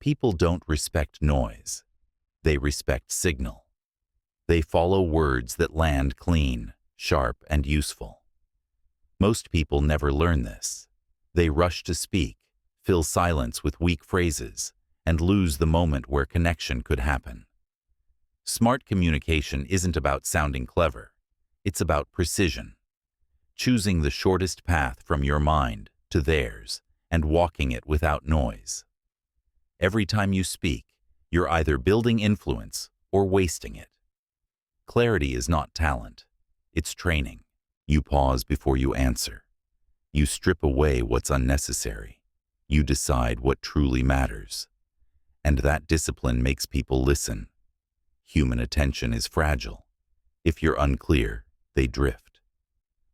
People don't respect noise. They respect signal. They follow words that land clean, sharp, and useful. Most people never learn this. They rush to speak, fill silence with weak phrases, and lose the moment where connection could happen. Smart communication isn't about sounding clever. It's about precision. Choosing the shortest path from your mind to theirs and walking it without noise. Every time you speak, you're either building influence or wasting it. Clarity is not talent. It's training. You pause before you answer. You strip away what's unnecessary. You decide what truly matters. And that discipline makes people listen. Human attention is fragile. If you're unclear, they drift.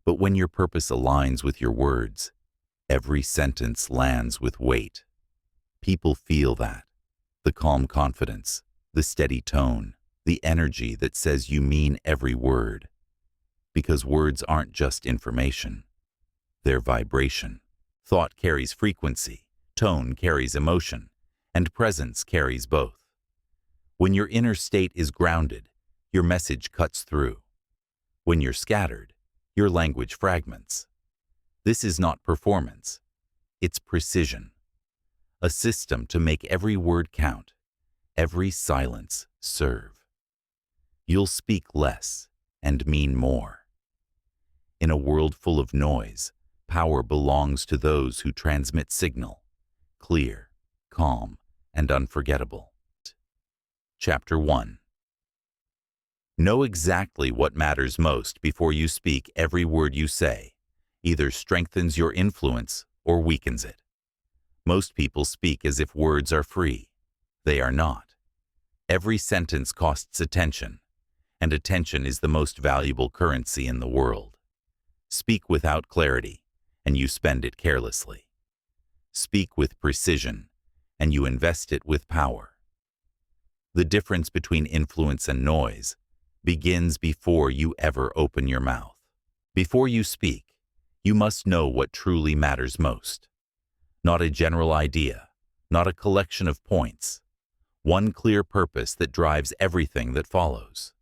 But when your purpose aligns with your words, every sentence lands with weight. People feel that. The calm confidence, the steady tone, the energy that says you mean every word. Because words aren't just information. They're vibration. Thought carries frequency, tone carries emotion, and presence carries both. When your inner state is grounded, your message cuts through. When you're scattered, your language fragments. This is not performance. It's precision. A system to make every word count, every silence serve. You'll speak less and mean more. In a world full of noise, power belongs to those who transmit signal, clear, calm, and unforgettable. Chapter 1. Know exactly what matters most before you speak. Every word you say either strengthens your influence or weakens it. Most people speak as if words are free. They are not. Every sentence costs attention, and attention is the most valuable currency in the world. Speak without clarity, and you spend it carelessly. Speak with precision, and you invest it with power. The difference between influence and noise begins before you ever open your mouth. Before you speak, you must know what truly matters most. Not a general idea, not a collection of points. One clear purpose that drives everything that follows.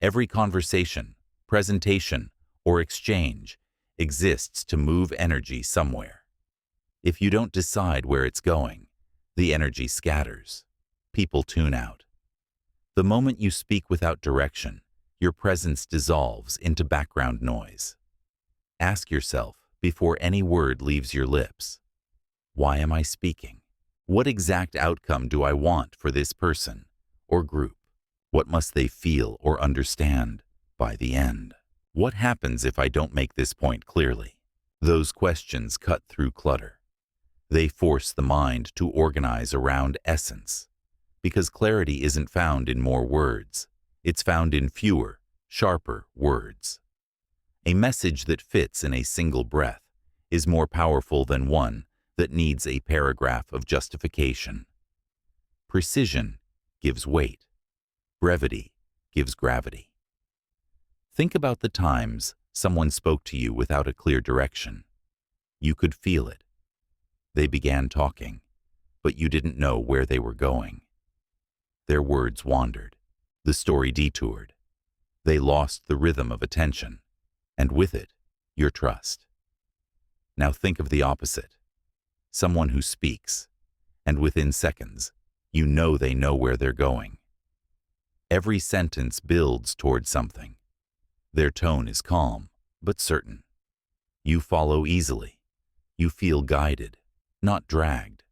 Every conversation, presentation, or exchange exists to move energy somewhere. If you don't decide where it's going, the energy scatters. People tune out. The moment you speak without direction, your presence dissolves into background noise. Ask yourself before any word leaves your lips, why am I speaking? What exact outcome do I want for this person or group? What must they feel or understand by the end? What happens if I don't make this point clearly? Those questions cut through clutter. They force the mind to organize around essence. Because clarity isn't found in more words. It's found in fewer, sharper words. A message that fits in a single breath is more powerful than one that needs a paragraph of justification. Precision gives weight. Brevity gives gravity. Think about the times someone spoke to you without a clear direction. You could feel it. They began talking, but you didn't know where they were going. Their words wandered. The story detoured. They lost the rhythm of attention, and with it, your trust. Now think of the opposite. Someone who speaks, and within seconds, you know they know where they're going. Every sentence builds toward something. Their tone is calm, but certain. You follow easily. You feel guided, not dragged.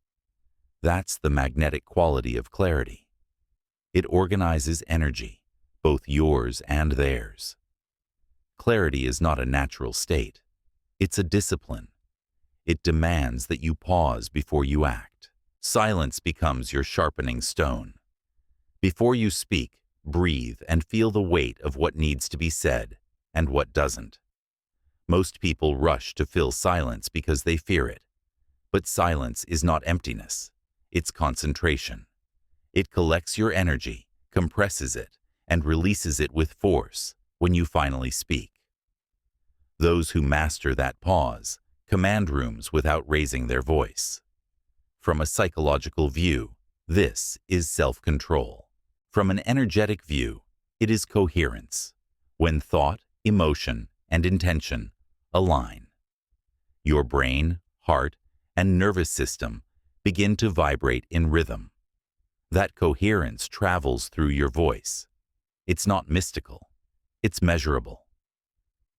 That's the magnetic quality of clarity. It organizes energy, both yours and theirs. Clarity is not a natural state. It's a discipline. It demands that you pause before you act. Silence becomes your sharpening stone. Before you speak, breathe and feel the weight of what needs to be said and what doesn't. Most people rush to fill silence because they fear it. But silence is not emptiness. It's concentration. It collects your energy, compresses it, and releases it with force when you finally speak. Those who master that pause command rooms without raising their voice. From a psychological view, This is self-control. From an energetic view, it is coherence, when thought, emotion, and intention align. Your brain, heart, and nervous system begin to vibrate in rhythm. That coherence travels through your voice. It's not mystical, it's measurable.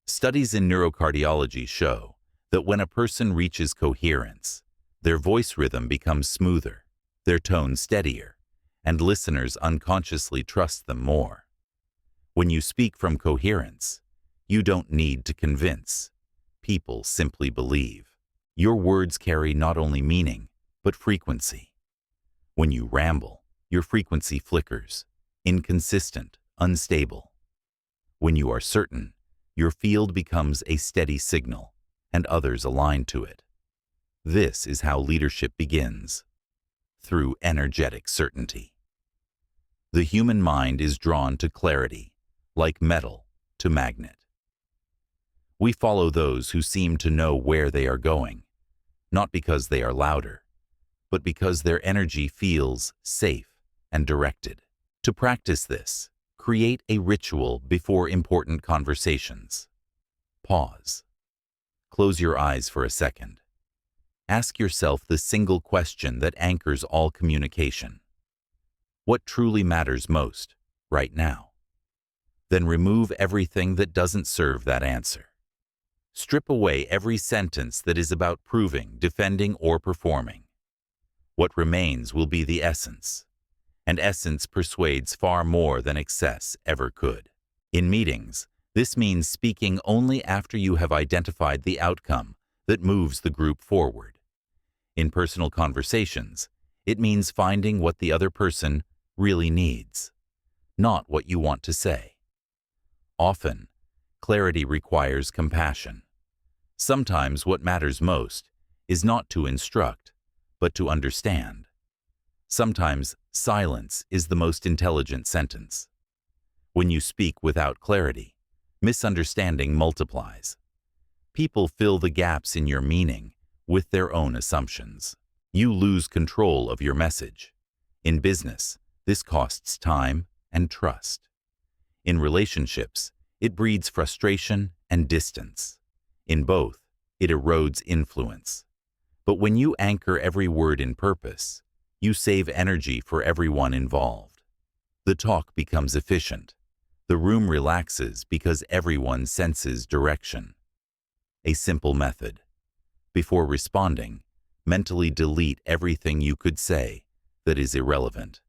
Studies in neurocardiology show that when a person reaches coherence, their voice rhythm becomes smoother, their tone steadier, and listeners unconsciously trust them more. When you speak from coherence, you don't need to convince. People simply believe. Your words carry not only meaning, but frequency. When you ramble, your frequency flickers, inconsistent, unstable. When you are certain, your field becomes a steady signal, and others align to it. This is how leadership begins, through energetic certainty. The human mind is drawn to clarity, like metal to magnet. We follow those who seem to know where they are going, not because they are louder, but because their energy feels safe and directed. To practice this, create a ritual before important conversations. Pause. Close your eyes for a second. Ask yourself the single question that anchors all communication. What truly matters most, right now? Then remove everything that doesn't serve that answer. Strip away every sentence that is about proving, defending, or performing. What remains will be the essence, and essence persuades far more than excess ever could. In meetings, this means speaking only after you have identified the outcome that moves the group forward. In personal conversations, it means finding what the other person really needs, not what you want to say. Often, clarity requires compassion. Sometimes what matters most is not to instruct, but to understand. Sometimes silence is the most intelligent sentence. When you speak without clarity, misunderstanding multiplies. People fill the gaps in your meaning with their own assumptions. You lose control of your message. In business, this costs time and trust. In relationships, it breeds frustration and distance. In both, it erodes influence. But when you anchor every word in purpose, you save energy for everyone involved. The talk becomes efficient. The room relaxes because everyone senses direction. A simple method. Before responding, mentally delete everything you could say that is irrelevant.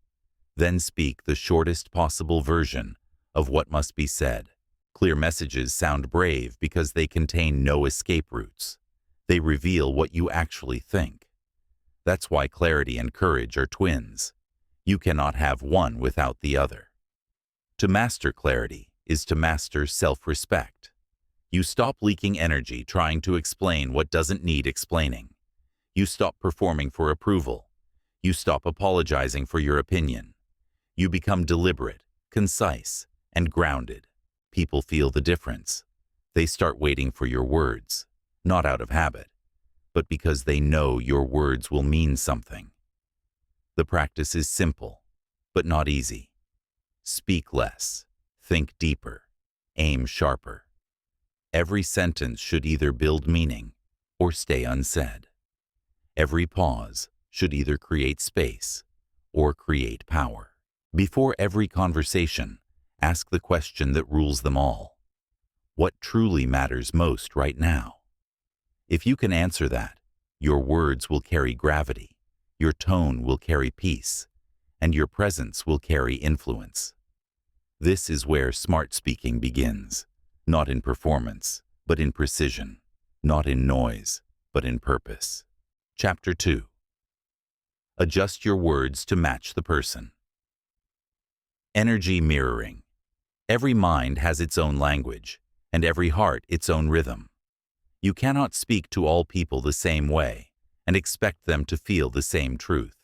Then speak the shortest possible version of what must be said. Clear messages sound brave because they contain no escape routes. They reveal what you actually think. That's why clarity and courage are twins. You cannot have one without the other. To master clarity is to master self-respect. You stop leaking energy trying to explain what doesn't need explaining. You stop performing for approval. You stop apologizing for your opinion. You become deliberate, concise, and grounded. People feel the difference. They start waiting for your words, not out of habit, but because they know your words will mean something. The practice is simple, but not easy. Speak less, think deeper, aim sharper. Every sentence should either build meaning or stay unsaid. Every pause should either create space or create power. Before every conversation, ask the question that rules them all. What truly matters most right now? If you can answer that, your words will carry gravity, your tone will carry peace, and your presence will carry influence. This is where smart speaking begins, not in performance, but in precision, not in noise, but in purpose. Chapter 2. Adjust your words to match the person. Energy mirroring. Every mind has its own language, and every heart its own rhythm. You cannot speak to all people the same way and expect them to feel the same truth.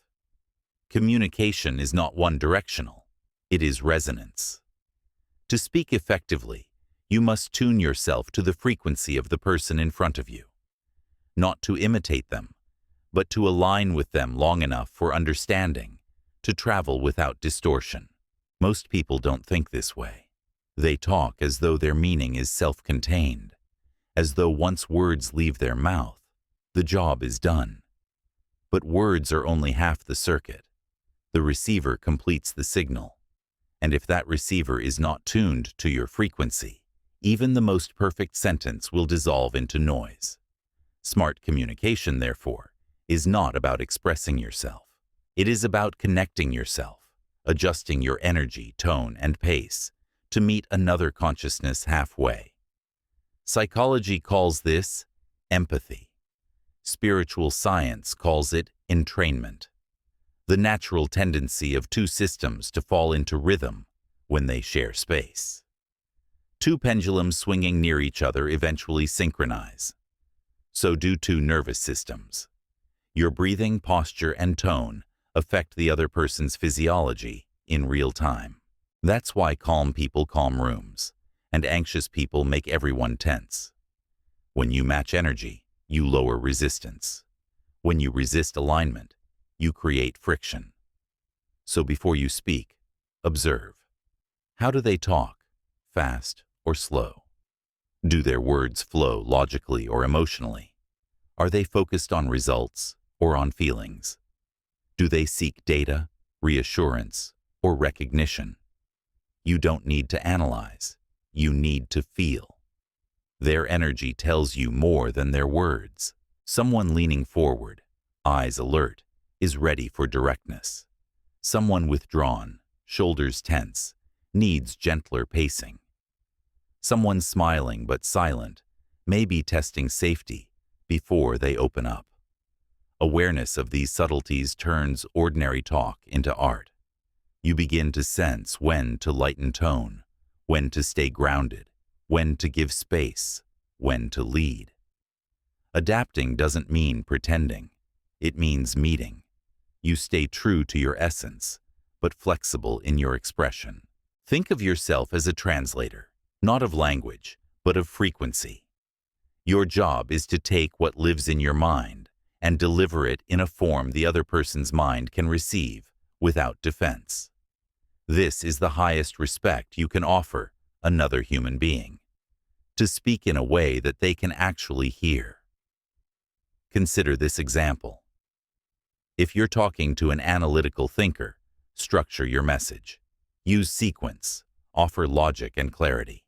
Communication is not one-directional, it is resonance. To speak effectively, you must tune yourself to the frequency of the person in front of you. Not to imitate them, but to align with them long enough for understanding, to travel without distortion. Most people don't think this way. They talk as though their meaning is self-contained, as though once words leave their mouth, the job is done. But words are only half the circuit. The receiver completes the signal. And if that receiver is not tuned to your frequency, even the most perfect sentence will dissolve into noise. Smart communication, therefore, is not about expressing yourself. It is about connecting yourself, adjusting your energy, tone, and pace to meet another consciousness halfway. Psychology calls this empathy. Spiritual science calls it entrainment. The natural tendency of two systems to fall into rhythm when they share space. Two pendulums swinging near each other eventually synchronize. So do two nervous systems. Your breathing, posture, and tone affect the other person's physiology in real time. That's why calm people calm rooms, and anxious people make everyone tense. When you match energy, you lower resistance. When you resist alignment, you create friction. So before you speak, observe. How do they talk? Fast or slow? Do their words flow logically or emotionally? Are they focused on results or on feelings? Do they seek data, reassurance, or recognition? You don't need to analyze. You need to feel. Their energy tells you more than their words. Someone leaning forward, eyes alert, is ready for directness. Someone withdrawn, shoulders tense, needs gentler pacing. Someone smiling but silent may be testing safety before they open up. Awareness of these subtleties turns ordinary talk into art. You begin to sense when to lighten tone, when to stay grounded, when to give space, when to lead. Adapting doesn't mean pretending. It means meeting. You stay true to your essence, but flexible in your expression. Think of yourself as a translator, not of language, but of frequency. Your job is to take what lives in your mind and deliver it in a form the other person's mind can receive without defense. This is the highest respect you can offer another human being, to speak in a way that they can actually hear. Consider this example. If you're talking to an analytical thinker, structure your message. Use sequence, offer logic and clarity.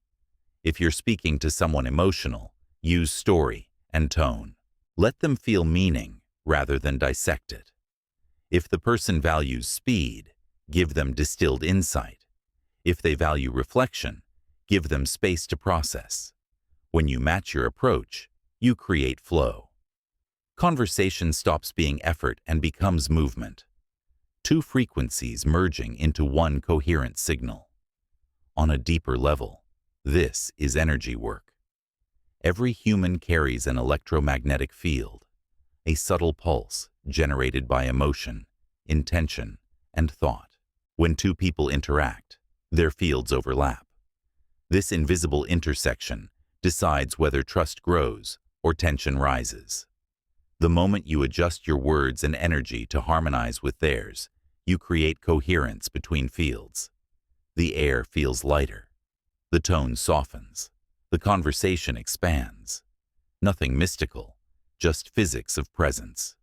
If you're speaking to someone emotional, use story and tone. Let them feel meaning rather than dissect it. If the person values speed, give them distilled insight. If they value reflection, give them space to process. When you match your approach, you create flow. Conversation stops being effort and becomes movement. Two frequencies merging into one coherent signal. On a deeper level, this is energy work. Every human carries an electromagnetic field, a subtle pulse generated by emotion, intention, and thought. When two people interact, their fields overlap. This invisible intersection decides whether trust grows or tension rises. The moment you adjust your words and energy to harmonize with theirs, you create coherence between fields. The air feels lighter. The tone softens. The conversation expands. Nothing mystical, just physics of presence.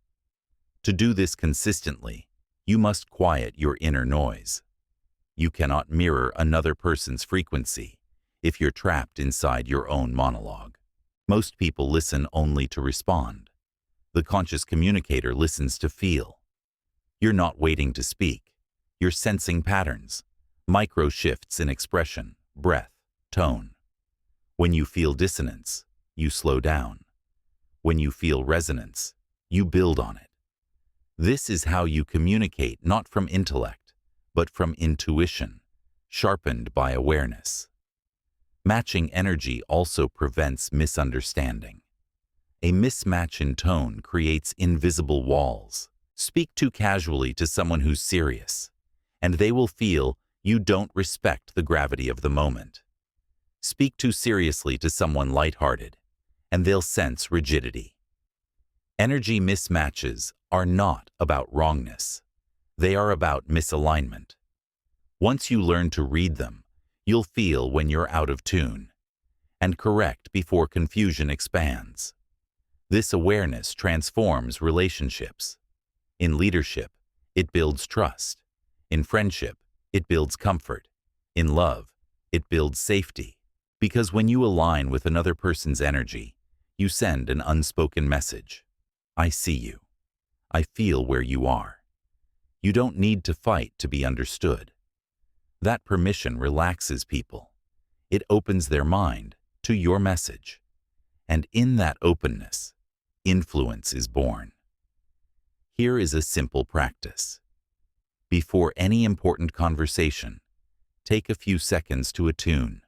To do this consistently, you must quiet your inner noise. You cannot mirror another person's frequency if you're trapped inside your own monologue. Most people listen only to respond. The conscious communicator listens to feel. You're not waiting to speak. You're sensing patterns, micro shifts in expression, breath, tone. When you feel dissonance, you slow down. When you feel resonance, you build on it. This is how you communicate, not from intellect, but from intuition, sharpened by awareness. Matching energy also prevents misunderstanding. A mismatch in tone creates invisible walls. Speak too casually to someone who's serious, and they will feel you don't respect the gravity of the moment. Speak too seriously to someone lighthearted, and they'll sense rigidity. Energy mismatches are not about wrongness. They are about misalignment. Once you learn to read them, you'll feel when you're out of tune, and correct before confusion expands. This awareness transforms relationships. In leadership, it builds trust. In friendship, it builds comfort. In love, it builds safety. Because when you align with another person's energy, you send an unspoken message. I see you. I feel where you are. You don't need to fight to be understood. That permission relaxes people. It opens their mind to your message. And in that openness, influence is born. Here is a simple practice. Before any important conversation, take a few seconds to attune.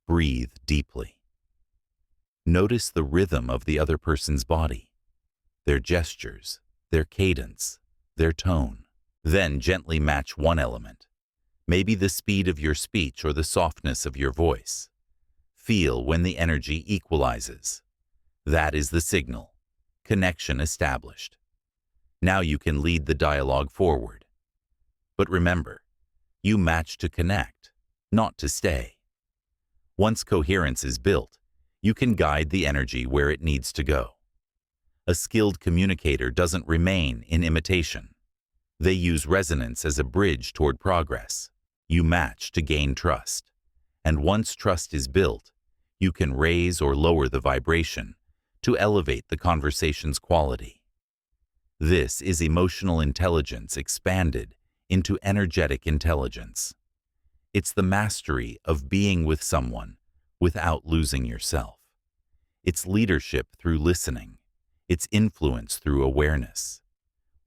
Breathe deeply. Notice the rhythm of the other person's body, their gestures, their cadence, their tone. Then gently match one element, maybe the speed of your speech or the softness of your voice. Feel when the energy equalizes. That is the signal. Connection established. Now you can lead the dialogue forward. But remember, you match to connect, not to stay. Once coherence is built, you can guide the energy where it needs to go. A skilled communicator doesn't remain in imitation. They use resonance as a bridge toward progress. You match to gain trust. And once trust is built, you can raise or lower the vibration to elevate the conversation's quality. This is emotional intelligence expanded into energetic intelligence. It's the mastery of being with someone without losing yourself. It's leadership through listening. It's influence through awareness.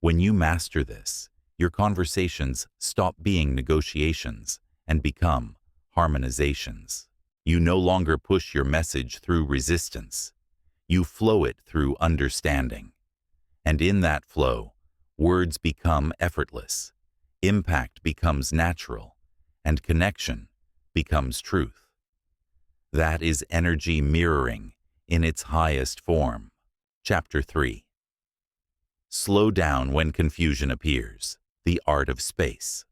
When you master this, your conversations stop being negotiations and become harmonizations. You no longer push your message through resistance. You flow it through understanding. And in that flow, words become effortless, impact becomes natural, and connection becomes truth. That is energy mirroring in its highest form. Chapter 3. Slow down when confusion appears. The art of space.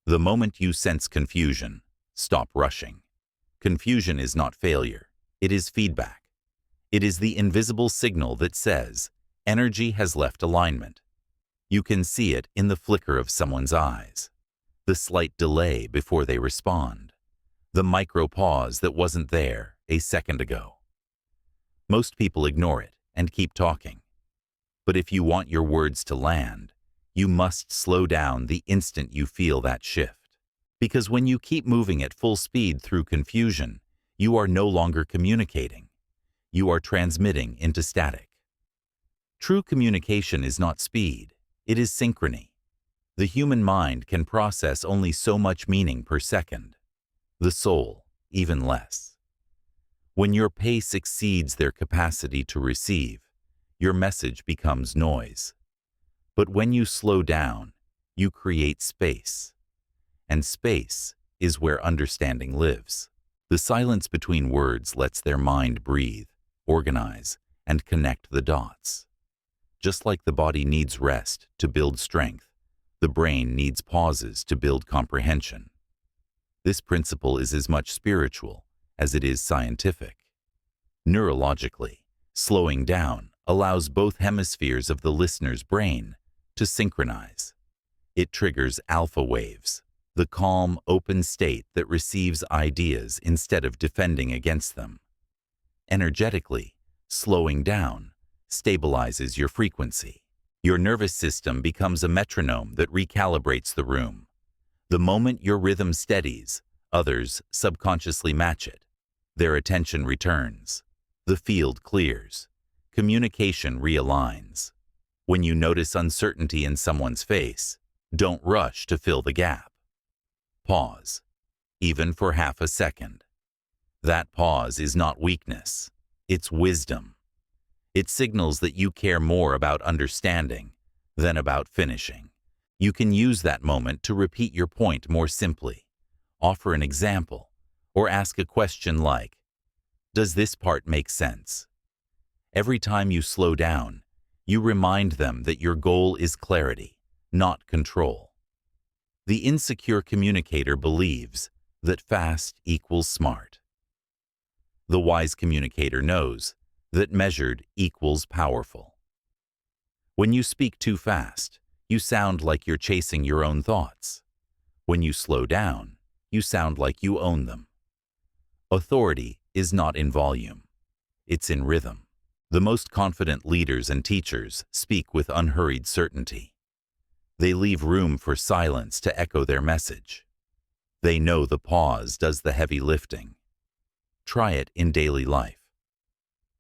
The moment you sense confusion, stop rushing. Confusion is not failure. It is feedback. It is the invisible signal that says, energy has left alignment. You can see it in the flicker of someone's eyes, the slight delay before they respond, the micro pause that wasn't there a second ago. Most people ignore it and keep talking. But if you want your words to land, you must slow down the instant you feel that shift. Because when you keep moving at full speed through confusion, you are no longer communicating. You are transmitting into static. True communication is not speed, it is synchrony. The human mind can process only so much meaning per second. The soul, even less. When your pace exceeds their capacity to receive, your message becomes noise. But when you slow down, you create space. And space is where understanding lives. The silence between words lets their mind breathe, organize, and connect the dots. Just like the body needs rest to build strength, the brain needs pauses to build comprehension. This principle is as much spiritual as it is scientific. Neurologically, slowing down allows both hemispheres of the listener's brain to synchronize. It triggers alpha waves, the calm, open state that receives ideas instead of defending against them. Energetically, slowing down stabilizes your frequency. Your nervous system becomes a metronome that recalibrates the room. The moment your rhythm steadies, others subconsciously match it. Their attention returns. The field clears. Communication realigns. When you notice uncertainty in someone's face, don't rush to fill the gap. Pause, even for half a second. That pause is not weakness, it's wisdom. It signals that you care more about understanding than about finishing. You can use that moment to repeat your point more simply, offer an example, or ask a question like, "Does this part make sense?" Every time you slow down, you remind them that your goal is clarity, not control. The insecure communicator believes that fast equals smart. The wise communicator knows that measured equals powerful. When you speak too fast, you sound like you're chasing your own thoughts. When you slow down, you sound like you own them. Authority is not in volume. It's in rhythm. The most confident leaders and teachers speak with unhurried certainty. They leave room for silence to echo their message. They know the pause does the heavy lifting. Try it in daily life.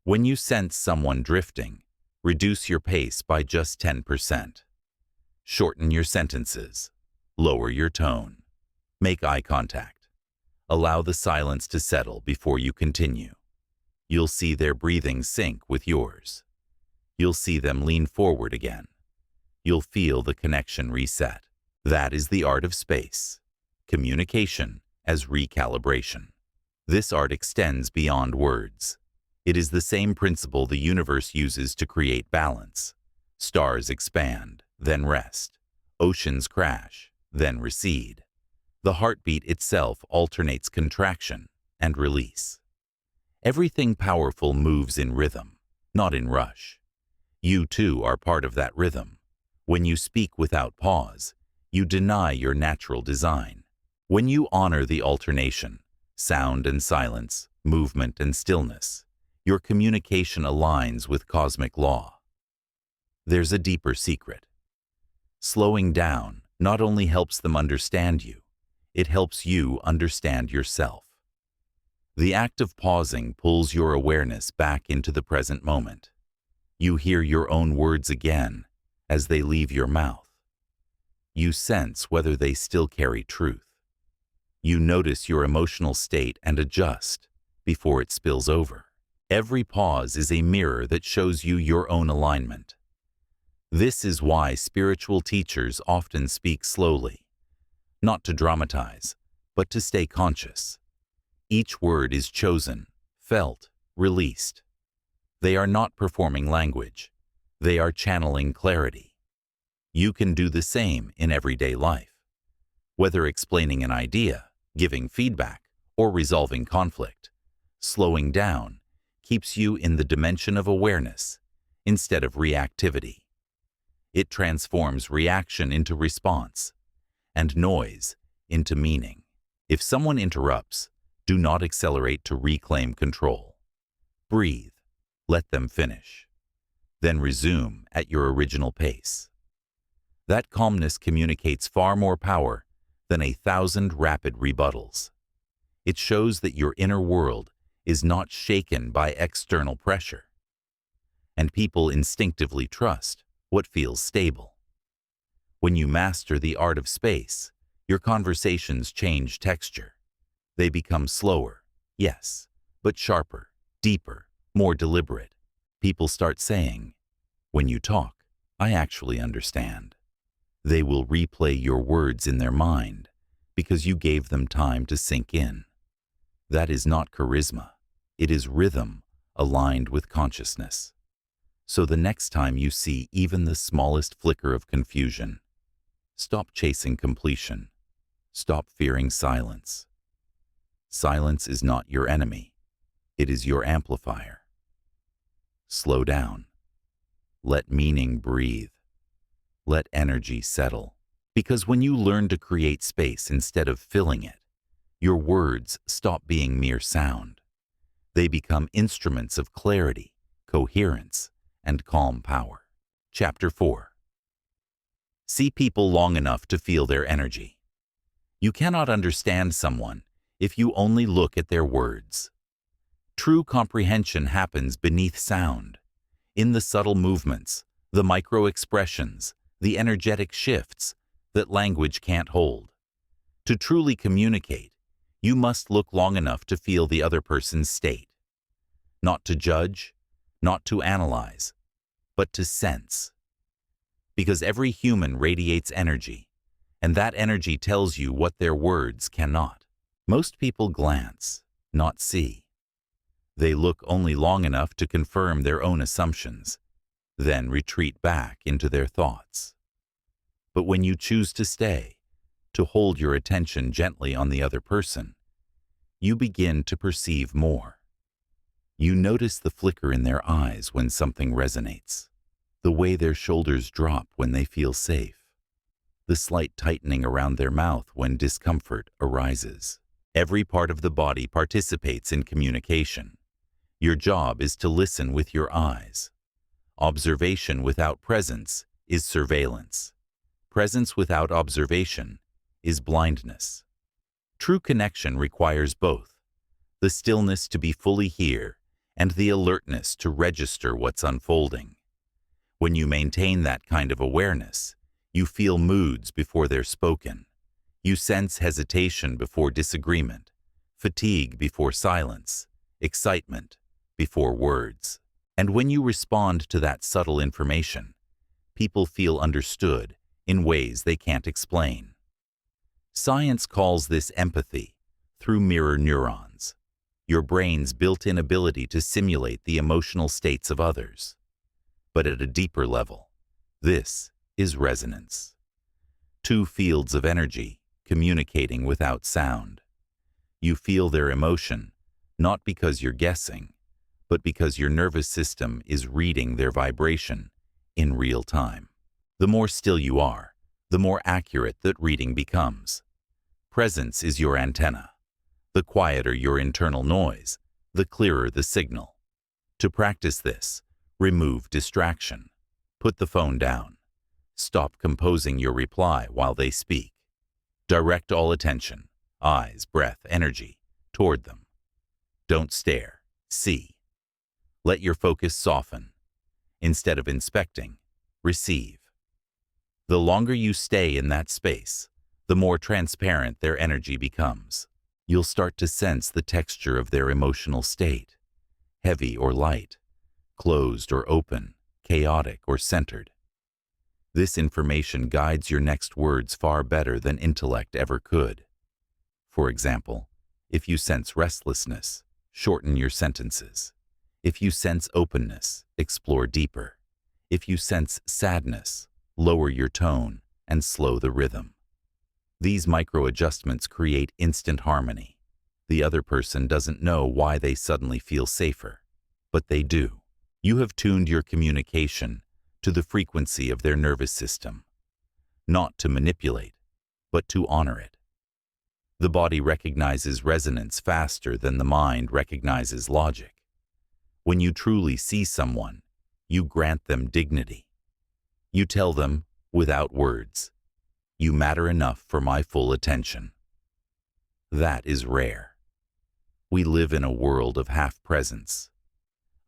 When you sense someone drifting, reduce your pace by just 10%. Shorten your sentences. Lower your tone. Make eye contact. Allow the silence to settle before you continue. You'll see their breathing sync with yours. You'll see them lean forward again. You'll feel the connection reset. That is the art of space. Communication as recalibration. This art extends beyond words. It is the same principle the universe uses to create balance. Stars expand, then rest. Oceans crash, then recede. The heartbeat itself alternates contraction and release. Everything powerful moves in rhythm, not in rush. You too are part of that rhythm. When you speak without pause, you deny your natural design. When you honor the alternation, sound and silence, movement and stillness, your communication aligns with cosmic law. There's a deeper secret. Slowing down not only helps them understand you, it helps you understand yourself. The act of pausing pulls your awareness back into the present moment. You hear your own words again as they leave your mouth. You sense whether they still carry truth. You notice your emotional state and adjust before it spills over. Every pause is a mirror that shows you your own alignment. This is why spiritual teachers often speak slowly, not to dramatize, but to stay conscious. Each word is chosen, felt, released. They are not performing language. They are channeling clarity. You can do the same in everyday life. Whether explaining an idea, giving feedback, or resolving conflict, slowing down keeps you in the dimension of awareness instead of reactivity. It transforms reaction into response and noise into meaning. If someone interrupts, do not accelerate to reclaim control. Breathe, let them finish. Then resume at your original pace. That calmness communicates far more power than 1,000 rapid rebuttals. It shows that your inner world is not shaken by external pressure. And people instinctively trust what feels stable. When you master the art of space, your conversations change texture. They become slower, yes, but sharper, deeper, more deliberate. People start saying, "When you talk, I actually understand." They will replay your words in their mind because you gave them time to sink in. That is not charisma. It is rhythm aligned with consciousness. So the next time you see even the smallest flicker of confusion, stop chasing completion. Stop fearing silence. Silence is not your enemy. It is your amplifier. Slow down. Let meaning breathe. Let energy settle. Because when you learn to create space instead of filling it, your words stop being mere sound. They become instruments of clarity, coherence, and calm power. Chapter 4. See people long enough to feel their energy. You cannot understand someone if you only look at their words. True comprehension happens beneath sound, in the subtle movements, the micro-expressions, the energetic shifts that language can't hold. To truly communicate, you must look long enough to feel the other person's state. Not to judge, not to analyze, but to sense. Because every human radiates energy, and that energy tells you what their words cannot. Most people glance, not see. They look only long enough to confirm their own assumptions, then retreat back into their thoughts. But when you choose to stay, to hold your attention gently on the other person, you begin to perceive more. You notice the flicker in their eyes when something resonates, the way their shoulders drop when they feel safe, the slight tightening around their mouth when discomfort arises. Every part of the body participates in communication. Your job is to listen with your eyes. Observation without presence is surveillance. Presence without observation is blindness. True connection requires both, the stillness to be fully here and the alertness to register what's unfolding. When you maintain that kind of awareness, you feel moods before they're spoken. You sense hesitation before disagreement, fatigue before silence, excitement before words. And when you respond to that subtle information, people feel understood in ways they can't explain. Science calls this empathy through mirror neurons, your brain's built-in ability to simulate the emotional states of others. But at a deeper level, this is resonance. Two fields of energy communicating without sound. You feel their emotion, not because you're guessing, but because your nervous system is reading their vibration in real time. The more still you are, the more accurate that reading becomes. Presence is your antenna. The quieter your internal noise, the clearer the signal. To practice this, remove distraction. Put the phone down. Stop composing your reply while they speak. Direct all attention, eyes, breath, energy, toward them. Don't stare, see. Let your focus soften. Instead of inspecting, receive. The longer you stay in that space, the more transparent their energy becomes. You'll start to sense the texture of their emotional state, heavy or light, closed or open, chaotic or centered. This information guides your next words far better than intellect ever could. For example, if you sense restlessness, shorten your sentences. If you sense openness, explore deeper. If you sense sadness, lower your tone and slow the rhythm. These micro-adjustments create instant harmony. The other person doesn't know why they suddenly feel safer, but they do. You have tuned your communication to the frequency of their nervous system, not to manipulate, but to honor it. The body recognizes resonance faster than the mind recognizes logic. When you truly see someone, you grant them dignity. You tell them, without words, "You matter enough for my full attention." That is rare. We live in a world of half-presence.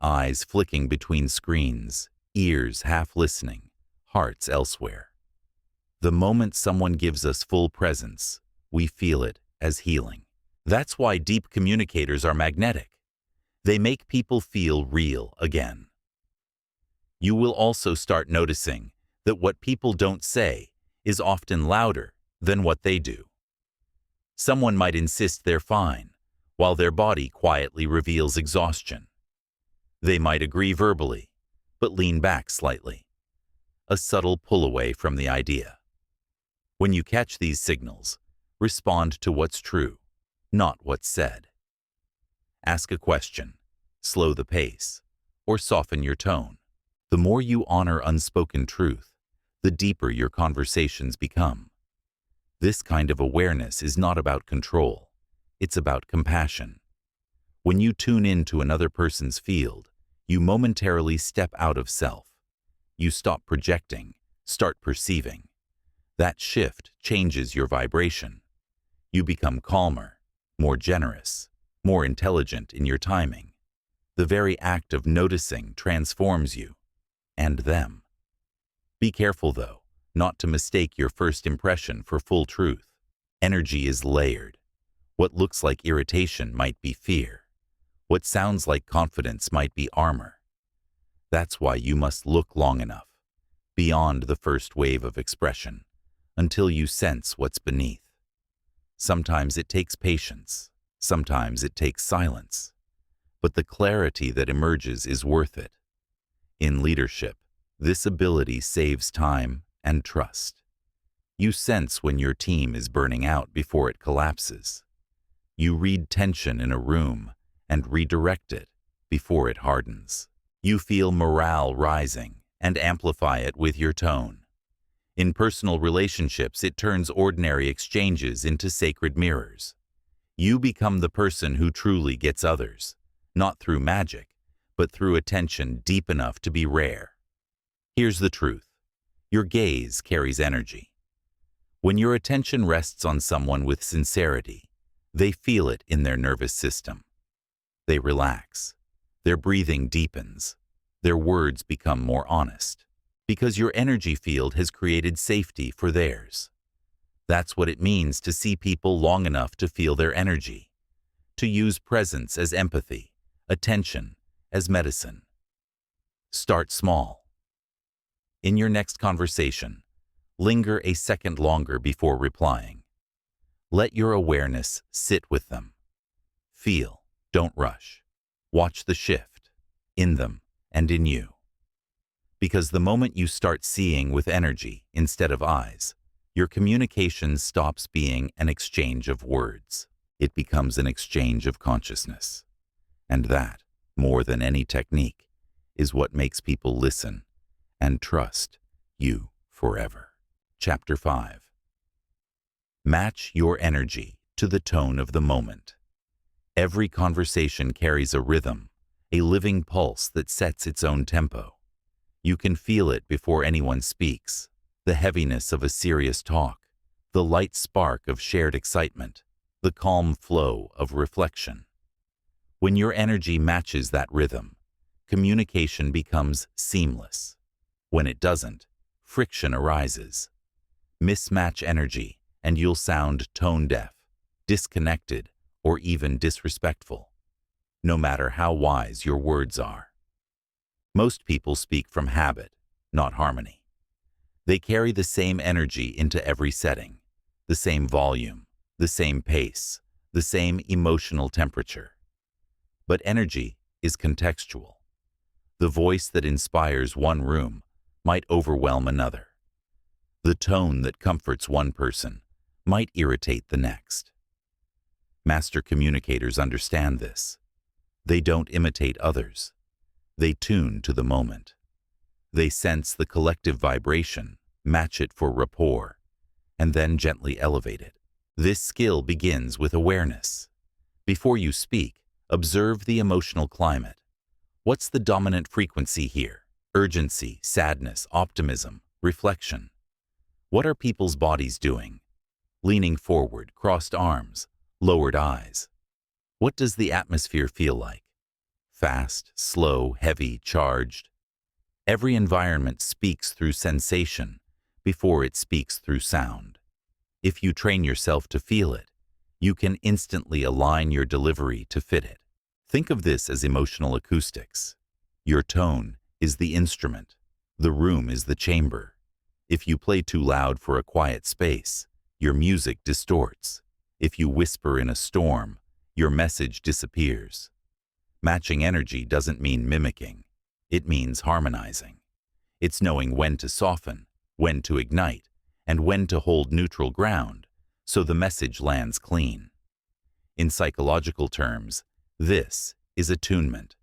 Eyes flicking between screens, ears half listening, hearts elsewhere. The moment someone gives us full presence, we feel it as healing. That's why deep communicators are magnetic. They make people feel real again. You will also start noticing that what people don't say is often louder than what they do. Someone might insist they're fine, while their body quietly reveals exhaustion. They might agree verbally, but lean back slightly. A subtle pull away from the idea. When you catch these signals, respond to what's true, not what's said. Ask a question, slow the pace, or soften your tone. The more you honor unspoken truth, the deeper your conversations become. This kind of awareness is not about control, it's about compassion. When you tune in to another person's field, you momentarily step out of self. You stop projecting, start perceiving. That shift changes your vibration. You become calmer, more generous, more intelligent in your timing. The very act of noticing transforms you and them. Be careful, though, not to mistake your first impression for full truth. Energy is layered. What looks like irritation might be fear. What sounds like confidence might be armor. That's why you must look long enough, beyond the first wave of expression, until you sense what's beneath. Sometimes it takes patience, sometimes it takes silence, but the clarity that emerges is worth it. In leadership, this ability saves time and trust. You sense when your team is burning out before it collapses. You read tension in a room and redirect it before it hardens. You feel morale rising and amplify it with your tone. In personal relationships, it turns ordinary exchanges into sacred mirrors. You become the person who truly gets others, not through magic, but through attention deep enough to be rare. Here's the truth. Your gaze carries energy. When your attention rests on someone with sincerity, they feel it in their nervous system. They relax. Their breathing deepens. Their words become more honest. Because your energy field has created safety for theirs. That's what it means to see people long enough to feel their energy. To use presence as empathy, attention as medicine. Start small. In your next conversation, linger a second longer before replying. Let your awareness sit with them. Feel, don't rush. Watch the shift, in them and in you. Because the moment you start seeing with energy instead of eyes, your communication stops being an exchange of words. It becomes an exchange of consciousness. And that, more than any technique, is what makes people listen and trust you forever. Chapter 5. Match your energy to the tone of the moment. Every conversation carries a rhythm, a living pulse that sets its own tempo. You can feel it before anyone speaks, the heaviness of a serious talk, the light spark of shared excitement, the calm flow of reflection. When your energy matches that rhythm, communication becomes seamless. When it doesn't, friction arises. Mismatch energy, and you'll sound tone-deaf, disconnected, or even disrespectful, no matter how wise your words are. Most people speak from habit, not harmony. They carry the same energy into every setting, the same volume, the same pace, the same emotional temperature. But energy is contextual. The voice that inspires one room might overwhelm another. The tone that comforts one person might irritate the next. Master communicators understand this. They don't imitate others. They tune to the moment. They sense the collective vibration, match it for rapport, and then gently elevate it. This skill begins with awareness. Before you speak, observe the emotional climate. What's the dominant frequency here? Urgency, sadness, optimism, reflection. What are people's bodies doing? Leaning forward, crossed arms, lowered eyes. What does the atmosphere feel like? Fast, slow, heavy, charged. Every environment speaks through sensation before it speaks through sound. If you train yourself to feel it, you can instantly align your delivery to fit it. Think of this as emotional acoustics. Your tone is the instrument. The room is the chamber. If you play too loud for a quiet space, your music distorts. If you whisper in a storm, your message disappears. Matching energy doesn't mean mimicking. It means harmonizing. It's knowing when to soften, when to ignite, and when to hold neutral ground so the message lands clean. In psychological terms, this is attunement.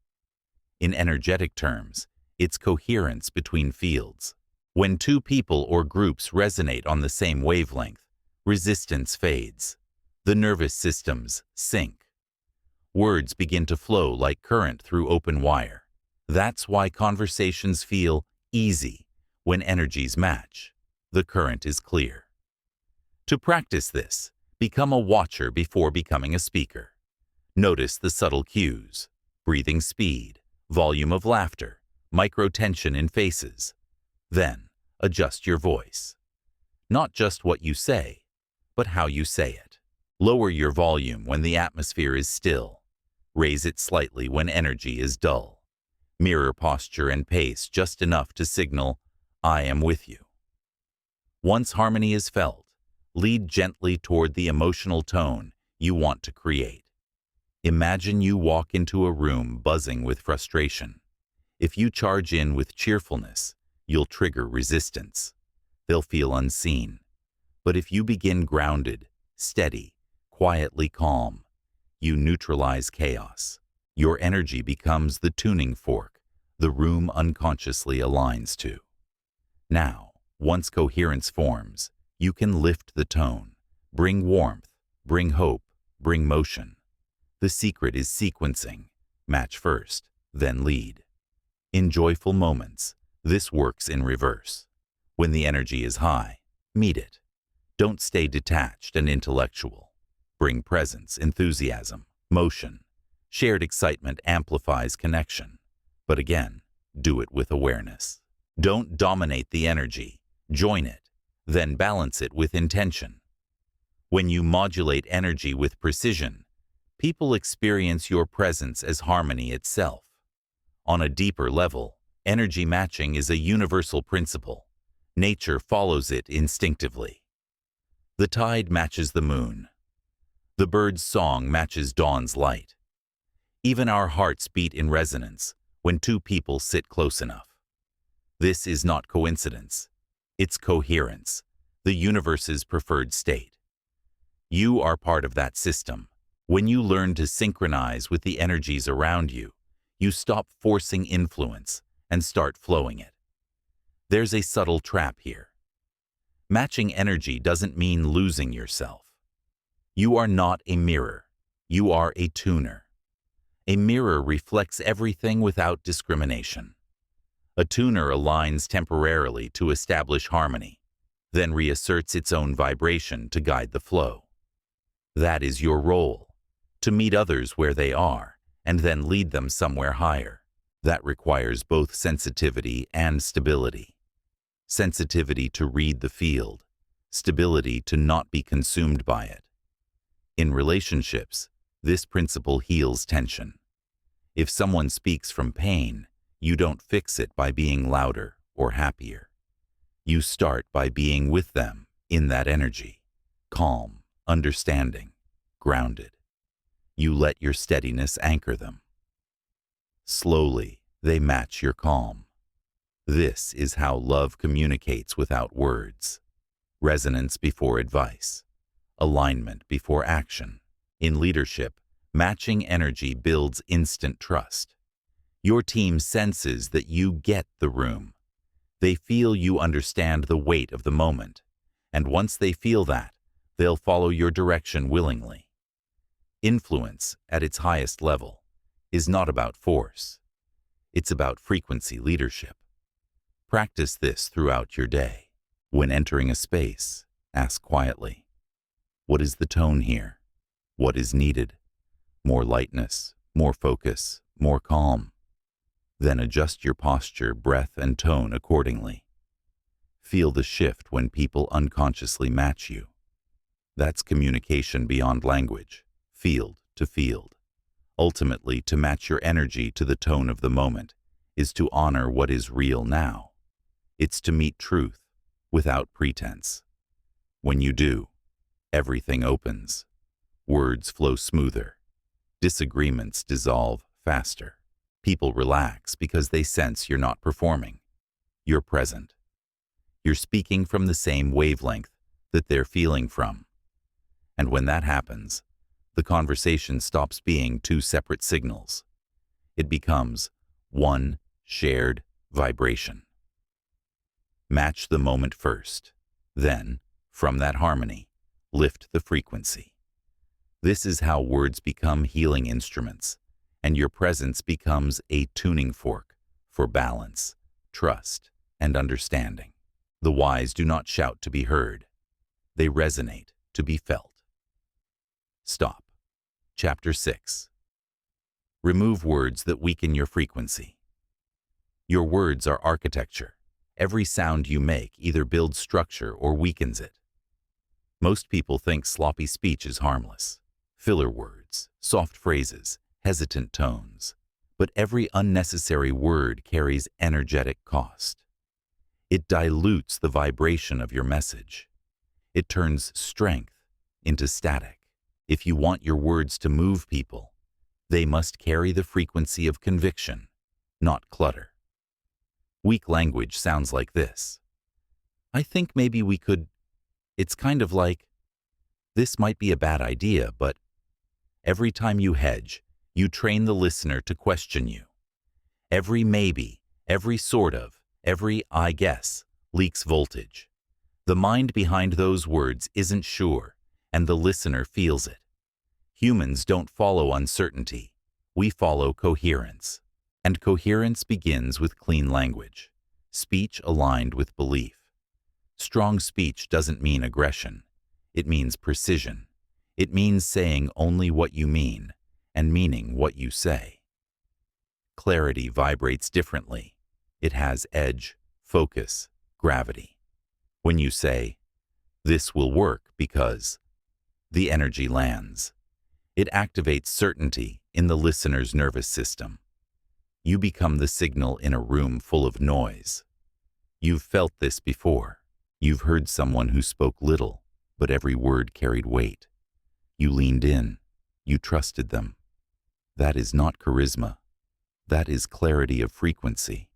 In energetic terms, it's coherence between fields. When two people or groups resonate on the same wavelength, resistance fades. The nervous systems sync. Words begin to flow like current through open wire. That's why conversations feel easy when energies match. The current is clear. To practice this, become a watcher before becoming a speaker. Notice the subtle cues: breathing speed, volume of laughter, micro-tension in faces. Then, adjust your voice. Not just what you say, but how you say it. Lower your volume when the atmosphere is still. Raise it slightly when energy is dull. Mirror posture and pace just enough to signal, "I am with you." Once harmony is felt, lead gently toward the emotional tone you want to create. Imagine you walk into a room buzzing with frustration. If you charge in with cheerfulness, you'll trigger resistance. They'll feel unseen. But if you begin grounded, steady, quietly calm, you neutralize chaos. Your energy becomes the tuning fork the room unconsciously aligns to. Now, once coherence forms, you can lift the tone, bring warmth, bring hope, bring motion. The secret is sequencing. Match first, then lead. In joyful moments, this works in reverse. When the energy is high, meet it. Don't stay detached and intellectual. Bring presence, enthusiasm, motion. Shared excitement amplifies connection. But again, do it with awareness. Don't dominate the energy. Join it, then balance it with intention. When you modulate energy with precision, people experience your presence as harmony itself. On a deeper level, energy matching is a universal principle. Nature follows it instinctively. The tide matches the moon. The bird's song matches dawn's light. Even our hearts beat in resonance when two people sit close enough. This is not coincidence. It's coherence, the universe's preferred state. You are part of that system. When you learn to synchronize with the energies around you, you stop forcing influence and start flowing it. There's a subtle trap here. Matching energy doesn't mean losing yourself. You are not a mirror. You are a tuner. A mirror reflects everything without discrimination. A tuner aligns temporarily to establish harmony, then reasserts its own vibration to guide the flow. That is your role, to meet others where they are and then lead them somewhere higher. That requires both sensitivity and stability. Sensitivity to read the field, stability to not be consumed by it. In relationships, this principle heals tension. If someone speaks from pain, you don't fix it by being louder or happier. You start by being with them in that energy, calm, understanding, grounded. You let your steadiness anchor them. Slowly, they match your calm. This is how love communicates without words. Resonance before advice. Alignment before action. In leadership, matching energy builds instant trust. Your team senses that you get the room. They feel you understand the weight of the moment, and once they feel that, they'll follow your direction willingly. Influence, at its highest level, is not about force. It's about frequency leadership. Practice this throughout your day. When entering a space, ask quietly, what is the tone here? What is needed? More lightness, more focus, more calm. Then adjust your posture, breath, and tone accordingly. Feel the shift when people unconsciously match you. That's communication beyond language, field to field. Ultimately, to match your energy to the tone of the moment is to honor what is real now. It's to meet truth without pretense. When you do, everything opens. Words flow smoother. Disagreements dissolve faster. People relax because they sense you're not performing. You're present. You're speaking from the same wavelength that they're feeling from. And when that happens, the conversation stops being two separate signals. It becomes one shared vibration. Match the moment first. Then, from that harmony, lift the frequency. This is how words become healing instruments, and your presence becomes a tuning fork for balance, trust, and understanding. The wise do not shout to be heard. They resonate to be felt. Stop. Chapter 6. Remove words that weaken your frequency. Your words are architecture. Every sound you make either builds structure or weakens it. Most people think sloppy speech is harmless. Filler words, soft phrases, hesitant tones. But every unnecessary word carries energetic cost. It dilutes the vibration of your message. It turns strength into static. If you want your words to move people, they must carry the frequency of conviction, not clutter. Weak language sounds like this. I think maybe we could. It's kind of like, this might be a bad idea, but every time you hedge, you train the listener to question you. Every maybe, every sort of, every I guess leaks voltage. The mind behind those words isn't sure, and the listener feels it. Humans don't follow uncertainty. We follow coherence. And coherence begins with clean language, speech aligned with belief. Strong speech doesn't mean aggression. It means precision. It means saying only what you mean and meaning what you say. Clarity vibrates differently. It has edge, focus, gravity. When you say, "This will work because," the energy lands. It activates certainty in the listener's nervous system. You become the signal in a room full of noise. You've felt this before. You've heard someone who spoke little, but every word carried weight. You leaned in. You trusted them. That is not charisma. That is clarity of frequency.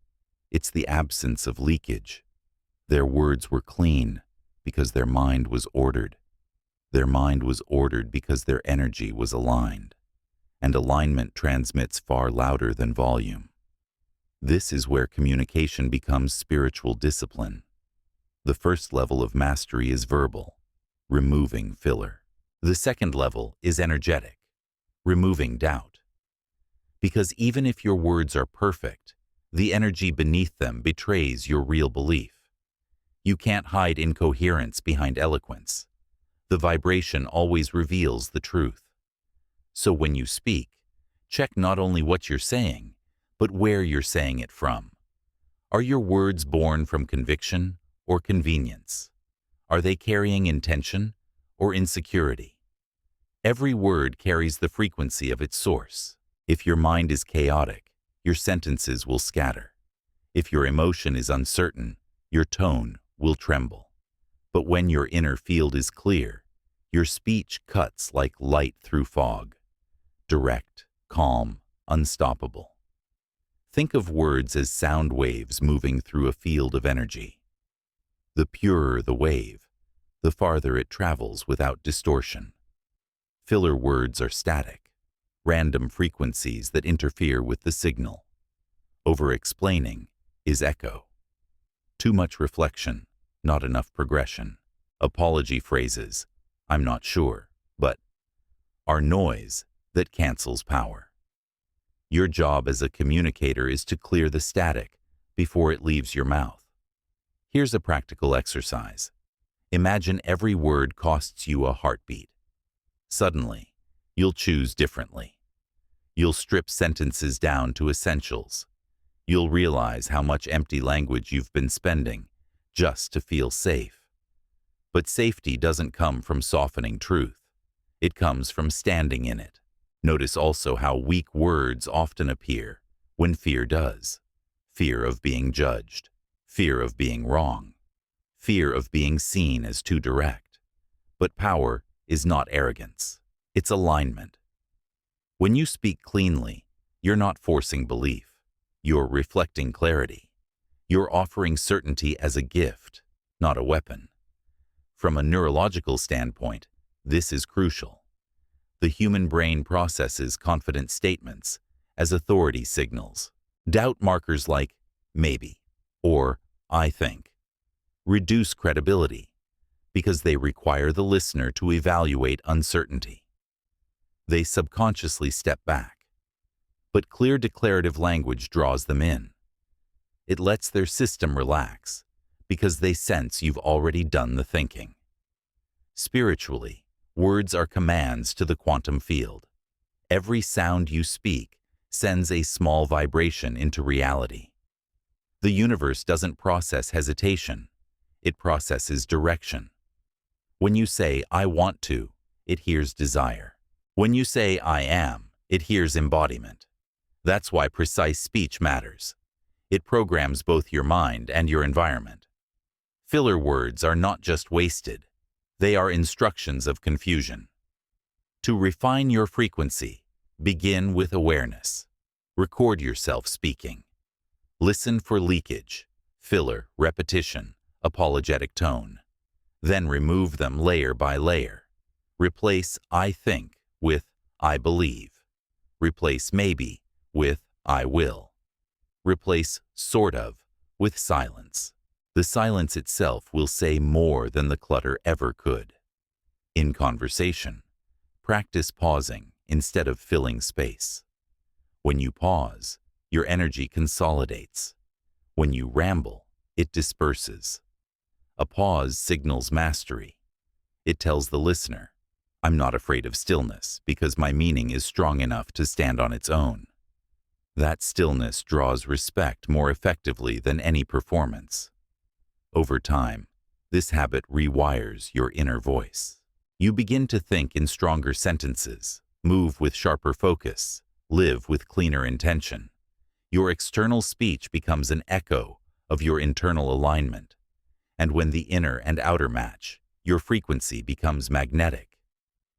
It's the absence of leakage. Their words were clean because their mind was ordered. Their mind was ordered because their energy was aligned. And alignment transmits far louder than volume. This is where communication becomes spiritual discipline. The first level of mastery is verbal, removing filler. The second level is energetic, removing doubt. Because even if your words are perfect, the energy beneath them betrays your real belief. You can't hide incoherence behind eloquence. The vibration always reveals the truth. So when you speak, check not only what you're saying, but where you're saying it from. Are your words born from conviction or convenience? Are they carrying intention or insecurity? Every word carries the frequency of its source. If your mind is chaotic, your sentences will scatter. If your emotion is uncertain, your tone will tremble. But when your inner field is clear, your speech cuts like light through fog. Direct, calm, unstoppable. Think of words as sound waves moving through a field of energy. The purer the wave, the farther it travels without distortion. Filler words are static, random frequencies that interfere with the signal. Over-explaining is echo. Too much reflection, not enough progression. Apology phrases, "I'm not sure," but are noise that cancels power. Your job as a communicator is to clear the static before it leaves your mouth. Here's a practical exercise. Imagine every word costs you a heartbeat. Suddenly, you'll choose differently. You'll strip sentences down to essentials. You'll realize how much empty language you've been spending just to feel safe. But safety doesn't come from softening truth. It comes from standing in it. Notice also how weak words often appear when fear does. Fear of being judged. Fear of being wrong. Fear of being seen as too direct. But power is not arrogance. It's alignment. When you speak cleanly, you're not forcing belief. You're reflecting clarity. You're offering certainty as a gift, not a weapon. From a neurological standpoint, this is crucial. The human brain processes confident statements as authority signals. Doubt markers like maybe or I think reduce credibility because they require the listener to evaluate uncertainty. They subconsciously step back. But clear declarative language draws them in. It lets their system relax because they sense you've already done the thinking. Spiritually, words are commands to the quantum field. Every sound you speak sends a small vibration into reality. The universe doesn't process hesitation. It processes direction. When you say, "I want to," it hears desire. When you say, "I am," it hears embodiment. That's why precise speech matters. It programs both your mind and your environment. Filler words are not just wasted. They are instructions of confusion. To refine your frequency, begin with awareness. Record yourself speaking. Listen for leakage, filler, repetition, apologetic tone. Then remove them layer by layer. Replace I think with I believe. Replace maybe with I will. Replace sort of with silence. The silence itself will say more than the clutter ever could. In conversation, practice pausing instead of filling space. When you pause, your energy consolidates. When you ramble, it disperses. A pause signals mastery. It tells the listener, I'm not afraid of stillness because my meaning is strong enough to stand on its own. That stillness draws respect more effectively than any performance. Over time, this habit rewires your inner voice. You begin to think in stronger sentences, move with sharper focus, live with cleaner intention. Your external speech becomes an echo of your internal alignment. And when the inner and outer match, your frequency becomes magnetic.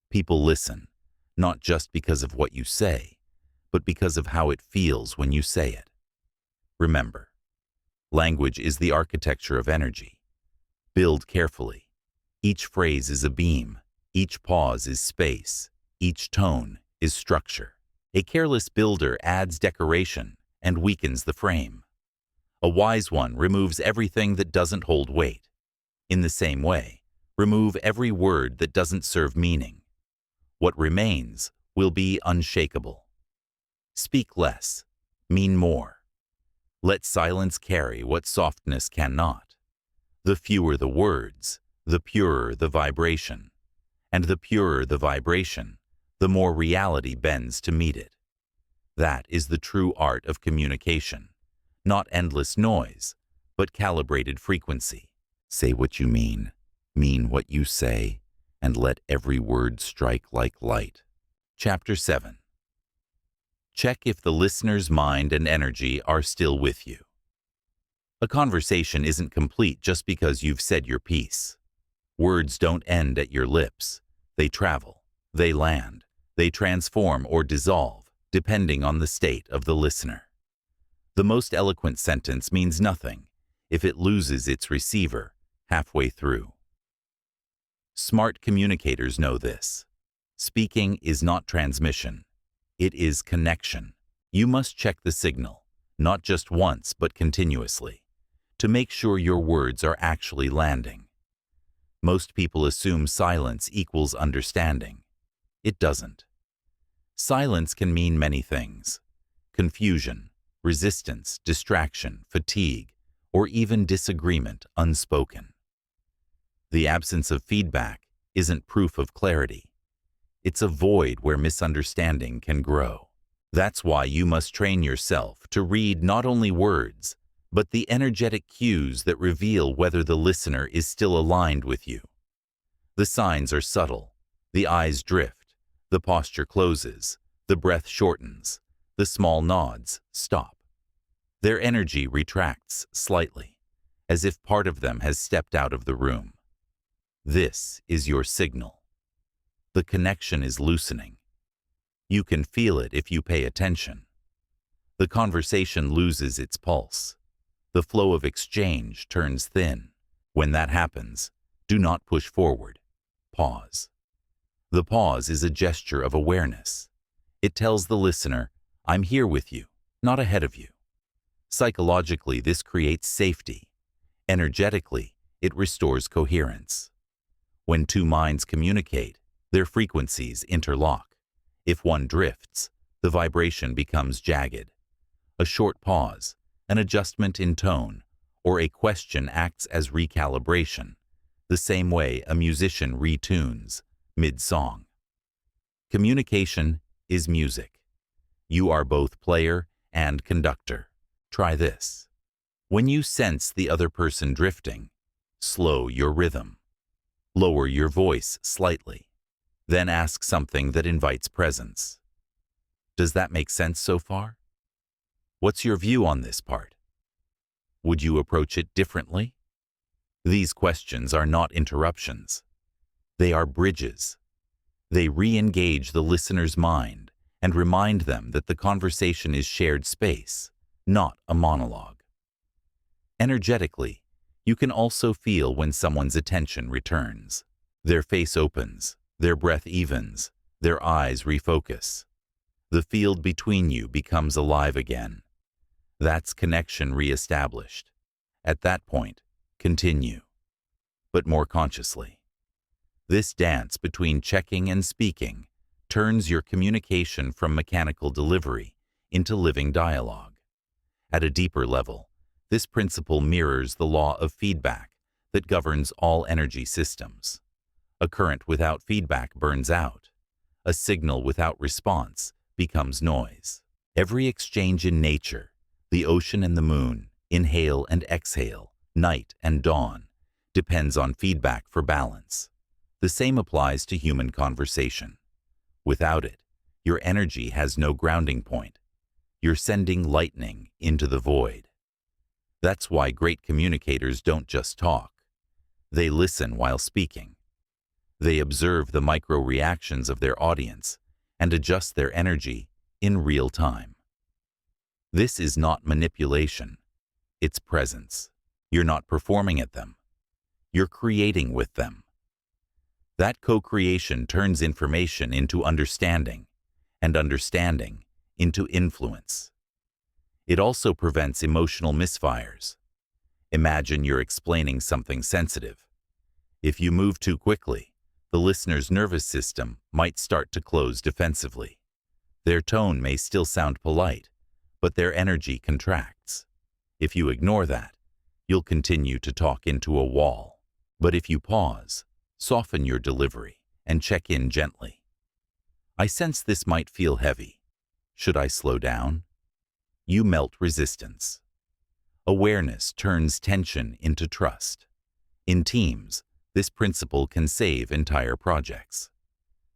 People listen, not just because of what you say, but because of how it feels when you say it. Remember, language is the architecture of energy. Build carefully. Each phrase is a beam. Each pause is space. Each tone is structure. A careless builder adds decoration and weakens the frame. A wise one removes everything that doesn't hold weight. In the same way, remove every word that doesn't serve meaning. What remains will be unshakable. Speak less, mean more. Let silence carry what softness cannot. The fewer the words, the purer the vibration. And the purer the vibration, the more reality bends to meet it. That is the true art of communication. Not endless noise, but calibrated frequency. Say what you mean what you say, and let every word strike like light. Chapter 7. Check if the listener's mind and energy are still with you. A conversation isn't complete just because you've said your piece. Words don't end at your lips. They travel, they land, they transform or dissolve, depending on the state of the listener. The most eloquent sentence means nothing if it loses its receiver halfway through. Smart communicators know this. Speaking is not transmission. It is connection. You must check the signal, not just once but continuously, to make sure your words are actually landing. Most people assume silence equals understanding. It doesn't. Silence can mean many things: confusion, resistance, distraction, fatigue, or even disagreement unspoken. The absence of feedback isn't proof of clarity. It's a void where misunderstanding can grow. That's why you must train yourself to read not only words, but the energetic cues that reveal whether the listener is still aligned with you. The signs are subtle. The eyes drift, the posture closes, the breath shortens, the small nods stop. Their energy retracts slightly, as if part of them has stepped out of the room. This is your signal. The connection is loosening. You can feel it if you pay attention. The conversation loses its pulse. The flow of exchange turns thin. When that happens, do not push forward. Pause. The pause is a gesture of awareness. It tells the listener, I'm here with you, not ahead of you. Psychologically, this creates safety. Energetically, it restores coherence. When two minds communicate, their frequencies interlock. If one drifts, the vibration becomes jagged. A short pause, an adjustment in tone, or a question acts as recalibration, the same way a musician retunes mid-song. Communication is music. You are both player and conductor. Try this. When you sense the other person drifting, slow your rhythm. Lower your voice slightly. Then ask something that invites presence. Does that make sense so far? What's your view on this part? Would you approach it differently? These questions are not interruptions. They are bridges. They re-engage the listener's mind and remind them that the conversation is shared space, not a monologue. Energetically, You can also feel when someone's attention returns. Their face opens, their breath evens, their eyes refocus. The field between you becomes alive again. That's connection reestablished. At that point, continue, but more consciously. This dance between checking and speaking turns your communication from mechanical delivery into living dialogue. At a deeper level, this principle mirrors the law of feedback that governs all energy systems. A current without feedback burns out. A signal without response becomes noise. Every exchange in nature, the ocean and the moon, inhale and exhale, night and dawn, depends on feedback for balance. The same applies to human conversation. Without it, your energy has no grounding point. You're sending lightning into the void. That's why great communicators don't just talk. They listen while speaking. They observe the micro-reactions of their audience and adjust their energy in real time. This is not manipulation. It's presence. You're not performing at them. You're creating with them. That co-creation turns information into understanding, and understanding into influence. It also prevents emotional misfires. Imagine you're explaining something sensitive. If you move too quickly, the listener's nervous system might start to close defensively. Their tone may still sound polite, but their energy contracts. If you ignore that, you'll continue to talk into a wall. But if you pause, soften your delivery, and check in gently. I sense this might feel heavy. Should I slow down? You melt resistance. Awareness turns tension into trust. In teams, this principle can save entire projects.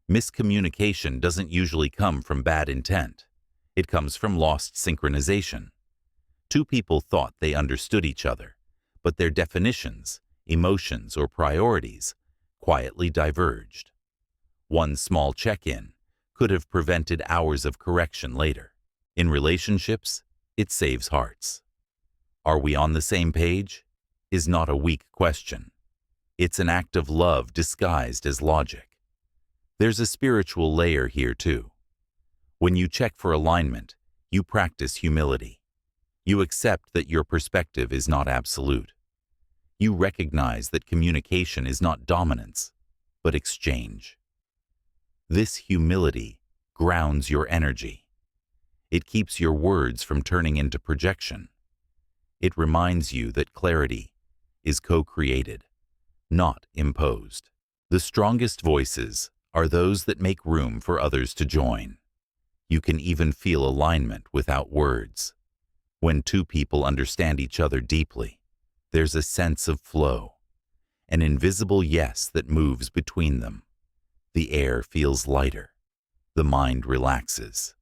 Miscommunication doesn't usually come from bad intent. It comes from lost synchronization. Two people thought they understood each other, but their definitions, emotions, or priorities quietly diverged. One small check-in could have prevented hours of correction later. In relationships, it saves hearts. Are we on the same page? Is not a weak question. It's an act of love disguised as logic. There's a spiritual layer here too. When you check for alignment, you practice humility. You accept that your perspective is not absolute. You recognize that communication is not dominance, but exchange. This humility grounds your energy. It keeps your words from turning into projection. It reminds you that clarity is co-created, not imposed. The strongest voices are those that make room for others to join. You can even feel alignment without words. When two people understand each other deeply, there's a sense of flow, an invisible yes that moves between them. The air feels lighter. The mind relaxes.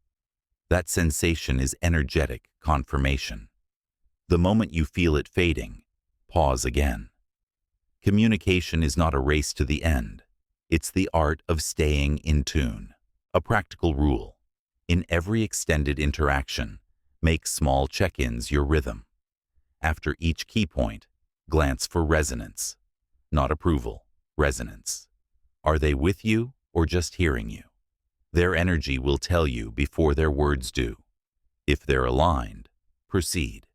That sensation is energetic confirmation. The moment you feel it fading, pause again. Communication is not a race to the end. It's the art of staying in tune. A practical rule: in every extended interaction, make small check-ins your rhythm. After each key point, glance for resonance. Not approval, resonance. Are they with you or just hearing you? Their energy will tell you before their words do. If they're aligned, proceed.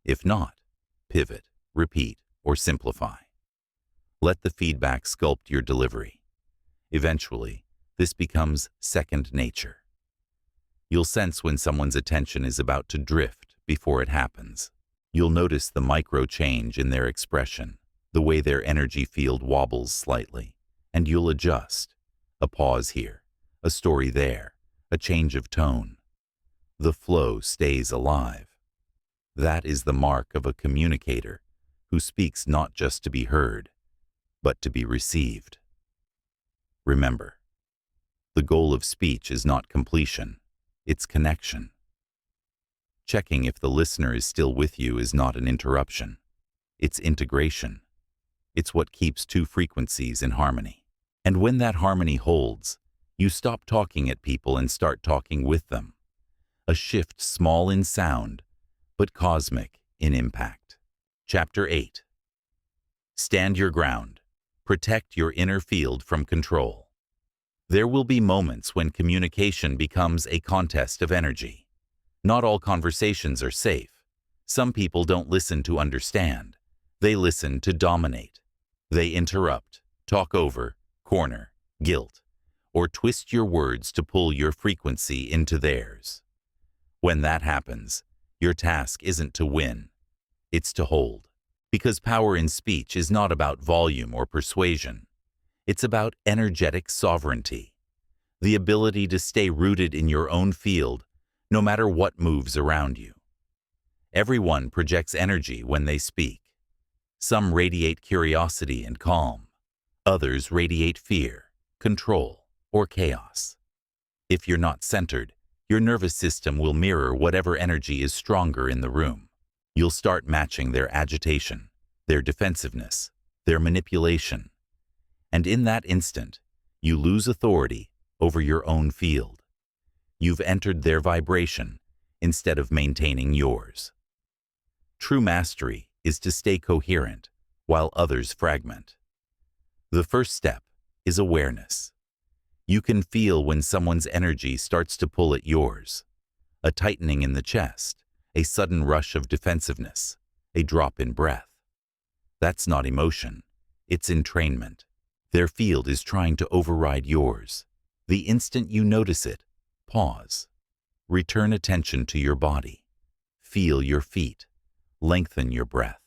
If not, pivot, repeat, or simplify. Let the feedback sculpt your delivery. Eventually, this becomes second nature. You'll sense when someone's attention is about to drift before it happens. You'll notice the micro change in their expression, the way their energy field wobbles slightly, and you'll adjust. A pause here, a story there, a change of tone. The flow stays alive. That is the mark of a communicator who speaks not just to be heard, but to be received. Remember, the goal of speech is not completion, it's connection. Checking if the listener is still with you is not an interruption, it's integration. It's what keeps two frequencies in harmony. And when that harmony holds, you stop talking at people and start talking with them. A shift small in sound, but cosmic in impact. Chapter 8. Stand your ground. Protect your inner field from control. There will be moments when communication becomes a contest of energy. Not all conversations are safe. Some people don't listen to understand. They listen to dominate. They interrupt, talk over, corner, guilt, or twist your words to pull your frequency into theirs. When that happens, your task isn't to win, it's to hold. Because power in speech is not about volume or persuasion. It's about energetic sovereignty, the ability to stay rooted in your own field, no matter what moves around you. Everyone projects energy when they speak. Some radiate curiosity and calm. Others radiate fear, control, or chaos. If you're not centered, your nervous system will mirror whatever energy is stronger in the room. You'll start matching their agitation, their defensiveness, their manipulation. And in that instant, you lose authority over your own field. You've entered their vibration instead of maintaining yours. True mastery is to stay coherent while others fragment. The first step is awareness. You can feel when someone's energy starts to pull at yours. A tightening in the chest, a sudden rush of defensiveness, a drop in breath. That's not emotion, it's entrainment. Their field is trying to override yours. The instant you notice it, pause. Return attention to your body. Feel your feet. Lengthen your breath.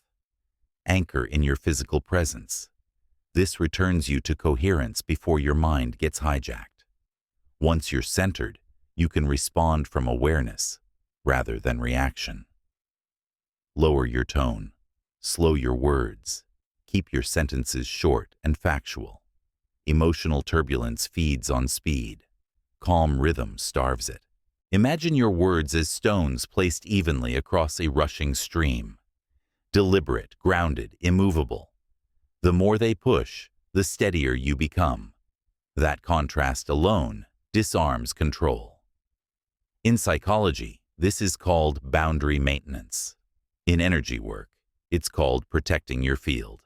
Anchor in your physical presence. This returns you to coherence before your mind gets hijacked. Once you're centered, you can respond from awareness rather than reaction. Lower your tone. Slow your words. Keep your sentences short and factual. Emotional turbulence feeds on speed. Calm rhythm starves it. Imagine your words as stones placed evenly across a rushing stream. Deliberate, grounded, immovable. The more they push, the steadier you become. That contrast alone disarms control. In psychology, this is called boundary maintenance. In energy work, it's called protecting your field.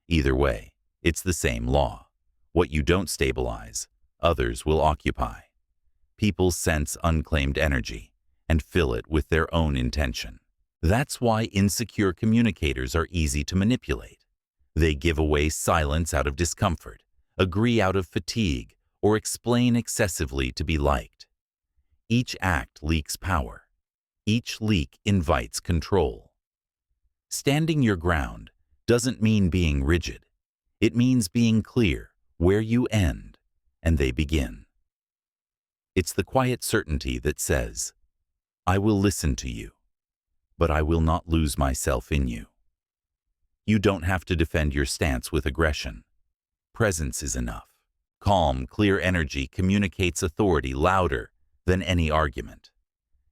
Either way, it's the same law. What you don't stabilize, others will occupy. People sense unclaimed energy and fill it with their own intention. That's why insecure communicators are easy to manipulate. They give away silence out of discomfort, agree out of fatigue, or explain excessively to be liked. Each act leaks power. Each leak invites control. Standing your ground doesn't mean being rigid. It means being clear where you end and they begin. It's the quiet certainty that says, I will listen to you, but I will not lose myself in you. You don't have to defend your stance with aggression. Presence is enough. Calm, clear energy communicates authority louder than any argument.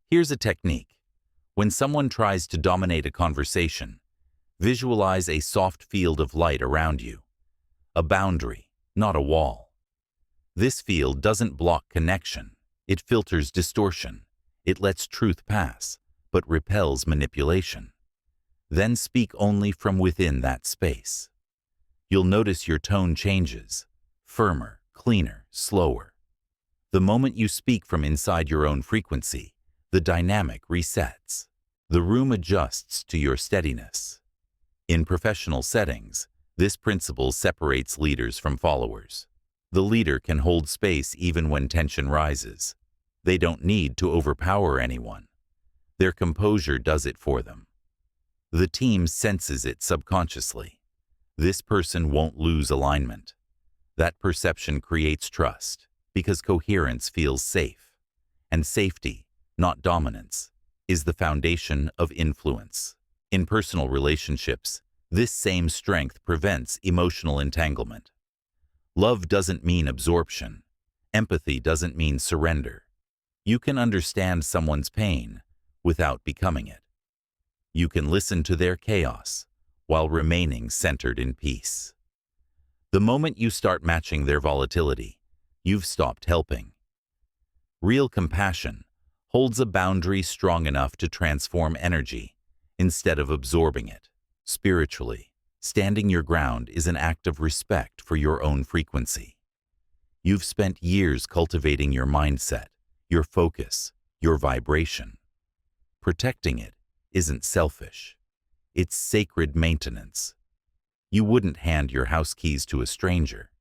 Here's a technique. When someone tries to dominate a conversation, visualize a soft field of light around you. A boundary, not a wall. This field doesn't block connection. It filters distortion. It lets truth pass, but repels manipulation. Then speak only from within that space. You'll notice your tone changes, firmer, cleaner, slower. The moment you speak from inside your own frequency, the dynamic resets. The room adjusts to your steadiness. In professional settings, this principle separates leaders from followers. The leader can hold space even when tension rises. They don't need to overpower anyone. Their composure does it for them. The team senses it subconsciously. This person won't lose alignment. That perception creates trust because coherence feels safe. And safety, not dominance, is the foundation of influence. In personal relationships, this same strength prevents emotional entanglement. Love doesn't mean absorption. Empathy doesn't mean surrender. You can understand someone's pain without becoming it. You can listen to their chaos while remaining centered in peace. The moment you start matching their volatility, you've stopped helping. Real compassion holds a boundary strong enough to transform energy instead of absorbing it. Spiritually, Standing your ground is an act of respect for your own frequency. You've spent years cultivating your mindset, your focus, your vibration. Protecting it isn't selfish. It's sacred maintenance. You wouldn't hand your house keys to a stranger.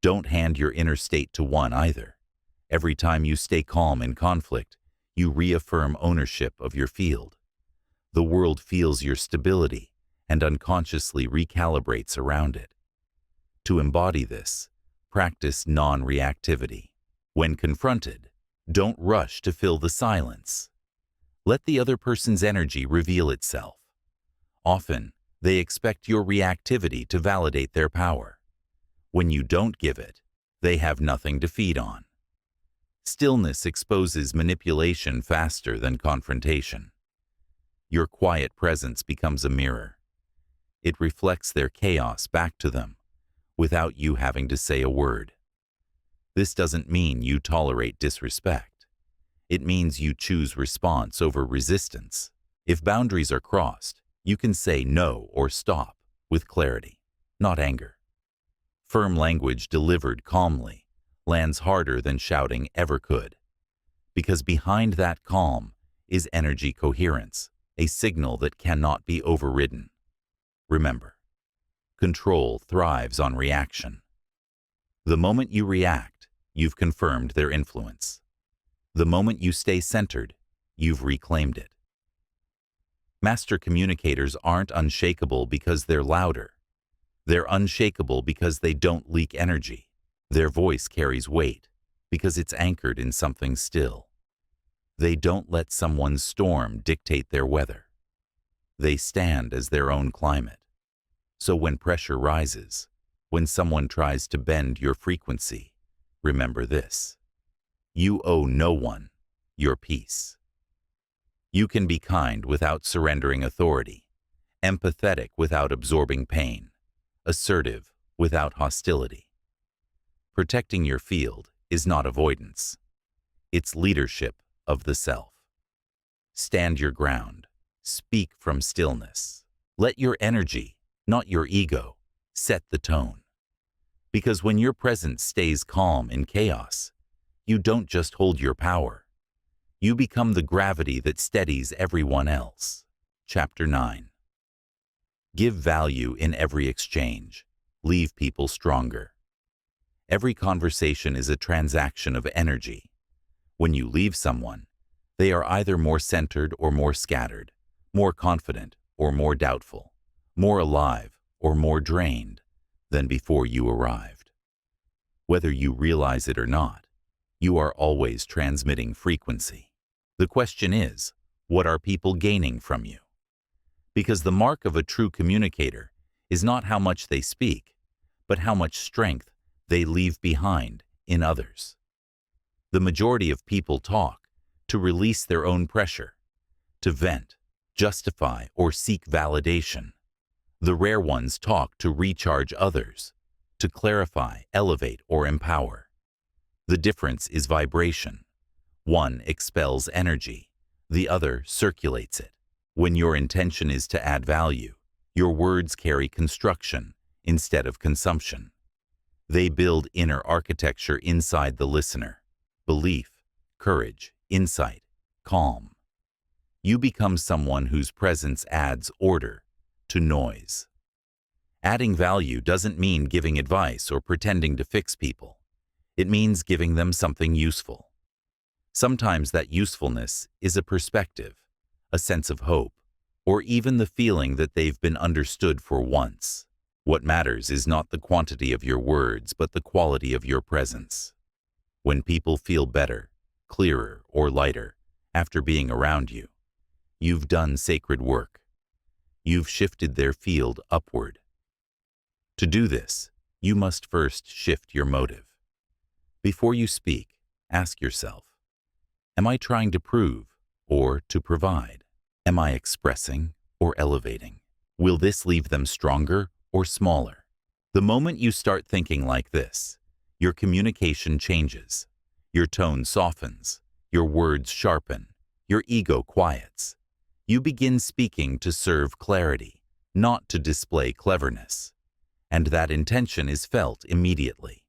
Don't hand your inner state to one either. Every time you stay calm in conflict, you reaffirm ownership of your field. The world feels your stability and unconsciously recalibrates around it. To embody this, practice non-reactivity. When confronted, don't rush to fill the silence. Let the other person's energy reveal itself. Often, they expect your reactivity to validate their power. When you don't give it, they have nothing to feed on. Stillness exposes manipulation faster than confrontation. Your quiet presence becomes a mirror. It reflects their chaos back to them, without you having to say a word. This doesn't mean you tolerate disrespect. It means you choose response over resistance. If boundaries are crossed, you can say no or stop with clarity, not anger. Firm language delivered calmly lands harder than shouting ever could. Because behind that calm is energy coherence, a signal that cannot be overridden. Remember, control thrives on reaction. The moment you react, you've confirmed their influence. The moment you stay centered, you've reclaimed it. Master communicators aren't unshakable because they're louder. They're unshakable because they don't leak energy. Their voice carries weight because it's anchored in something still. They don't let someone's storm dictate their weather. They stand as their own climate. So when pressure rises, when someone tries to bend your frequency, remember this: you owe no one your peace. You can be kind without surrendering authority, empathetic without absorbing pain, assertive without hostility. Protecting your field is not avoidance. It's leadership of the self. Stand your ground. Speak from stillness. Let your energy, not your ego, set the tone. Because when your presence stays calm in chaos, you don't just hold your power. You become the gravity that steadies everyone else. Chapter 9. Give value in every exchange. Leave people stronger. Every conversation is a transaction of energy. When you leave someone, they are either more centered or more scattered, more confident or more doubtful, more alive or more drained than before you arrived. Whether you realize it or not, you are always transmitting frequency. The question is, what are people gaining from you? Because the mark of a true communicator is not how much they speak, but how much strength they leave behind in others. The majority of people talk to release their own pressure, to vent, justify, or seek validation. The rare ones talk to recharge others, to clarify, elevate, or empower. The difference is vibration. One expels energy, the other circulates it. When your intention is to add value, your words carry construction instead of consumption. They build inner architecture inside the listener: belief, courage, insight, calm. You become someone whose presence adds order to noise. Adding value doesn't mean giving advice or pretending to fix people. It means giving them something useful. Sometimes that usefulness is a perspective, a sense of hope, or even the feeling that they've been understood for once. What matters is not the quantity of your words, but the quality of your presence. When people feel better, clearer, or lighter after being around you, you've done sacred work. You've shifted their field upward. To do this, you must first shift your motive. Before you speak, ask yourself, am I trying to prove or to provide? Am I expressing or elevating? Will this leave them stronger or smaller? The moment you start thinking like this, your communication changes, your tone softens, your words sharpen, your ego quiets. You begin speaking to serve clarity, not to display cleverness, and that intention is felt immediately.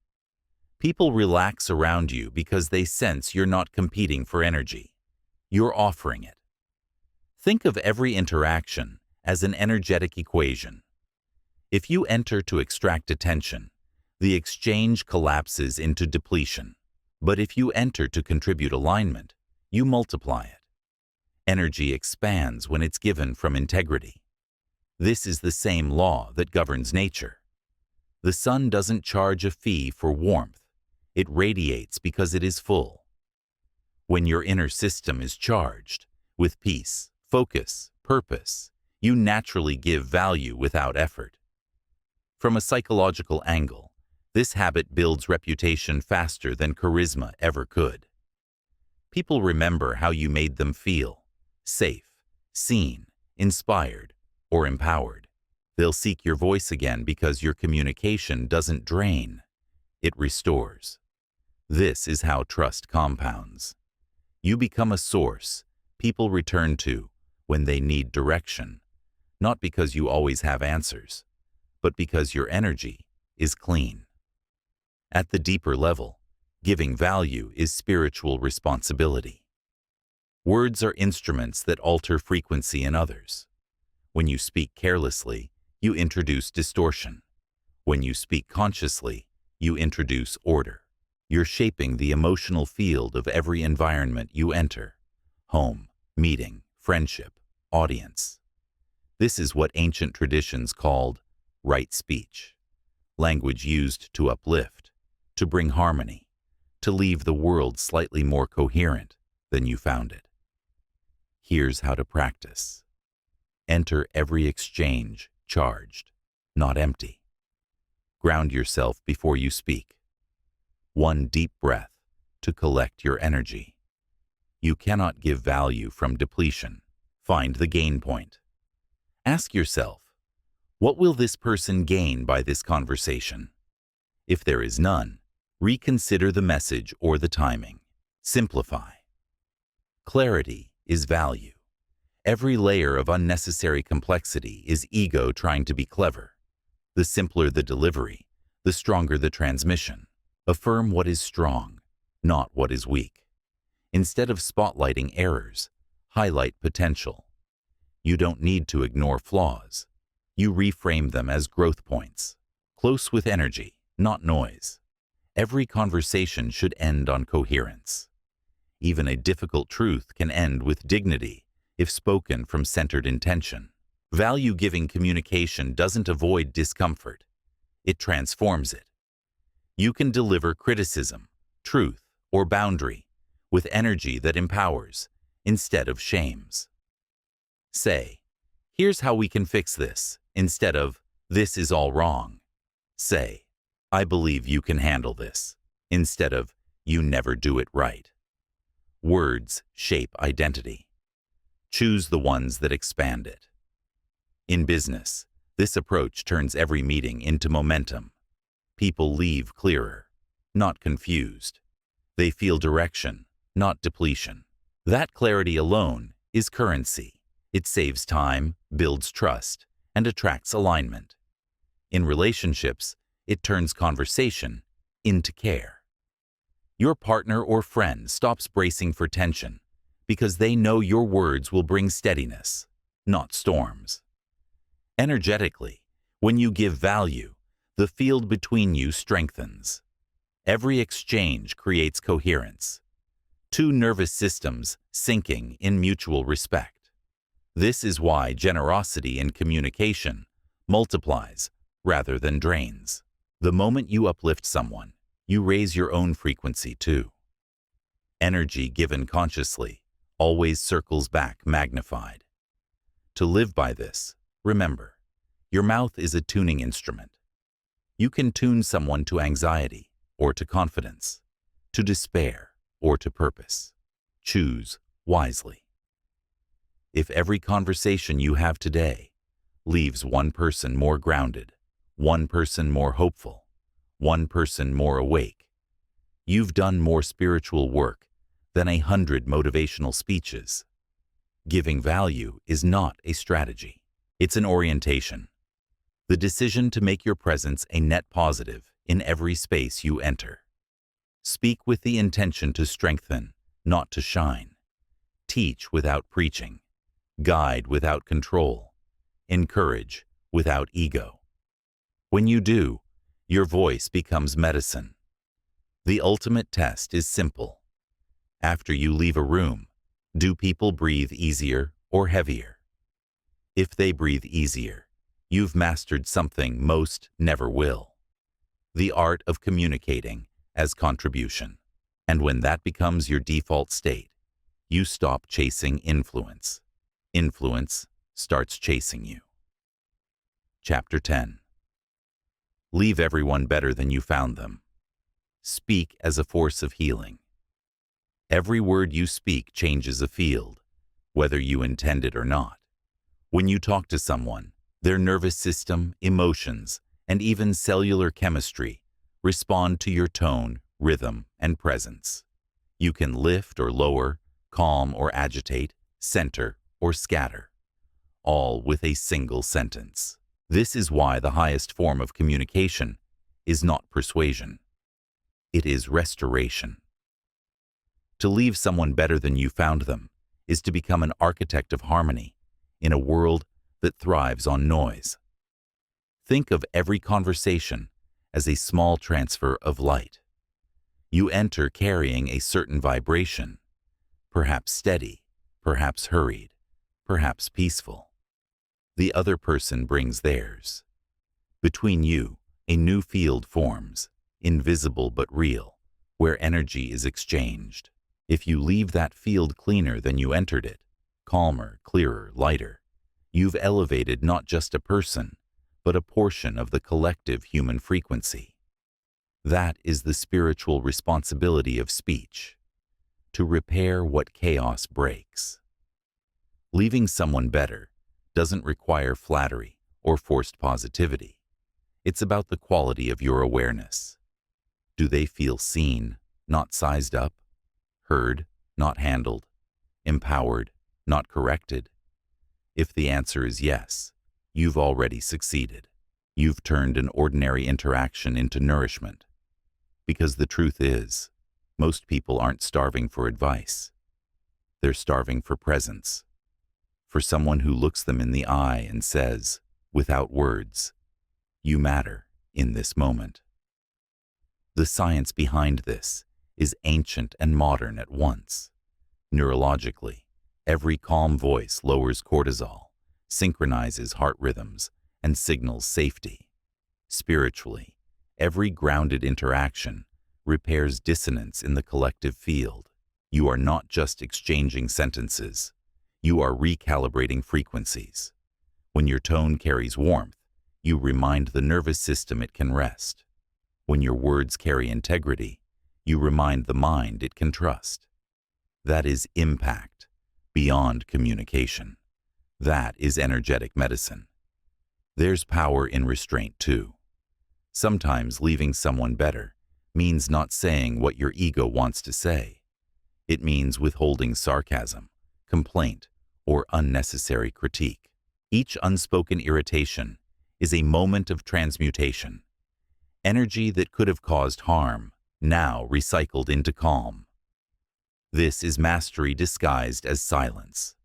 People relax around you because they sense you're not competing for energy. You're offering it. Think of every interaction as an energetic equation. If you enter to extract attention, the exchange collapses into depletion. But if you enter to contribute alignment, you multiply it. Energy expands when it's given from integrity. This is the same law that governs nature. The sun doesn't charge a fee for warmth. It radiates because it is full. When your inner system is charged with peace, focus, purpose, you naturally give value without effort. From a psychological angle, this habit builds reputation faster than charisma ever could. People remember how you made them feel, safe, seen, inspired, or empowered. They'll seek your voice again because your communication doesn't drain, it restores. This is how trust compounds. You become a source people return to when they need direction, not because you always have answers, but because your energy is clean. At the deeper level, giving value is spiritual responsibility. Words are instruments that alter frequency in others. When you speak carelessly, you introduce distortion. When you speak consciously, you introduce order. You're shaping the emotional field of every environment you enter: home, meeting, friendship, audience. This is what ancient traditions called right speech, language used to uplift, to bring harmony, to leave the world slightly more coherent than you found it. Here's how to practice. Enter every exchange charged, not empty. Ground yourself before you speak. One deep breath to collect your energy. You cannot give value from depletion. Find the gain point. Ask yourself, what will this person gain by this conversation? If there is none, reconsider the message or the timing. Simplify. Clarity is value. Every layer of unnecessary complexity is ego trying to be clever. The simpler the delivery, the stronger the transmission. Affirm what is strong, not what is weak. Instead of spotlighting errors, highlight potential. You don't need to ignore flaws. You reframe them as growth points. Close with energy, not noise. Every conversation should end on coherence. Even a difficult truth can end with dignity if spoken from centered intention. Value-giving communication doesn't avoid discomfort. It transforms it. You can deliver criticism, truth, or boundary with energy that empowers instead of shames. Say, here's how we can fix this, instead of, this is all wrong. Say, I believe you can handle this, instead of, you never do it right. Words shape identity. Choose the ones that expand it. In business, this approach turns every meeting into momentum. People leave clearer, not confused. They feel direction, not depletion. That clarity alone is currency. It saves time, builds trust, and attracts alignment. In relationships, it turns conversation into care. Your partner or friend stops bracing for tension because they know your words will bring steadiness, not storms. Energetically, when you give value, the field between you strengthens. Every exchange creates coherence. Two nervous systems syncing in mutual respect. This is why generosity in communication multiplies rather than drains. The moment you uplift someone, you raise your own frequency too. Energy given consciously always circles back magnified. To live by this, remember, your mouth is a tuning instrument. You can tune someone to anxiety or to confidence, to despair or to purpose. Choose wisely. If every conversation you have today leaves one person more grounded, one person more hopeful, one person more awake, you've done more spiritual work than 100 motivational speeches. Giving value is not a strategy. It's an orientation, the decision to make your presence a net positive in every space you enter. Speak with the intention to strengthen, not to shine. Teach without preaching. Guide without control. Encourage without ego. When you do, your voice becomes medicine. The ultimate test is simple. After you leave a room, do people breathe easier or heavier? If they breathe easier, you've mastered something most never will. The art of communicating as contribution. And when that becomes your default state, you stop chasing influence. Influence starts chasing you. Chapter 10. Leave everyone better than you found them. Speak as a force of healing. Every word you speak changes a field, whether you intend it or not. When you talk to someone, their nervous system, emotions, and even cellular chemistry respond to your tone, rhythm, and presence. You can lift or lower, calm or agitate, center or scatter, all with a single sentence. This is why the highest form of communication is not persuasion. It is restoration. To leave someone better than you found them is to become an architect of harmony in a world that thrives on noise. Think of every conversation as a small transfer of light. You enter carrying a certain vibration, perhaps steady, perhaps hurried, perhaps peaceful. The other person brings theirs. Between you, a new field forms, invisible but real, where energy is exchanged. If you leave that field cleaner than you entered it, calmer, clearer, lighter, you've elevated not just a person, but a portion of the collective human frequency. That is the spiritual responsibility of speech, to repair what chaos breaks. Leaving someone better doesn't require flattery or forced positivity. It's about the quality of your awareness. Do they feel seen, not sized up? Heard, not handled? Empowered, not corrected? If the answer is yes, you've already succeeded. You've turned an ordinary interaction into nourishment. Because the truth is, most people aren't starving for advice. They're starving for presence. For someone who looks them in the eye and says, without words, "You matter in this moment." The science behind this is ancient and modern at once. Neurologically, every calm voice lowers cortisol, synchronizes heart rhythms, and signals safety. Spiritually, every grounded interaction repairs dissonance in the collective field. You are not just exchanging sentences. You are recalibrating frequencies. When your tone carries warmth, you remind the nervous system it can rest. When your words carry integrity, you remind the mind it can trust. That is impact, beyond communication. That is energetic medicine. There's power in restraint too. Sometimes leaving someone better means not saying what your ego wants to say. It means withholding sarcasm, complaint, or unnecessary critique. Each unspoken irritation is a moment of transmutation. Energy that could have caused harm, now recycled into calm. This is mastery disguised as silence.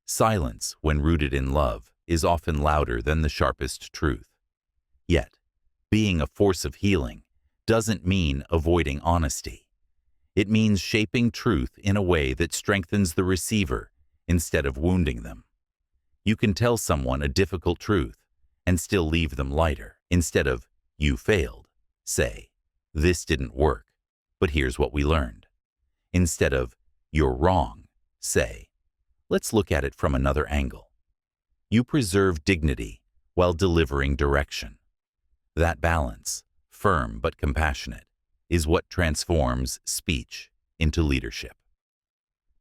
Silence, when rooted in love, is often louder than the sharpest truth. Yet, being a force of healing doesn't mean avoiding honesty. It means shaping truth in a way that strengthens the receiver instead of wounding them. You can tell someone a difficult truth and still leave them lighter. Instead of, "You failed," say, "This didn't work, but here's what we learned." Instead of, "You're wrong," say, "Let's look at it from another angle." You preserve dignity while delivering direction. That balance, firm but compassionate, is what transforms speech into leadership.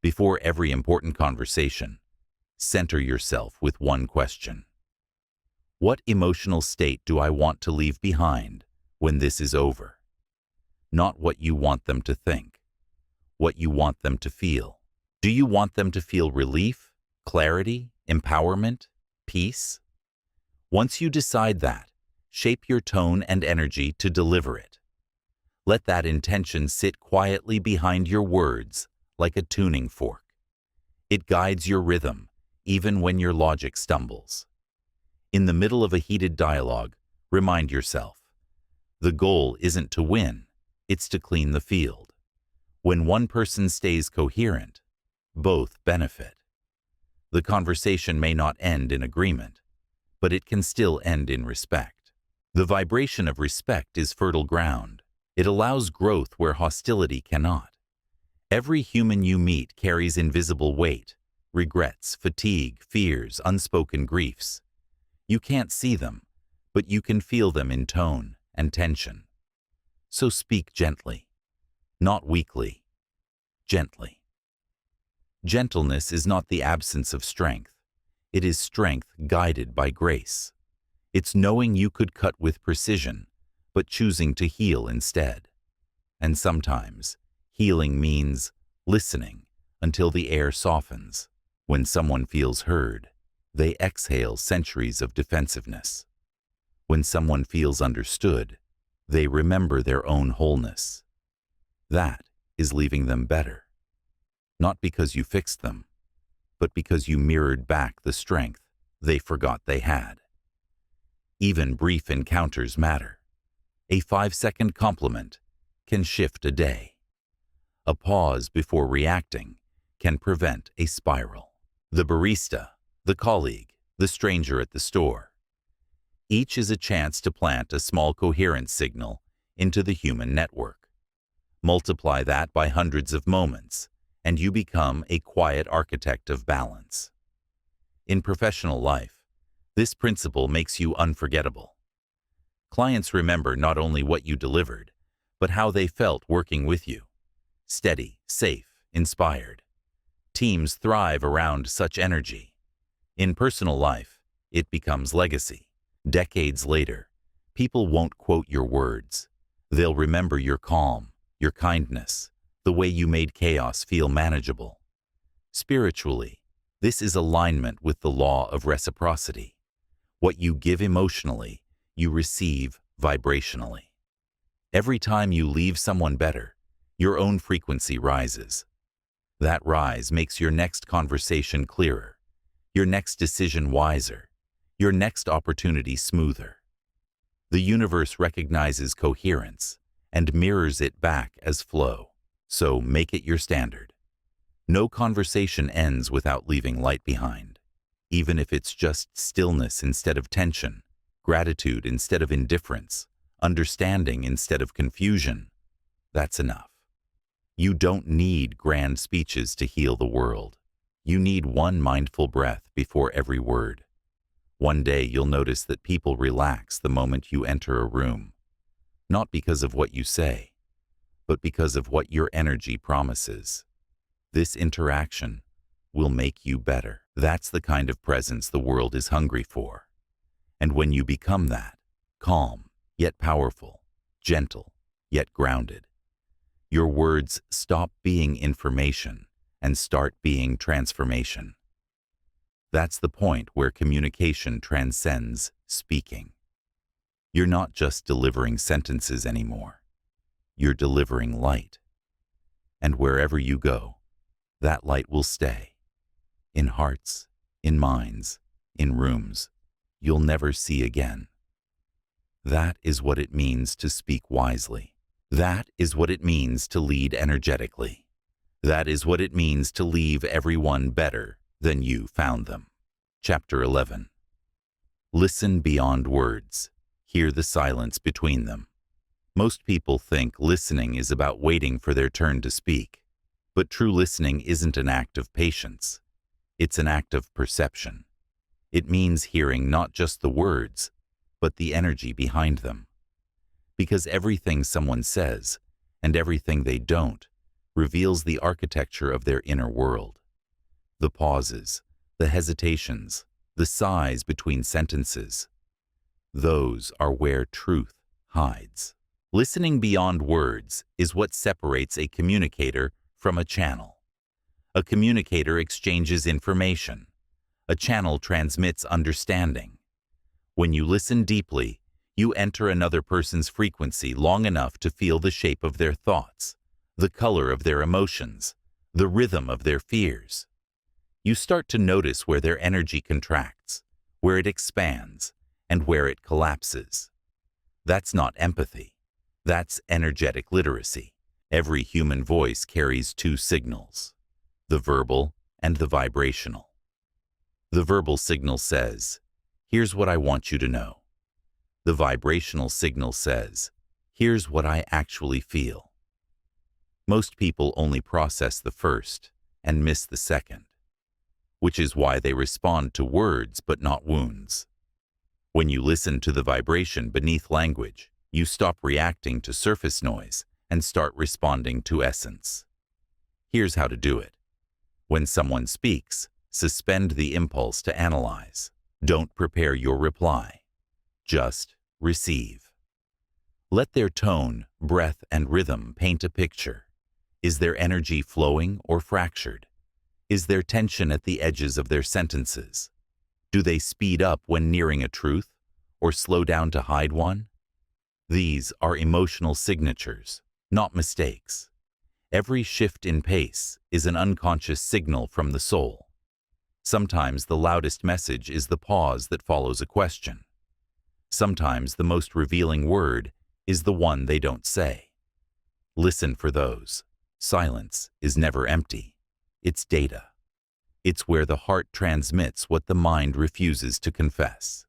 Before every important conversation, center yourself with one question. What emotional state do I want to leave behind when this is over? Not what you want them to think, what you want them to feel. Do you want them to feel relief, clarity, empowerment, peace? Once you decide that, shape your tone and energy to deliver it. Let that intention sit quietly behind your words like a tuning fork. It guides your rhythm, even when your logic stumbles. In the middle of a heated dialogue, remind yourself, the goal isn't to win, it's to clean the field. When one person stays coherent, both benefit. The conversation may not end in agreement, but it can still end in respect. The vibration of respect is fertile ground. It allows growth where hostility cannot. Every human you meet carries invisible weight, regrets, fatigue, fears, unspoken griefs. You can't see them, but you can feel them in tone and tension. So speak gently, not weakly, gently. Gentleness is not the absence of strength. It is strength guided by grace. It's knowing you could cut with precision, but choosing to heal instead. And sometimes, healing means listening until the air softens. When someone feels heard, they exhale centuries of defensiveness. When someone feels understood, they remember their own wholeness. That is leaving them better. Not because you fixed them, but because you mirrored back the strength they forgot they had. Even brief encounters matter. A 5-second compliment can shift a day. A pause before reacting can prevent a spiral. The barista, the colleague, the stranger at the store. Each is a chance to plant a small coherent signal into the human network. Multiply that by hundreds of moments, and you become a quiet architect of balance. In professional life, this principle makes you unforgettable. Clients remember not only what you delivered, but how they felt working with you. Steady, safe, inspired. Teams thrive around such energy. In personal life, it becomes legacy. Decades later, people won't quote your words. They'll remember your calm, your kindness, the way you made chaos feel manageable. Spiritually, this is alignment with the law of reciprocity. What you give emotionally, you receive vibrationally. Every time you leave someone better, your own frequency rises. That rise makes your next conversation clearer, your next decision wiser, your next opportunity smoother. The universe recognizes coherence and mirrors it back as flow. So make it your standard. No conversation ends without leaving light behind. Even if it's just stillness instead of tension, gratitude instead of indifference, understanding instead of confusion, that's enough. You don't need grand speeches to heal the world. You need one mindful breath before every word. One day you'll notice that people relax the moment you enter a room, not because of what you say, but because of what your energy promises. This interaction will make you better. That's the kind of presence the world is hungry for. And when you become that, calm, yet powerful, gentle, yet grounded, your words stop being information and start being transformation. That's the point where communication transcends speaking. You're not just delivering sentences anymore. You're delivering light. And wherever you go, that light will stay. In hearts, in minds, in rooms you'll never see again. That is what it means to speak wisely. That is what it means to lead energetically. That is what it means to leave everyone better than you found them. Chapter 11. Listen beyond words. Hear the silence between them. Most people think listening is about waiting for their turn to speak. But true listening isn't an act of patience. It's an act of perception. It means hearing not just the words, but the energy behind them. Because everything someone says, and everything they don't, reveals the architecture of their inner world. The pauses, the hesitations, the sighs between sentences. Those are where truth hides. Listening beyond words is what separates a communicator from a channel. A communicator exchanges information. A channel transmits understanding. When you listen deeply, you enter another person's frequency long enough to feel the shape of their thoughts, the color of their emotions, the rhythm of their fears. You start to notice where their energy contracts, where it expands, and where it collapses. That's not empathy. That's energetic literacy. Every human voice carries two signals, the verbal and the vibrational. The verbal signal says, "Here's what I want you to know." The vibrational signal says, "Here's what I actually feel." Most people only process the first and miss the second, which is why they respond to words but not wounds. When you listen to the vibration beneath language, you stop reacting to surface noise and start responding to essence. Here's how to do it. When someone speaks, suspend the impulse to analyze. Don't prepare your reply. Just receive. Let their tone, breath, and rhythm paint a picture. Is their energy flowing or fractured? Is there tension at the edges of their sentences? Do they speed up when nearing a truth or slow down to hide one? These are emotional signatures, not mistakes. Every shift in pace is an unconscious signal from the soul. Sometimes the loudest message is the pause that follows a question. Sometimes the most revealing word is the one they don't say. Listen for those. Silence is never empty. It's data. It's where the heart transmits what the mind refuses to confess.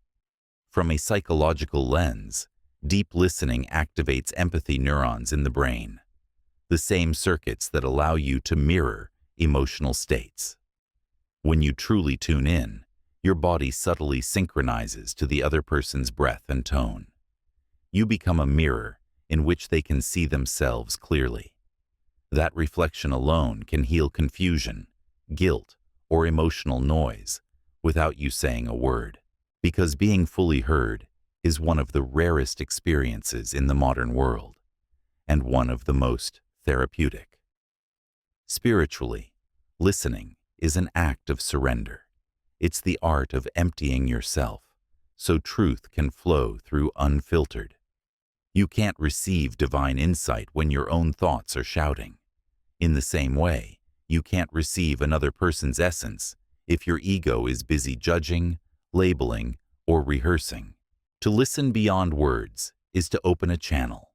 From a psychological lens, deep listening activates empathy neurons in the brain, the same circuits that allow you to mirror emotional states. When you truly tune in, your body subtly synchronizes to the other person's breath and tone. You become a mirror in which they can see themselves clearly. That reflection alone can heal confusion, guilt, or emotional noise without you saying a word, because being fully heard is one of the rarest experiences in the modern world, and one of the most therapeutic. Spiritually, listening is an act of surrender. It's the art of emptying yourself so truth can flow through unfiltered. You can't receive divine insight when your own thoughts are shouting. In the same way, you can't receive another person's essence if your ego is busy judging, labeling, or rehearsing. To listen beyond words is to open a channel,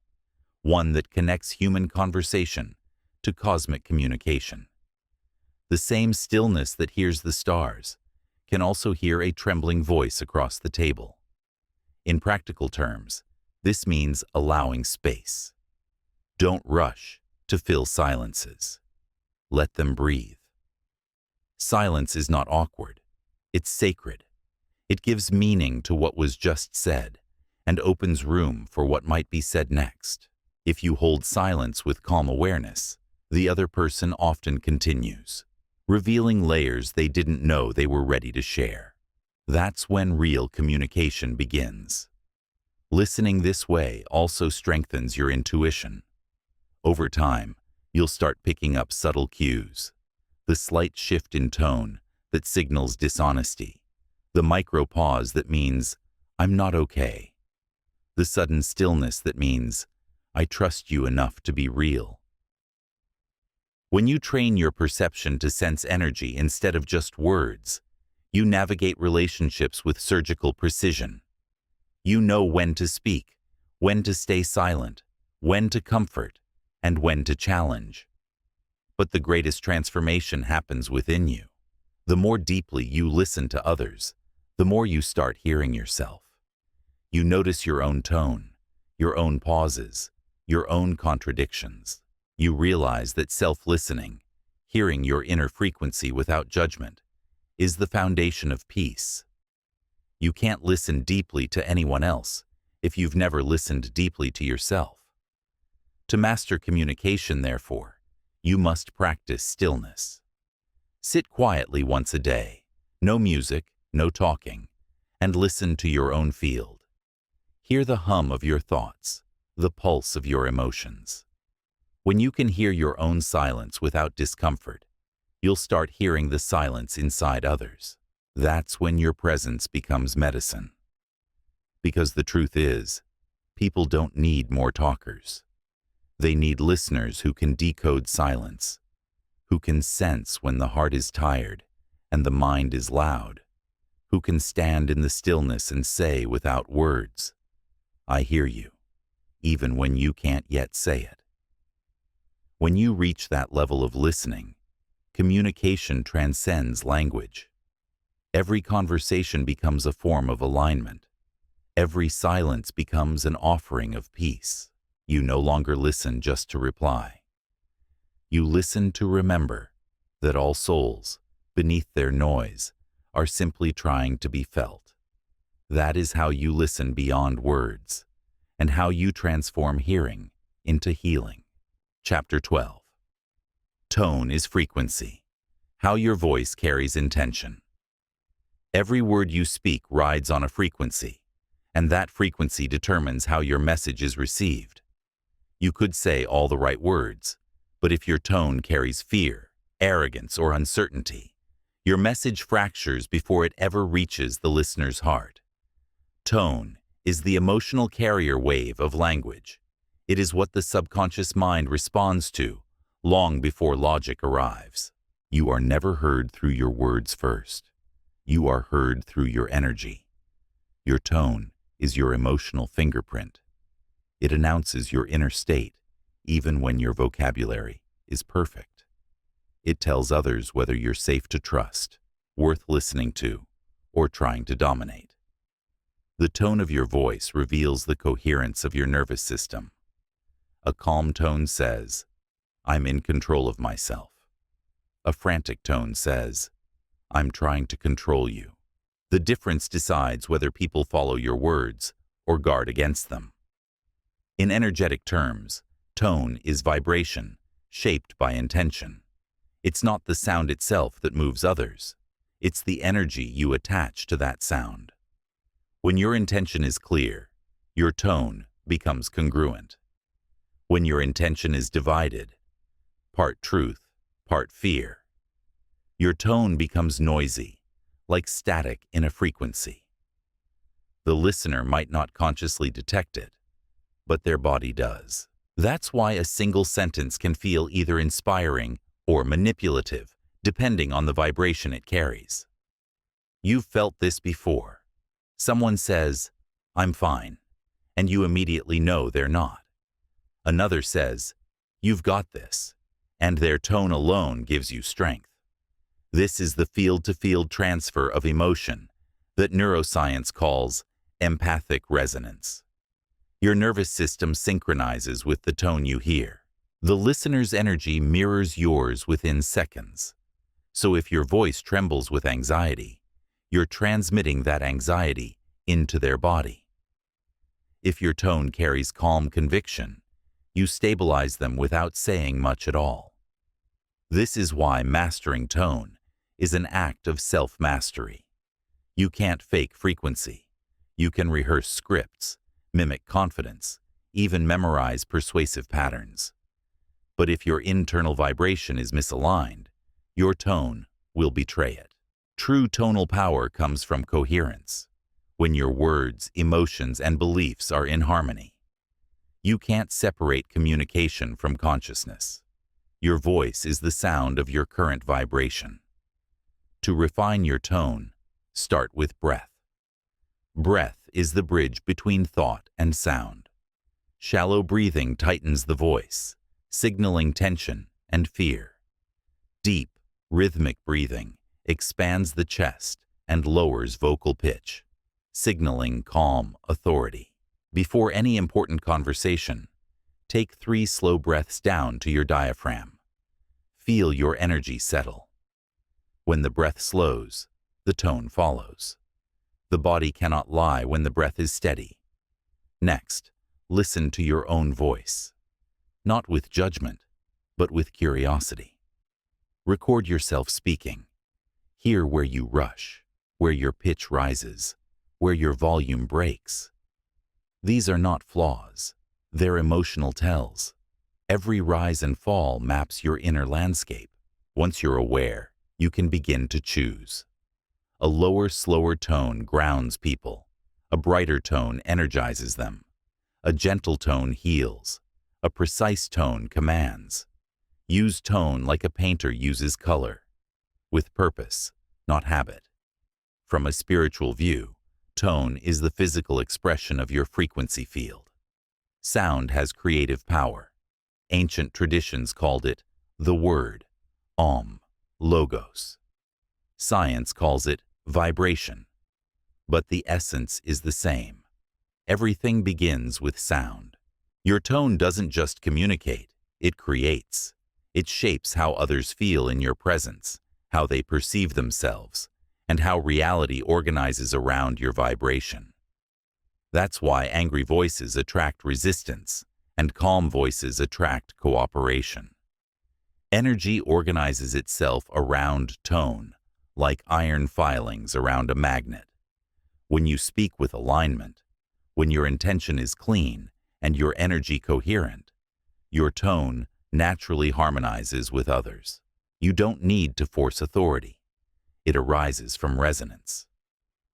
one that connects human conversation to cosmic communication. The same stillness that hears the stars can also hear a trembling voice across the table. In practical terms, this means allowing space. Don't rush to fill silences. Let them breathe. Silence is not awkward. It's sacred. It gives meaning to what was just said and opens room for what might be said next. If you hold silence with calm awareness, the other person often continues, revealing layers they didn't know they were ready to share. That's when real communication begins. Listening this way also strengthens your intuition. Over time, you'll start picking up subtle cues, the slight shift in tone that signals dishonesty, the micro pause that means, "I'm not okay," the sudden stillness that means, "I trust you enough to be real." When you train your perception to sense energy instead of just words, you navigate relationships with surgical precision. You know when to speak, when to stay silent, when to comfort, and when to challenge. But the greatest transformation happens within you. The more deeply you listen to others, the more you start hearing yourself. You notice your own tone, your own pauses, your own contradictions. You realize that self-listening, hearing your inner frequency without judgment, is the foundation of peace. You can't listen deeply to anyone else if you've never listened deeply to yourself. To master communication, therefore, you must practice stillness. Sit quietly once a day, no music, no talking, and listen to your own field. Hear the hum of your thoughts, the pulse of your emotions. When you can hear your own silence without discomfort, you'll start hearing the silence inside others. That's when your presence becomes medicine. Because the truth is, people don't need more talkers. They need listeners who can decode silence, who can sense when the heart is tired and the mind is loud, who can stand in the stillness and say without words, "I hear you," even when you can't yet say it. When you reach that level of listening, communication transcends language. Every conversation becomes a form of alignment. Every silence becomes an offering of peace. You no longer listen just to reply. You listen to remember that all souls, beneath their noise, are simply trying to be felt. That is how you listen beyond words, and how you transform hearing into healing. Chapter 12. Tone is frequency. How your voice carries intention. Every word you speak rides on a frequency, and that frequency determines how your message is received. You could say all the right words, but if your tone carries fear, arrogance, or uncertainty, your message fractures before it ever reaches the listener's heart. Tone is the emotional carrier wave of language. It is what the subconscious mind responds to long before logic arrives. You are never heard through your words first. You are heard through your energy. Your tone is your emotional fingerprint. It announces your inner state, even when your vocabulary is perfect. It tells others whether you're safe to trust, worth listening to, or trying to dominate. The tone of your voice reveals the coherence of your nervous system. A calm tone says, "I'm in control of myself." A frantic tone says, "I'm trying to control you." The difference decides whether people follow your words or guard against them. In energetic terms, tone is vibration, shaped by intention. It's not the sound itself that moves others. It's the energy you attach to that sound. When your intention is clear, your tone becomes congruent. When your intention is divided, part truth, part fear, your tone becomes noisy, like static in a frequency. The listener might not consciously detect it, but their body does. That's why a single sentence can feel either inspiring or manipulative, depending on the vibration it carries. You've felt this before. Someone says, "I'm fine," and you immediately know they're not. Another says, "You've got this," and their tone alone gives you strength. This is the field-to-field transfer of emotion that neuroscience calls empathic resonance. Your nervous system synchronizes with the tone you hear. The listener's energy mirrors yours within seconds. So if your voice trembles with anxiety, you're transmitting that anxiety into their body. If your tone carries calm conviction, you stabilize them without saying much at all. This is why mastering tone is an act of self-mastery. You can't fake frequency. You can rehearse scripts, mimic confidence, even memorize persuasive patterns. But if your internal vibration is misaligned, your tone will betray it. True tonal power comes from coherence, when your words, emotions, and beliefs are in harmony. You can't separate communication from consciousness. Your voice is the sound of your current vibration. To refine your tone, start with breath. Breath is the bridge between thought and sound. Shallow breathing tightens the voice, signaling tension and fear. Deep, rhythmic breathing expands the chest and lowers vocal pitch, signaling calm authority. Before any important conversation, take 3 slow breaths down to your diaphragm. Feel your energy settle. When the breath slows, the tone follows. The body cannot lie when the breath is steady. Next, listen to your own voice, not with judgment, but with curiosity. Record yourself speaking. Hear where you rush, where your pitch rises, where your volume breaks. These are not flaws, they're emotional tells. Every rise and fall maps your inner landscape. Once you're aware, you can begin to choose. A lower, slower tone grounds people. A brighter tone energizes them. A gentle tone heals. A precise tone commands. Use tone like a painter uses color, with purpose, not habit. From a spiritual view, tone is the physical expression of your frequency field. Sound has creative power. Ancient traditions called it the word, logos. Science calls it vibration. But the essence is the same. Everything begins with sound. Your tone doesn't just communicate, it creates. It shapes how others feel in your presence, how they perceive themselves, and how reality organizes around your vibration. That's why angry voices attract resistance, and calm voices attract cooperation. Energy organizes itself around tone, like iron filings around a magnet. When you speak with alignment, when your intention is clean and your energy coherent, your tone naturally harmonizes with others. You don't need to force authority. It arises from resonance.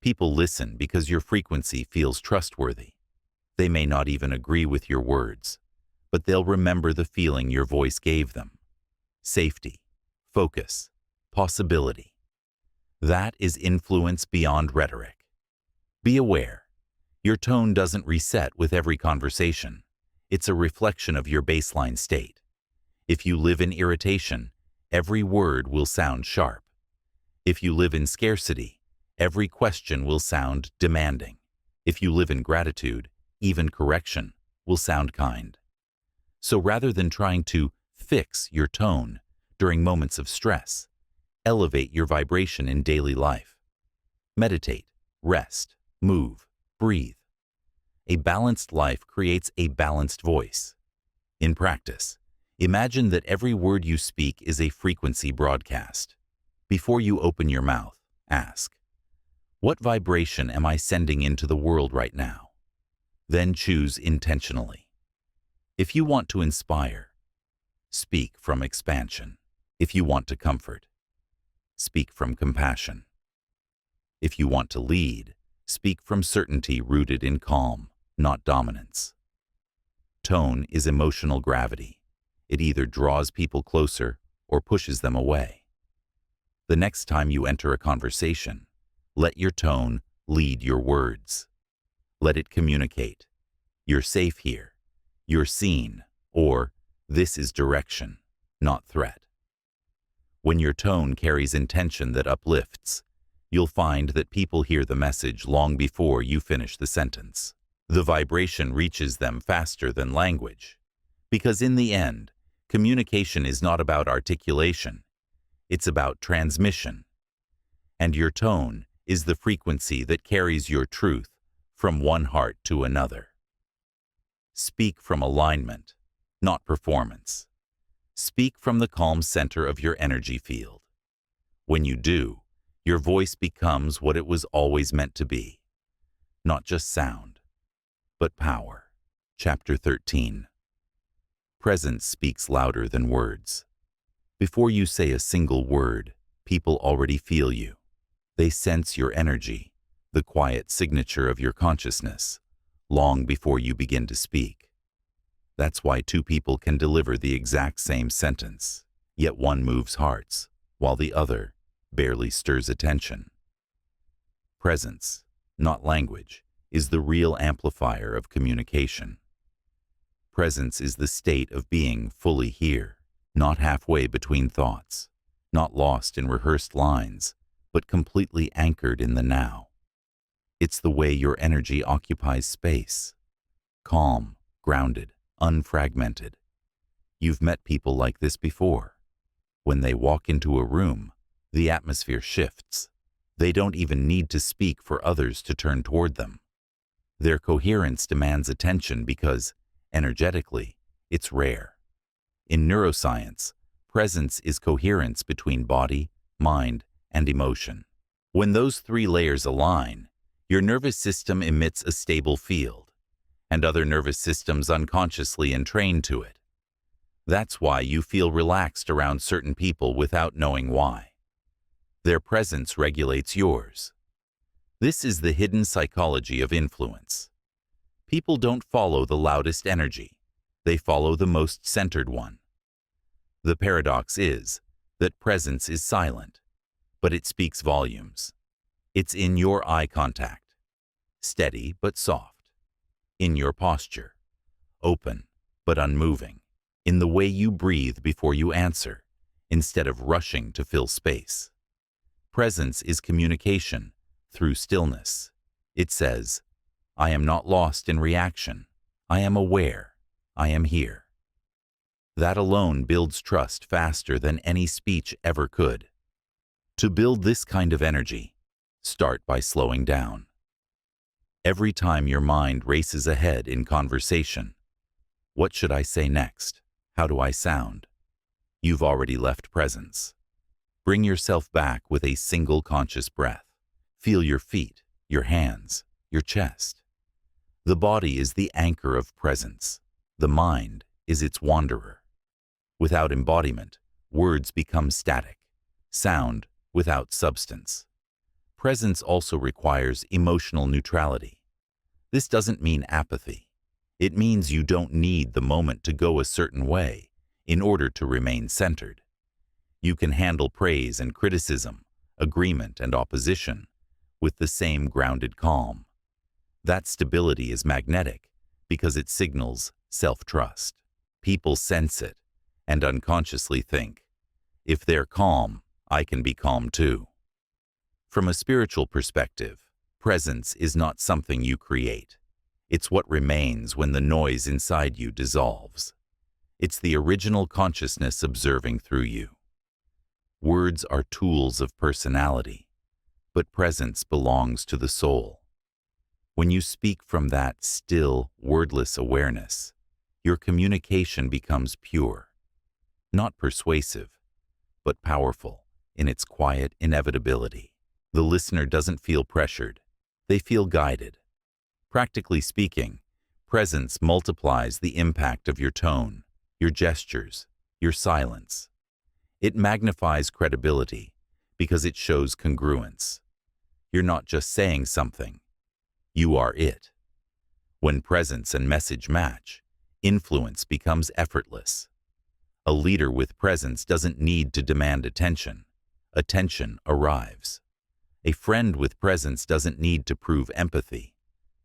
People listen because your frequency feels trustworthy. They may not even agree with your words, but they'll remember the feeling your voice gave them. Safety, focus, possibility. That is influence beyond rhetoric. Be aware. Your tone doesn't reset with every conversation. It's a reflection of your baseline state. If you live in irritation, every word will sound sharp. If you live in scarcity, every question will sound demanding. If you live in gratitude, even correction will sound kind. So rather than trying to fix your tone during moments of stress, elevate your vibration in daily life. Meditate, rest, move, breathe. A balanced life creates a balanced voice. In practice, imagine that every word you speak is a frequency broadcast. Before you open your mouth, ask, what vibration am I sending into the world right now? Then choose intentionally. If you want to inspire, speak from expansion. If you want to comfort, speak from compassion. If you want to lead, speak from certainty rooted in calm, not dominance. Tone is emotional gravity. It either draws people closer or pushes them away. The next time you enter a conversation, let your tone lead your words. Let it communicate. You're safe here. You're seen. Or, this is direction, not threat. When your tone carries intention that uplifts, you'll find that people hear the message long before you finish the sentence. The vibration reaches them faster than language. Because in the end, communication is not about articulation. It's about transmission. And your tone is the frequency that carries your truth from one heart to another. Speak from alignment, not performance. Speak from the calm center of your energy field. When you do, your voice becomes what it was always meant to be. Not just sound, but power. Chapter 13. Presence speaks louder than words. Before you say a single word, people already feel you. They sense your energy, the quiet signature of your consciousness, long before you begin to speak. That's why two people can deliver the exact same sentence, yet one moves hearts, while the other barely stirs attention. Presence, not language, is the real amplifier of communication. Presence is the state of being fully here, not halfway between thoughts, not lost in rehearsed lines, but completely anchored in the now. It's the way your energy occupies space. Calm, grounded, unfragmented. You've met people like this before. When they walk into a room, the atmosphere shifts. They don't even need to speak for others to turn toward them. Their coherence demands attention because, energetically, it's rare. In neuroscience, presence is coherence between body, mind, and emotion. When those three layers align, your nervous system emits a stable field, and other nervous systems unconsciously entrain to it. That's why you feel relaxed around certain people without knowing why. Their presence regulates yours. This is the hidden psychology of influence. People don't follow the loudest energy. They follow the most centered one. The paradox is that presence is silent, but it speaks volumes. It's in your eye contact, steady but soft, in your posture, open but unmoving, in the way you breathe before you answer, instead of rushing to fill space. Presence is communication through stillness. It says, I am not lost in reaction. I am aware. I am here. That alone builds trust faster than any speech ever could. To build this kind of energy, start by slowing down. Every time your mind races ahead in conversation, what should I say next? How do I sound? You've already left presence. Bring yourself back with a single conscious breath. Feel your feet, your hands, your chest. The body is the anchor of presence. The mind is its wanderer. Without embodiment, words become static, sound without substance. Presence also requires emotional neutrality. This doesn't mean apathy. It means you don't need the moment to go a certain way in order to remain centered. You can handle praise and criticism, agreement and opposition, with the same grounded calm. That stability is magnetic because it signals self-trust. People sense it and unconsciously think, if they're calm, I can be calm too. From a spiritual perspective, presence is not something you create. It's what remains when the noise inside you dissolves. It's the original consciousness observing through you. Words are tools of personality, but presence belongs to the soul. When you speak from that still, wordless awareness, your communication becomes pure, not persuasive, but powerful in its quiet inevitability. The listener doesn't feel pressured, they feel guided. Practically speaking, presence multiplies the impact of your tone, your gestures, your silence. It magnifies credibility because it shows congruence. You're not just saying something, you are it. When presence and message match, influence becomes effortless. A leader with presence doesn't need to demand attention. Attention arrives. A friend with presence doesn't need to prove empathy.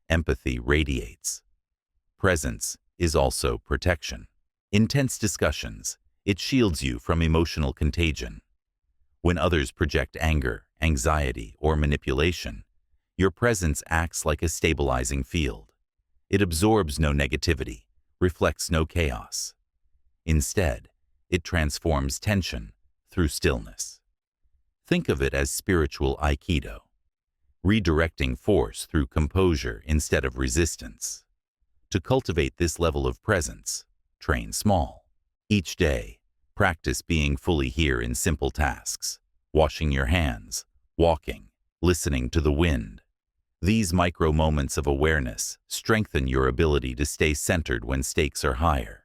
Empathy radiates. Presence is also protection. In tense discussions, it shields you from emotional contagion. When others project anger, anxiety, or manipulation, your presence acts like a stabilizing field. It absorbs no negativity, reflects no chaos. Instead, it transforms tension through stillness. Think of it as spiritual Aikido, redirecting force through composure instead of resistance. To cultivate this level of presence, train small. Each day, practice being fully here in simple tasks, washing your hands, walking, listening to the wind. These micro moments of awareness strengthen your ability to stay centered when stakes are higher.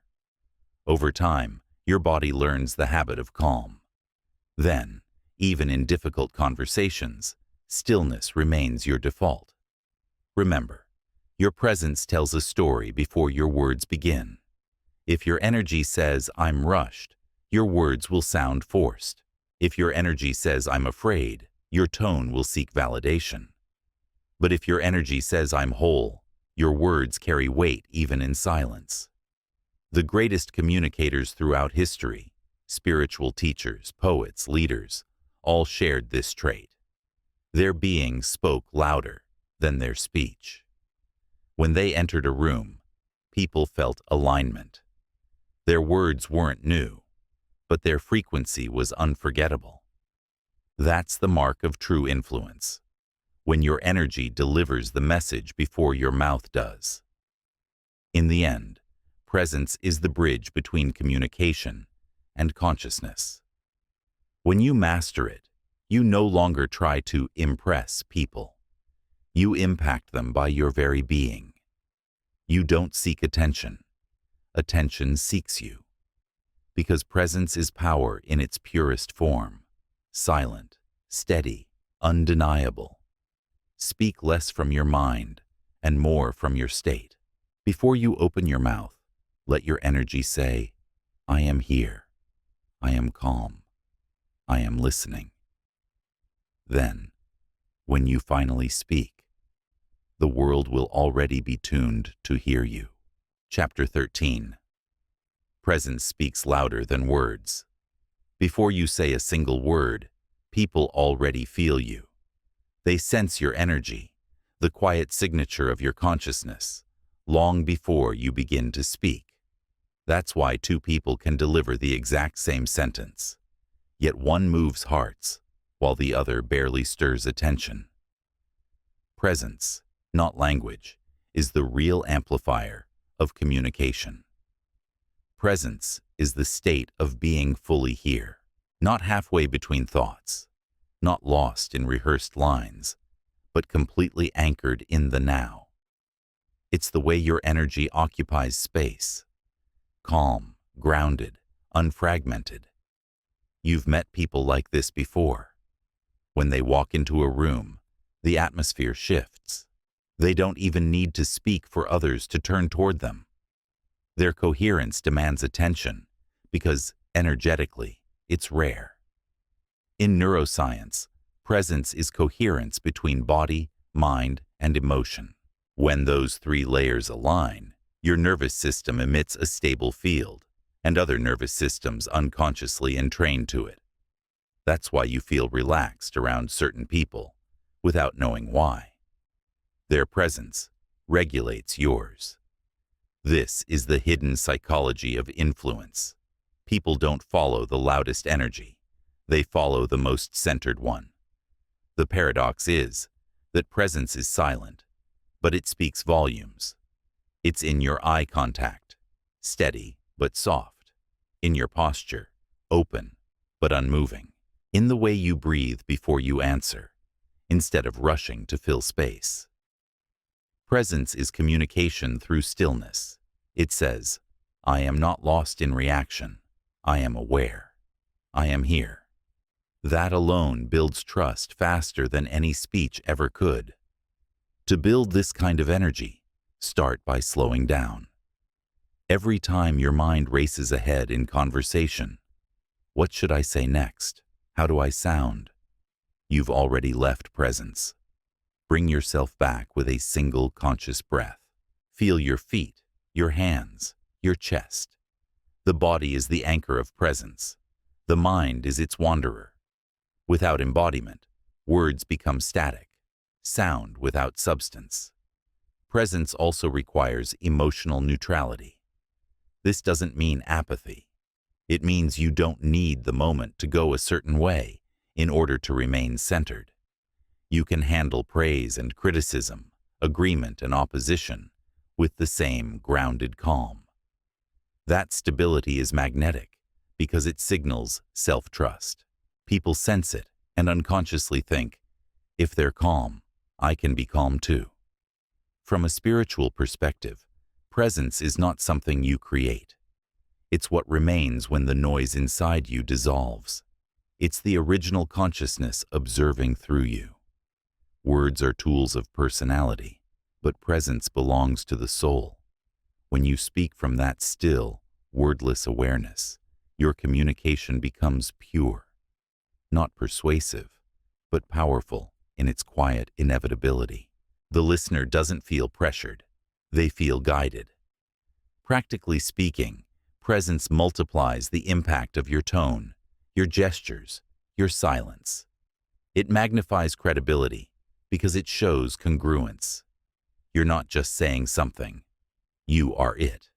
Over time, your body learns the habit of calm. Then, even in difficult conversations, stillness remains your default. Remember, your presence tells a story before your words begin. If your energy says, I'm rushed, your words will sound forced. If your energy says, I'm afraid, your tone will seek validation. But if your energy says, I'm whole, your words carry weight even in silence. The greatest communicators throughout history, spiritual teachers, poets, leaders, all shared this trait. Their being spoke louder than their speech. When they entered a room, people felt alignment. Their words weren't new, but their frequency was unforgettable. That's the mark of true influence, when your energy delivers the message before your mouth does. In the end, presence is the bridge between communication and consciousness. When you master it, you no longer try to impress people. You impact them by your very being. You don't seek attention. Attention seeks you. Because presence is power in its purest form, silent, steady, undeniable. Speak less from your mind and more from your state. Before you open your mouth, let your energy say, I am here. I am calm. I am listening. Then, when you finally speak, the world will already be tuned to hear you. Chapter 13. Presence speaks louder than words. Before you say a single word, people already feel you. They sense your energy, the quiet signature of your consciousness, long before you begin to speak. That's why two people can deliver the exact same sentence, yet one moves hearts, while the other barely stirs attention. Presence, not language, is the real amplifier of communication. Presence is the state of being fully here, not halfway between thoughts, not lost in rehearsed lines, but completely anchored in the now. It's the way your energy occupies space, calm, grounded, unfragmented. You've met people like this before. When they walk into a room, the atmosphere shifts. They don't even need to speak for others to turn toward them. Their coherence demands attention because, energetically, it's rare. In neuroscience, presence is coherence between body, mind, and emotion. When those three layers align, your nervous system emits a stable field, and other nervous systems unconsciously entrain to it. That's why you feel relaxed around certain people, without knowing why. Their presence regulates yours. This is the hidden psychology of influence. People don't follow the loudest energy. They follow the most centered one. The paradox is that presence is silent, but it speaks volumes. It's in your eye contact, steady but soft. In your posture, open but unmoving. In the way you breathe before you answer, instead of rushing to fill space. Presence is communication through stillness. It says, I am not lost in reaction. I am aware. I am here. That alone builds trust faster than any speech ever could. To build this kind of energy, start by slowing down. Every time your mind races ahead in conversation, what should I say next? How do I sound? You've already left presence. Bring yourself back with a single conscious breath. Feel your feet, your hands, your chest. The body is the anchor of presence. The mind is its wanderer. Without embodiment, words become static, sound without substance. Presence also requires emotional neutrality. This doesn't mean apathy. It means you don't need the moment to go a certain way in order to remain centered. You can handle praise and criticism, agreement and opposition, with the same grounded calm. That stability is magnetic because it signals self-trust. People sense it and unconsciously think, if they're calm, I can be calm too. From a spiritual perspective, presence is not something you create. It's what remains when the noise inside you dissolves. It's the original consciousness observing through you. Words are tools of personality, but presence belongs to the soul. When you speak from that still, wordless awareness, your communication becomes pure, not persuasive, but powerful in its quiet inevitability. The listener doesn't feel pressured. They feel guided. Practically speaking, presence multiplies the impact of your tone, your gestures, your silence. It magnifies credibility because it shows congruence. You're not just saying something. You are it.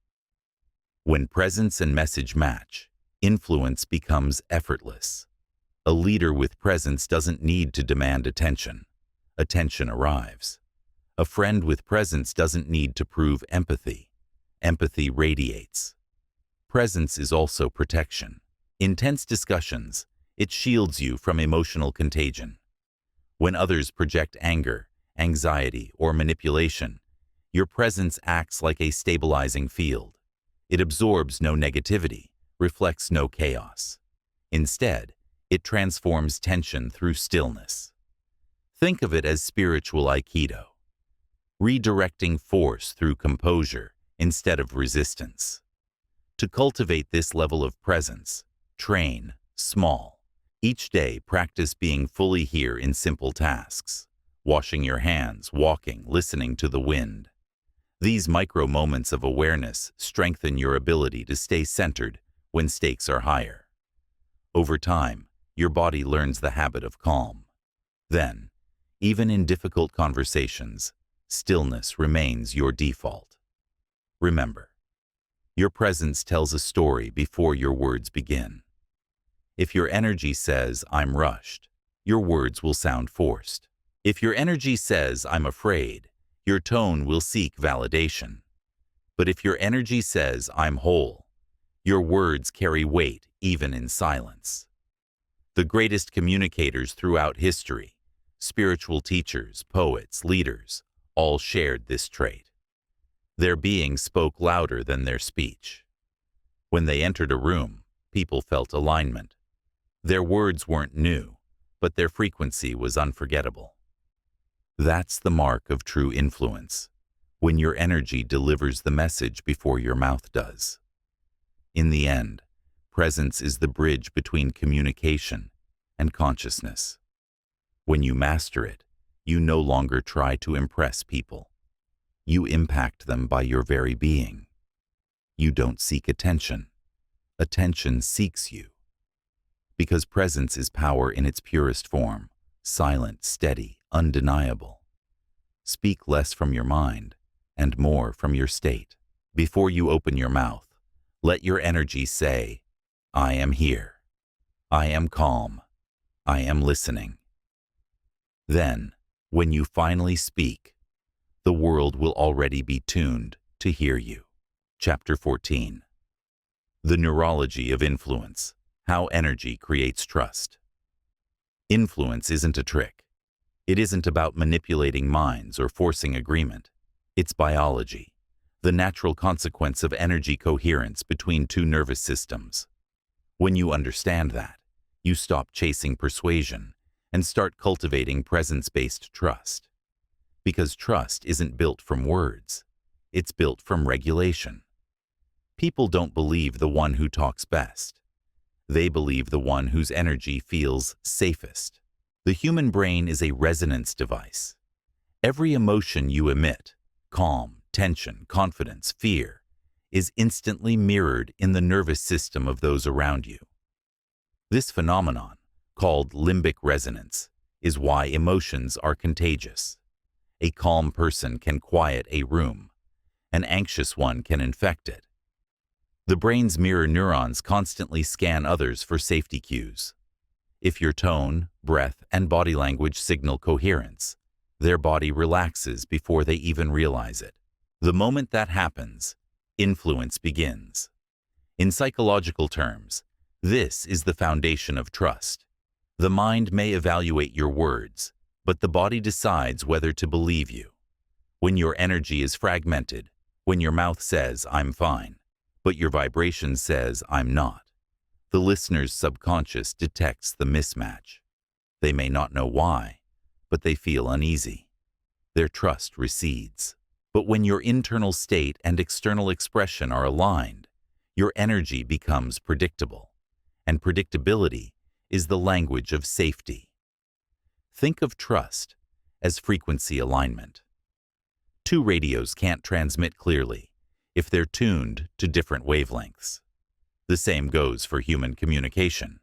When presence and message match, influence becomes effortless. A leader with presence doesn't need to demand attention. Attention arrives. A friend with presence doesn't need to prove empathy. Empathy radiates. Presence is also protection. In tense discussions, it shields you from emotional contagion. When others project anger, anxiety, or manipulation, your presence acts like a stabilizing field. It absorbs no negativity, reflects no chaos. Instead, it transforms tension through stillness. Think of it as spiritual Aikido, redirecting force through composure instead of resistance. To cultivate this level of presence, train small. Each day, practice being fully here in simple tasks. Washing your hands, walking, listening to the wind. These micro moments of awareness strengthen your ability to stay centered when stakes are higher. Over time, your body learns the habit of calm. Then, even in difficult conversations, stillness remains your default. Remember, your presence tells a story before your words begin. If your energy says, "I'm rushed," your words will sound forced. If your energy says, "I'm afraid," your tone will seek validation. But if your energy says, "I'm whole," your words carry weight even in silence. The greatest communicators throughout history, spiritual teachers, poets, leaders, all shared this trait. Their being spoke louder than their speech. When they entered a room, people felt alignment. Their words weren't new, but their frequency was unforgettable. That's the mark of true influence, when your energy delivers the message before your mouth does. In the end, presence is the bridge between communication and consciousness. When you master it, you no longer try to impress people. You impact them by your very being. You don't seek attention. Attention seeks you. Because presence is power in its purest form, silent, steady, undeniable. Speak less from your mind and more from your state. Before you open your mouth, let your energy say, "I am here. I am calm. I am listening." Then, when you finally speak, the world will already be tuned to hear you. Chapter 14. The Neurology of Influence. How energy creates trust. Influence isn't a trick. It isn't about manipulating minds or forcing agreement. It's biology, the natural consequence of energy coherence between two nervous systems. When you understand that, you stop chasing persuasion and start cultivating presence-based trust. Because trust isn't built from words, it's built from regulation. People don't believe the one who talks best. They believe the one whose energy feels safest. The human brain is a resonance device. Every emotion you emit, calm, tension, confidence, fear, is instantly mirrored in the nervous system of those around you. This phenomenon, called limbic resonance, is why emotions are contagious. A calm person can quiet a room. An anxious one can infect it. The brain's mirror neurons constantly scan others for safety cues. If your tone, breath, and body language signal coherence, their body relaxes before they even realize it. The moment that happens, influence begins. In psychological terms, this is the foundation of trust. The mind may evaluate your words, but the body decides whether to believe you. When your energy is fragmented, when your mouth says, "I'm fine," but your vibration says, "I'm not," the listener's subconscious detects the mismatch. They may not know why, but they feel uneasy. Their trust recedes. But when your internal state and external expression are aligned, your energy becomes predictable, and predictability is the language of safety. Think of trust as frequency alignment. Two radios can't transmit clearly if they're tuned to different wavelengths. The same goes for human communication.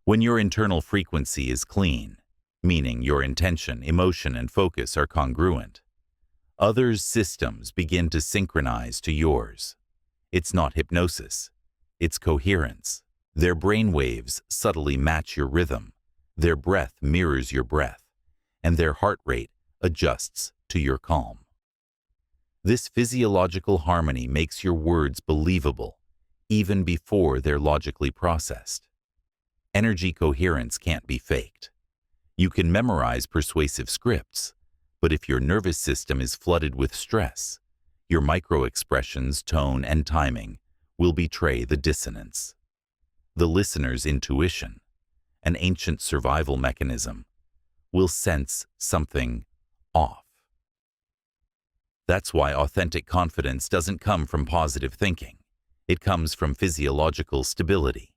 When your internal frequency is clean, meaning your intention, emotion, and focus are congruent, others' systems begin to synchronize to yours. It's not hypnosis, it's coherence. Their brain waves subtly match your rhythm, their breath mirrors your breath, and their heart rate adjusts to your calm. This physiological harmony makes your words believable, even before they're logically processed. Energy coherence can't be faked. You can memorize persuasive scripts, but if your nervous system is flooded with stress, your micro-expressions, tone, and timing will betray the dissonance. The listener's intuition, an ancient survival mechanism, will sense something off. That's why authentic confidence doesn't come from positive thinking. It comes from physiological stability.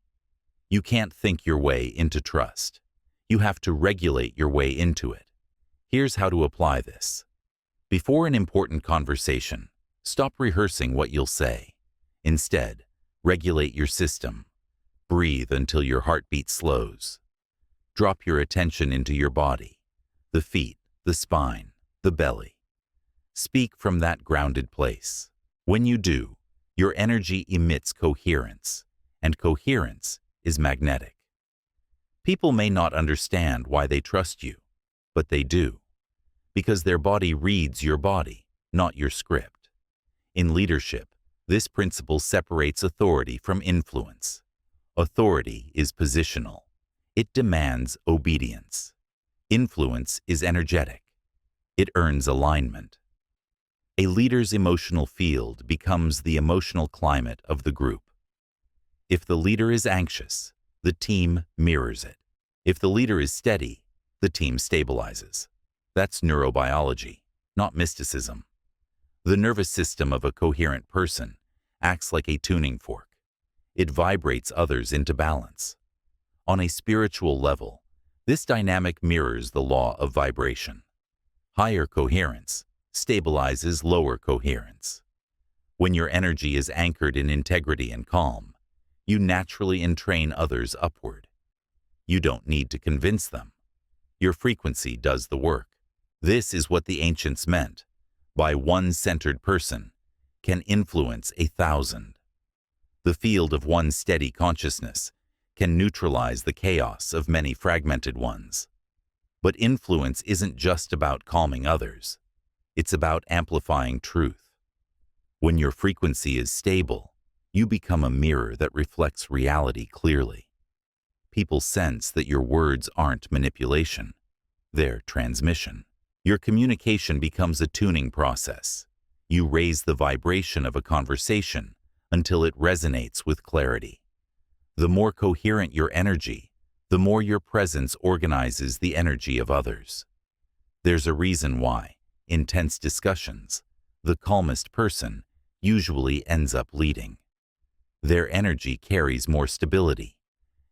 You can't think your way into trust. You have to regulate your way into it. Here's how to apply this. Before an important conversation, stop rehearsing what you'll say. Instead, regulate your system. Breathe until your heartbeat slows. Drop your attention into your body, the feet, the spine, the belly. Speak from that grounded place. When you do, your energy emits coherence, and coherence is magnetic. People may not understand why they trust you, but they do, because their body reads your body, not your script. In leadership, this principle separates authority from influence. Authority is positional. It demands obedience. Influence is energetic. It earns alignment. A leader's emotional field becomes the emotional climate of the group. If the leader is anxious, the team mirrors it. If the leader is steady, the team stabilizes. That's neurobiology, not mysticism. The nervous system of a coherent person acts like a tuning fork. It vibrates others into balance. On a spiritual level, this dynamic mirrors the law of vibration. Higher coherence stabilizes lower coherence. When your energy is anchored in integrity and calm, you naturally entrain others upward. You don't need to convince them. Your frequency does the work. This is what the ancients meant by one centered person can influence 1,000. The field of one steady consciousness can neutralize the chaos of many fragmented ones. But influence isn't just about calming others. It's about amplifying truth. When your frequency is stable, you become a mirror that reflects reality clearly. People sense that your words aren't manipulation. They're transmission. Your communication becomes a tuning process. You raise the vibration of a conversation until it resonates with clarity. The more coherent your energy, the more your presence organizes the energy of others. There's a reason why, in tense discussions, the calmest person usually ends up leading. Their energy carries more stability,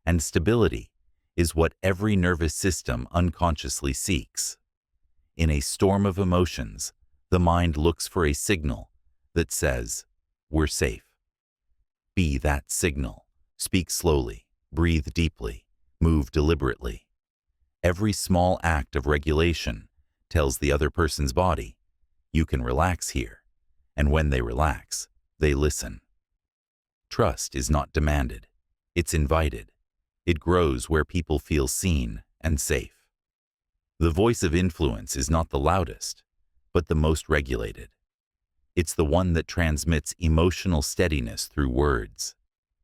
and stability is what every nervous system unconsciously seeks. In a storm of emotions, the mind looks for a signal that says, "We're safe." Be that signal. Speak slowly, breathe deeply, move deliberately. Every small act of regulation tells the other person's body, "You can relax here," and when they relax, they listen. Trust is not demanded, it's invited. It grows where people feel seen and safe. The voice of influence is not the loudest, but the most regulated. It's the one that transmits emotional steadiness through words.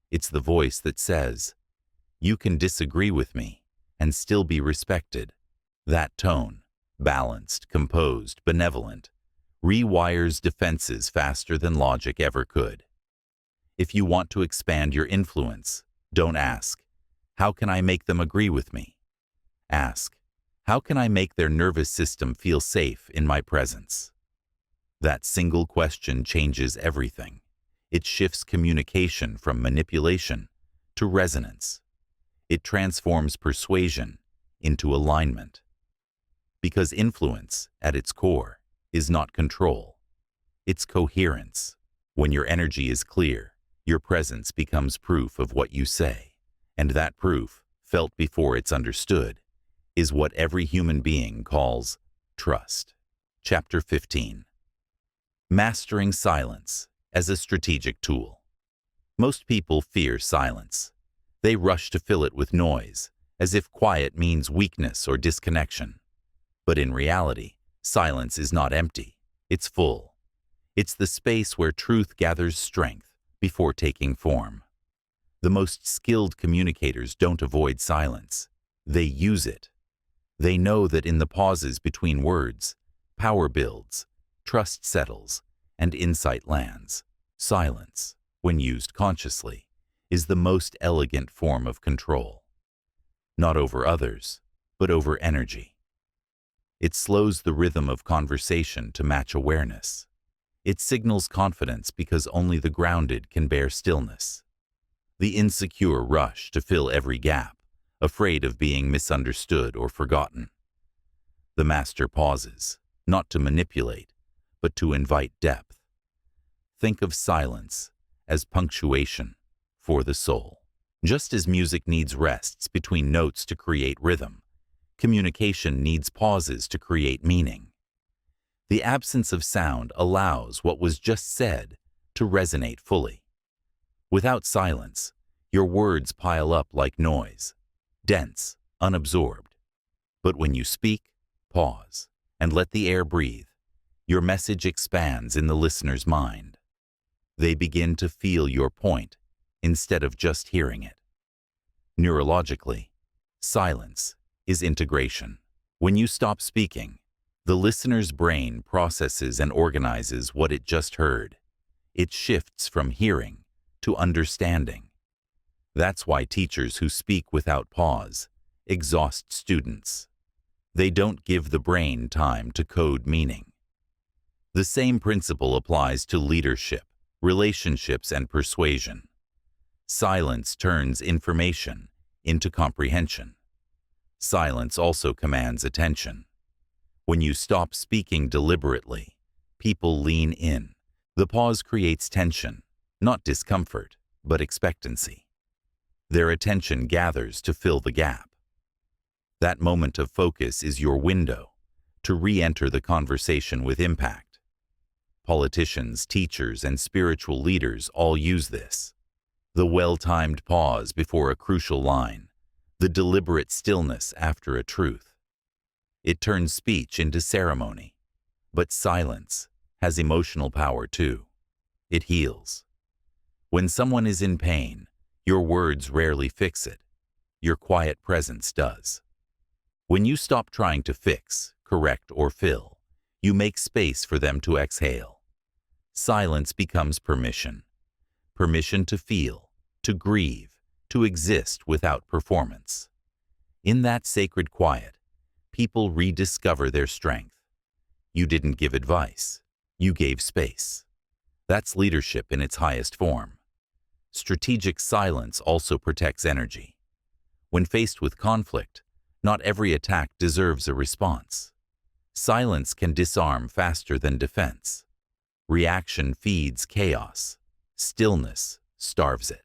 It's the voice that says, "You can disagree with me and still be respected." That tone, balanced, composed, benevolent, rewires defenses faster than logic ever could. If you want to expand your influence, don't ask, "How can I make them agree with me?" Ask, "How can I make their nervous system feel safe in my presence?" That single question changes everything. It shifts communication from manipulation to resonance. It transforms persuasion into alignment. Because influence, at its core, is not control. It's coherence. When your energy is clear, your presence becomes proof of what you say. And that proof, felt before it's understood, is what every human being calls trust. Chapter 15. Mastering silence as a strategic tool. Most people fear silence. They rush to fill it with noise, as if quiet means weakness or disconnection. But in reality, silence is not empty. It's full. It's the space where truth gathers strength before taking form. The most skilled communicators don't avoid silence. They use it. They know that in the pauses between words, power builds, trust settles, and insight lands. Silence, when used consciously, is the most elegant form of control. Not over others, but over energy. It slows the rhythm of conversation to match awareness. It signals confidence because only the grounded can bear stillness. The insecure rush to fill every gap, afraid of being misunderstood or forgotten. The master pauses, not to manipulate, but to invite depth. Think of silence as punctuation for the soul. Just as music needs rests between notes to create rhythm, communication needs pauses to create meaning. The absence of sound allows what was just said to resonate fully. Without silence, your words pile up like noise, dense, unabsorbed. But when you speak, pause, and let the air breathe, your message expands in the listener's mind. They begin to feel your point instead of just hearing it. Neurologically, silence is integration. When you stop speaking, the listener's brain processes and organizes what it just heard. It shifts from hearing to understanding. That's why teachers who speak without pause exhaust students. They don't give the brain time to code meaning. The same principle applies to leadership, relationships, and persuasion. Silence turns information into comprehension. Silence also commands attention. When you stop speaking deliberately, people lean in. The pause creates tension, not discomfort, but expectancy. Their attention gathers to fill the gap. That moment of focus is your window to re-enter the conversation with impact. Politicians, teachers, and spiritual leaders all use this. The well-timed pause before a crucial line, the deliberate stillness after a truth. It turns speech into ceremony. But silence has emotional power too. It heals. When someone is in pain, your words rarely fix it. Your quiet presence does. When you stop trying to fix, correct, or fill, you make space for them to exhale. Silence becomes permission. Permission to feel, to grieve, to exist without performance. In that sacred quiet, people rediscover their strength. You didn't give advice. You gave space. That's leadership in its highest form. Strategic silence also protects energy. When faced with conflict, not every attack deserves a response. Silence can disarm faster than defense. Reaction feeds chaos. Stillness starves it.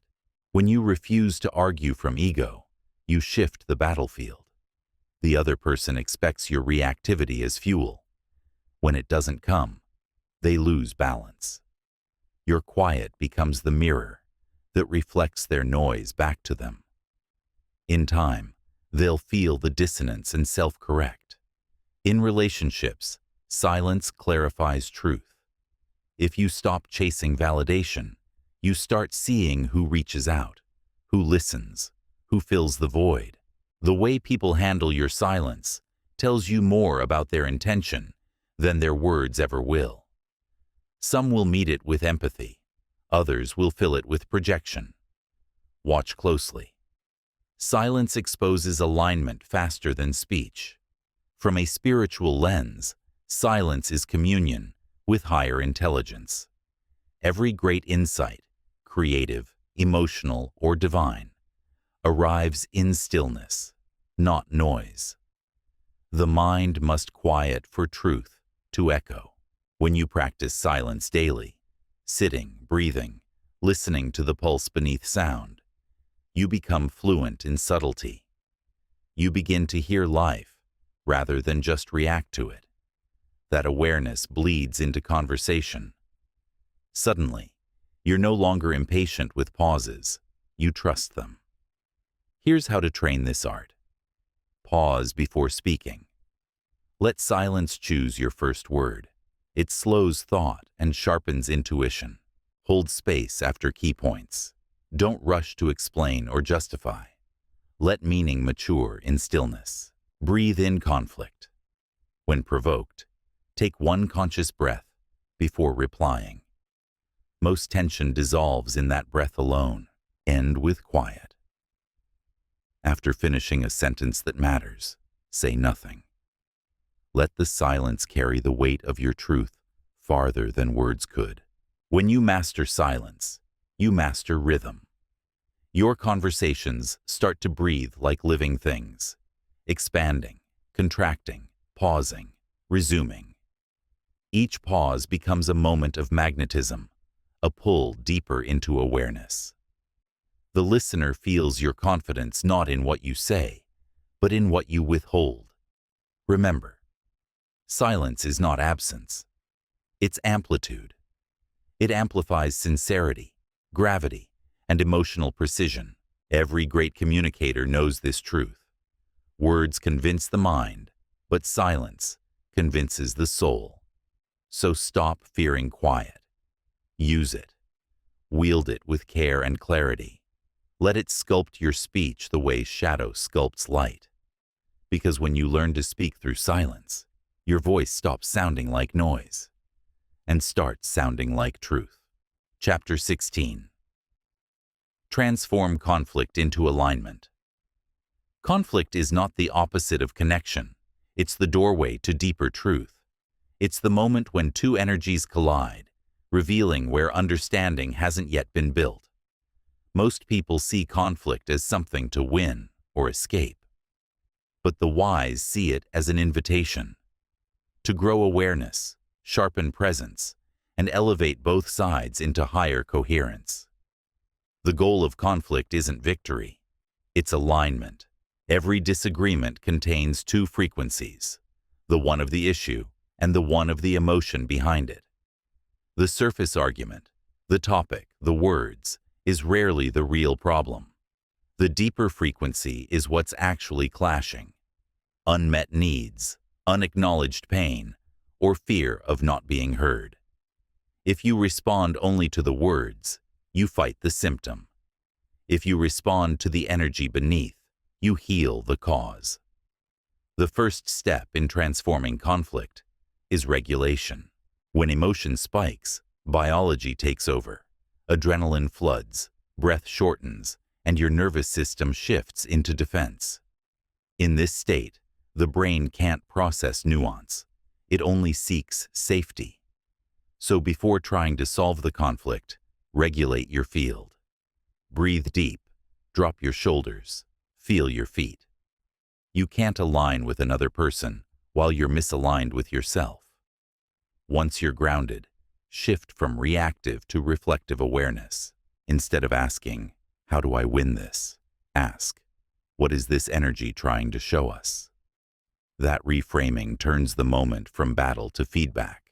When you refuse to argue from ego, you shift the battlefield. The other person expects your reactivity as fuel. When it doesn't come, they lose balance. Your quiet becomes the mirror that reflects their noise back to them. In time, they'll feel the dissonance and self-correct. In relationships, silence clarifies truth. If you stop chasing validation, you start seeing who reaches out, who listens, who fills the void. The way people handle your silence tells you more about their intention than their words ever will. Some will meet it with empathy. Others will fill it with projection. Watch closely. Silence exposes alignment faster than speech. From a spiritual lens, silence is communion with higher intelligence. Every great insight, creative, emotional, or divine, arrives in stillness, not noise. The mind must quiet for truth to echo. When you practice silence daily, sitting, breathing, listening to the pulse beneath sound, you become fluent in subtlety. You begin to hear life rather than just react to it. That awareness bleeds into conversation. Suddenly, you're no longer impatient with pauses. You trust them. Here's how to train this art. Pause before speaking. Let silence choose your first word. It slows thought and sharpens intuition. Hold space after key points. Don't rush to explain or justify. Let meaning mature in stillness. Breathe in conflict. When provoked, take one conscious breath before replying. Most tension dissolves in that breath alone. End with quiet. After finishing a sentence that matters, say nothing. Let the silence carry the weight of your truth farther than words could. When you master silence, you master rhythm. Your conversations start to breathe like living things, expanding, contracting, pausing, resuming. Each pause becomes a moment of magnetism, a pull deeper into awareness. The listener feels your confidence not in what you say, but in what you withhold. Remember, silence is not absence. It's amplitude. It amplifies sincerity, gravity, and emotional precision. Every great communicator knows this truth. Words convince the mind, but silence convinces the soul. So stop fearing quiet. Use it. Wield it with care and clarity. Let it sculpt your speech the way shadow sculpts light. Because when you learn to speak through silence, your voice stops sounding like noise and starts sounding like truth. Chapter 16. Transform conflict into alignment. Conflict is not the opposite of connection. It's the doorway to deeper truth. It's the moment when two energies collide, revealing where understanding hasn't yet been built. Most people see conflict as something to win or escape. But the wise see it as an invitation to grow awareness, sharpen presence, and elevate both sides into higher coherence. The goal of conflict isn't victory, it's alignment. Every disagreement contains two frequencies, the one of the issue and the one of the emotion behind it. The surface argument, the topic, the words, is rarely the real problem. The deeper frequency is what's actually clashing. Unmet needs, unacknowledged pain, or fear of not being heard. If you respond only to the words, you fight the symptom. If you respond to the energy beneath, you heal the cause. The first step in transforming conflict is regulation. When emotion spikes, biology takes over. Adrenaline floods, breath shortens, and your nervous system shifts into defense. In this state, the brain can't process nuance. It only seeks safety. So before trying to solve the conflict, regulate your field. Breathe deep, drop your shoulders, feel your feet. You can't align with another person while you're misaligned with yourself. Once you're grounded, shift from reactive to reflective awareness. Instead of asking, "How do I win this?" ask, "What is this energy trying to show us?" That reframing turns the moment from battle to feedback.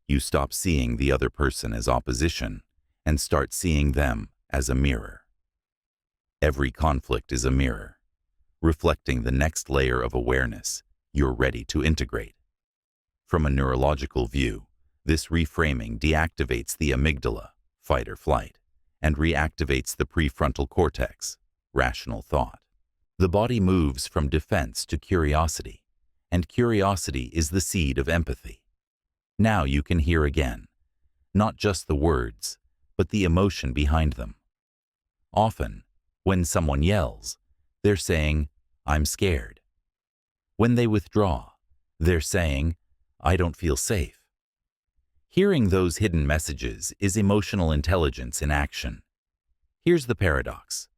You stop seeing the other person as opposition and start seeing them as a mirror. Every conflict is a mirror, reflecting the next layer of awareness you're ready to integrate. From a neurological view, this reframing deactivates the amygdala, fight or flight, and reactivates the prefrontal cortex, rational thought. The body moves from defense to curiosity, and curiosity is the seed of empathy. Now you can hear again, not just the words, but the emotion behind them. Often, when someone yells, they're saying, "I'm scared." When they withdraw, they're saying, "I don't feel safe." Hearing those hidden messages is emotional intelligence in action. Here's the paradox.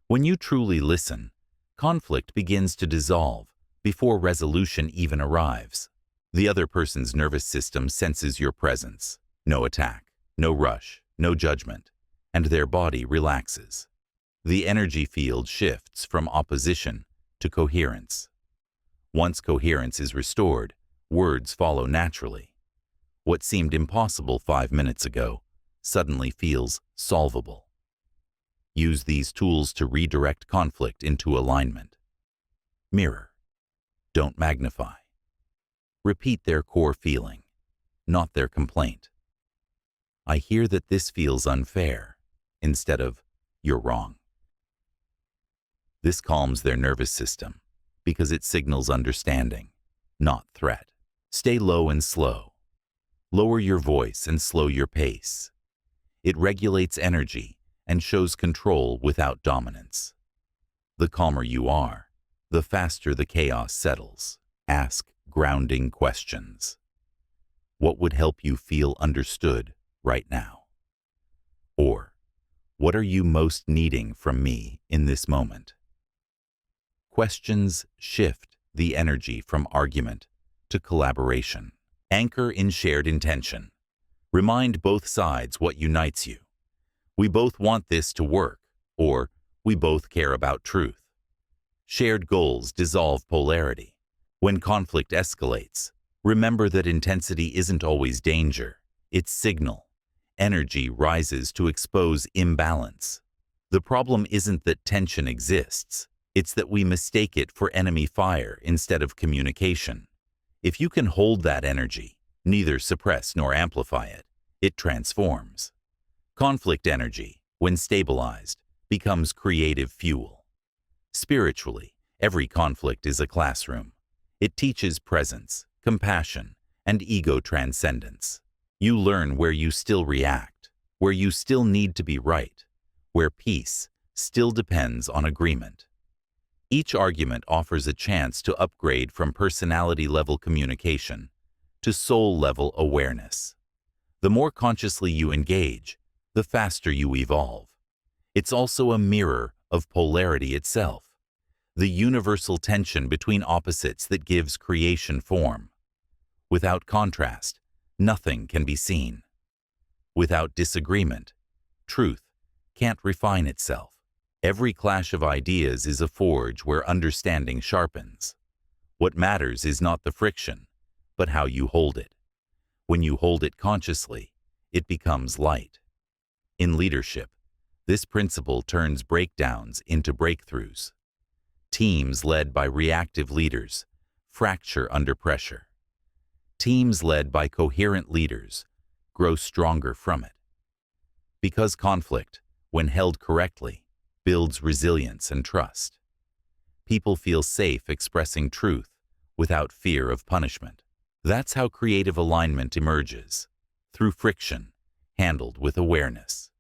When you truly listen, conflict begins to dissolve before resolution even arrives. The other person's nervous system senses your presence. No attack, no rush, no judgment, and their body relaxes. The energy field shifts from opposition to coherence. Once coherence is restored, words follow naturally. What seemed impossible 5 minutes ago suddenly feels solvable. Use these tools to redirect conflict into alignment. Mirror. Don't magnify. Repeat their core feeling, not their complaint. "I hear that this feels unfair," instead of "you're wrong." This calms their nervous system because it signals understanding, not threat. Stay low and slow. Lower your voice and slow your pace. It regulates energy and shows control without dominance. The calmer you are, the faster the chaos settles. Ask, grounding questions. What would help you feel understood right now? Or, what are you most needing from me in this moment? Questions shift the energy from argument to collaboration. Anchor in shared intention. Remind both sides what unites you. We both want this to work, or we both care about truth. Shared goals dissolve polarity. When conflict escalates, remember that intensity isn't always danger, it's signal. Energy rises to expose imbalance. The problem isn't that tension exists, it's that we mistake it for enemy fire instead of communication. If you can hold that energy, neither suppress nor amplify it, it transforms. Conflict energy, when stabilized, becomes creative fuel. Spiritually, every conflict is a classroom. It teaches presence, compassion, and ego transcendence. You learn where you still react, where you still need to be right, where peace still depends on agreement. Each argument offers a chance to upgrade from personality-level communication to soul-level awareness. The more consciously you engage, the faster you evolve. It's also a mirror of polarity itself, the universal tension between opposites that gives creation form. Without contrast, nothing can be seen. Without disagreement, truth can't refine itself. Every clash of ideas is a forge where understanding sharpens. What matters is not the friction, but how you hold it. When you hold it consciously, it becomes light. In leadership, this principle turns breakdowns into breakthroughs. Teams led by reactive leaders fracture under pressure. Teams led by coherent leaders grow stronger from it. Because conflict, when held correctly, builds resilience and trust. People feel safe expressing truth without fear of punishment. That's how creative alignment emerges, through friction, handled with awareness.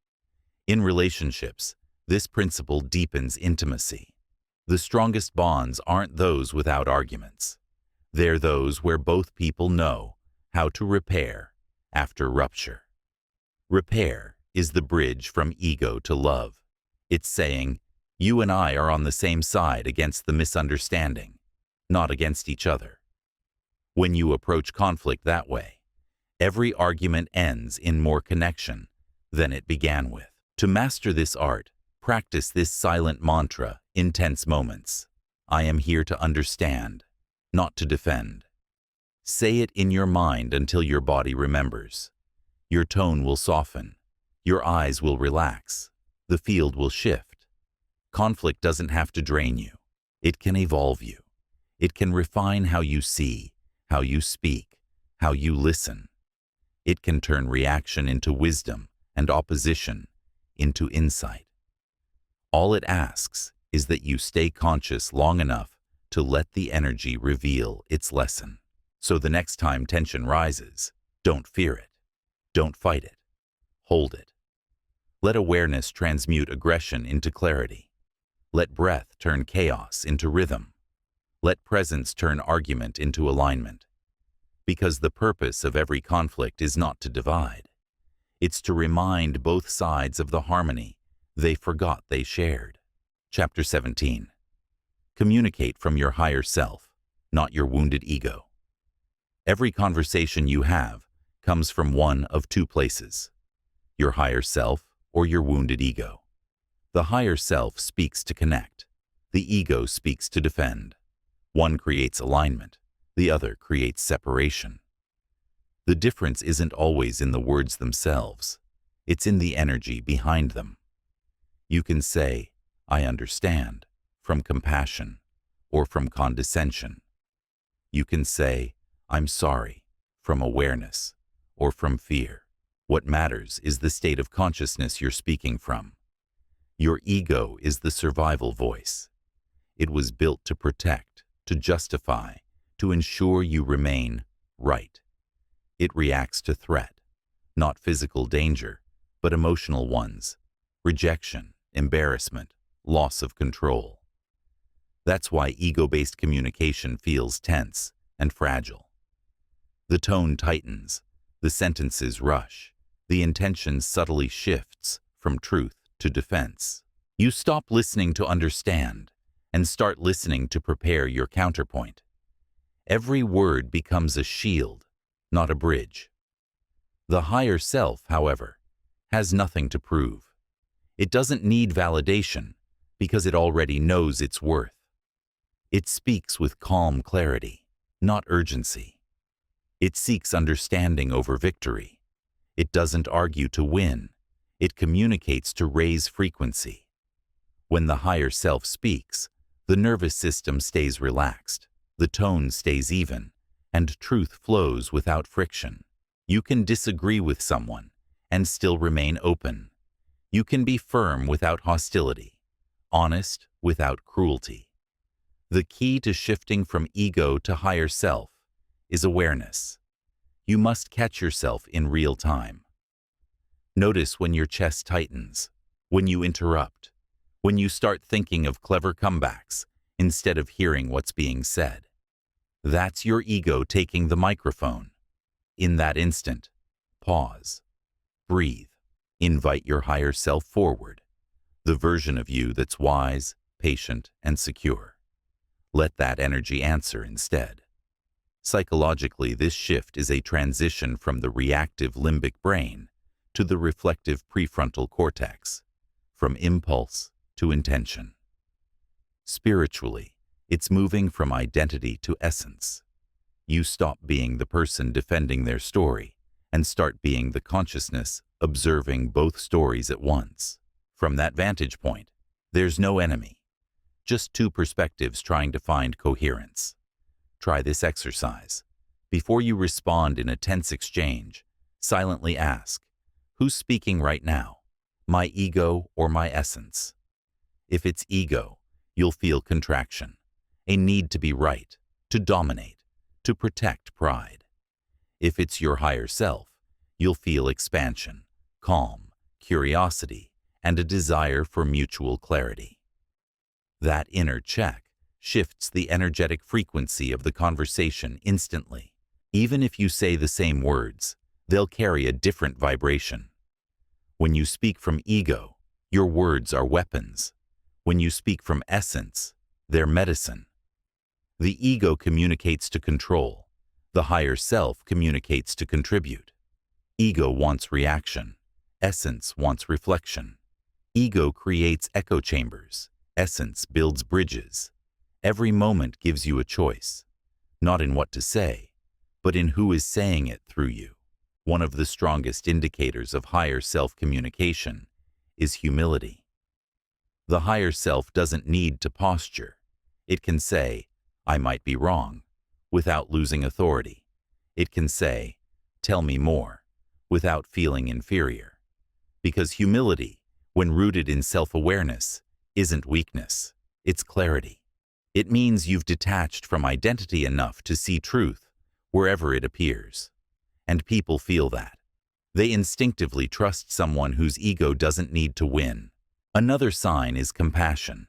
In relationships, this principle deepens intimacy. The strongest bonds aren't those without arguments. They're those where both people know how to repair after rupture. Repair is the bridge from ego to love. It's saying, you and I are on the same side against the misunderstanding, not against each other. When you approach conflict that way, every argument ends in more connection than it began with. To master this art, practice this silent mantra in tense moments. I am here to understand, not to defend. Say it in your mind until your body remembers. Your tone will soften. Your eyes will relax. The field will shift. Conflict doesn't have to drain you. It can evolve you. It can refine how you see, how you speak, how you listen. It can turn reaction into wisdom and opposition into insight. All it asks is that you stay conscious long enough to let the energy reveal its lesson. So the next time tension rises, don't fear it. Don't fight it. Hold it. Let awareness transmute aggression into clarity. Let breath turn chaos into rhythm. Let presence turn argument into alignment. Because the purpose of every conflict is not to divide. It's to remind both sides of the harmony they forgot they shared. Chapter 17. Communicate from your higher self, not your wounded ego. Every conversation you have comes from one of two places: your higher self or your wounded ego. The higher self speaks to connect. The ego speaks to defend. One creates alignment. The other creates separation. The difference isn't always in the words themselves. It's in the energy behind them. You can say, I understand, from compassion or from condescension. You can say, I'm sorry, from awareness or from fear. What matters is the state of consciousness you're speaking from. Your ego is the survival voice. It was built to protect, to justify, to ensure you remain right. It reacts to threat, not physical danger, but emotional ones: rejection, embarrassment, loss of control. That's why ego-based communication feels tense and fragile. The tone tightens, the sentences rush, the intention subtly shifts from truth to defense. You stop listening to understand and start listening to prepare your counterpoint. Every word becomes a shield, not a bridge. The higher self, however, has nothing to prove. It doesn't need validation because it already knows its worth. It speaks with calm clarity, not urgency. It seeks understanding over victory. It doesn't argue to win. It communicates to raise frequency. When the higher self speaks, the nervous system stays relaxed, the tone stays even, and truth flows without friction. You can disagree with someone and still remain open. You can be firm without hostility, honest without cruelty. The key to shifting from ego to higher self is awareness. You must catch yourself in real time. Notice when your chest tightens, when you interrupt, when you start thinking of clever comebacks instead of hearing what's being said. That's your ego taking the microphone. In that instant, pause, breathe, invite your higher self forward, the version of you that's wise, patient, and secure. Let that energy answer instead. Psychologically, this shift is a transition from the reactive limbic brain to the reflective prefrontal cortex, from impulse to intention. Spiritually, it's moving from identity to essence. You stop being the person defending their story and start being the consciousness observing both stories at once. From that vantage point, there's no enemy, just two perspectives trying to find coherence. Try this exercise. Before you respond in a tense exchange, silently ask, who's speaking right now, my ego or my essence? If it's ego, you'll feel contraction, a need to be right, to dominate, to protect pride. If it's your higher self, you'll feel expansion, calm, curiosity, and a desire for mutual clarity. That inner check shifts the energetic frequency of the conversation instantly. Even if you say the same words, they'll carry a different vibration. When you speak from ego, your words are weapons. When you speak from essence, they're medicine. The ego communicates to control. The higher self communicates to contribute. Ego wants reaction. Essence wants reflection. Ego creates echo chambers. Essence builds bridges. Every moment gives you a choice, not in what to say, but in who is saying it through you. One of the strongest indicators of higher self-communication is humility. The higher self doesn't need to posture. It can say, I might be wrong, without losing authority. It can say, tell me more, without feeling inferior. Because humility, when rooted in self-awareness, isn't weakness, it's clarity. It means you've detached from identity enough to see truth wherever it appears. And people feel that. They instinctively trust someone whose ego doesn't need to win. Another sign is compassion.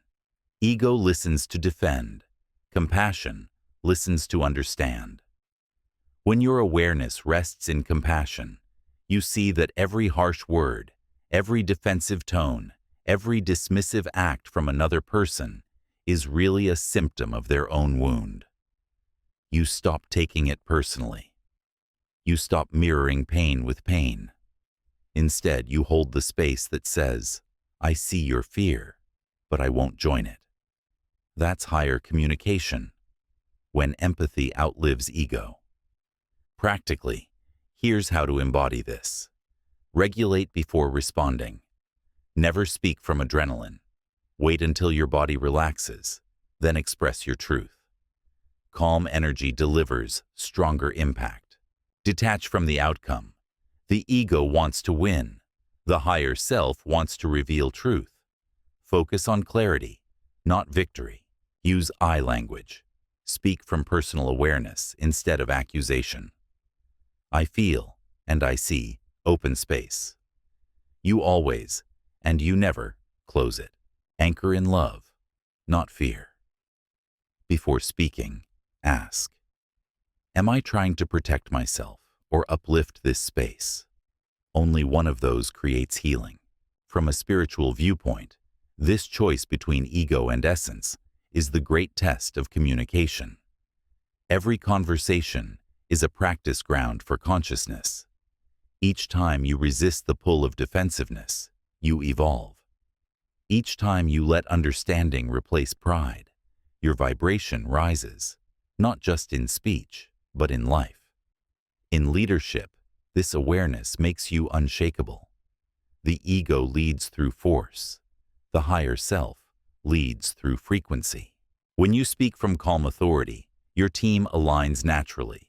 Ego listens to defend. Compassion listens to understand. When your awareness rests in compassion, you see that every harsh word, every defensive tone, every dismissive act from another person is really a symptom of their own wound. You stop taking it personally. You stop mirroring pain with pain. Instead, you hold the space that says, I see your fear, but I won't join it. That's higher communication, when empathy outlives ego. Practically, here's how to embody this. Regulate before responding. Never speak from adrenaline. Wait until your body relaxes, then express your truth. Calm energy delivers stronger impact. Detach from the outcome. The ego wants to win. The higher self wants to reveal truth. Focus on clarity, not victory. Use I language. Speak from personal awareness instead of accusation. I feel, and I see, open space. You always, and you never, close it. Anchor in love, not fear. Before speaking, ask, Am I trying to protect myself or uplift this space? Only one of those creates healing. From a spiritual viewpoint, this choice between ego and essence is the great test of communication. Every conversation is a practice ground for consciousness. Each time you resist the pull of defensiveness, you evolve. Each time you let understanding replace pride, your vibration rises, not just in speech, but in life. In leadership, this awareness makes you unshakable. The ego leads through force. The higher self leads through frequency. When you speak from calm authority, your team aligns naturally.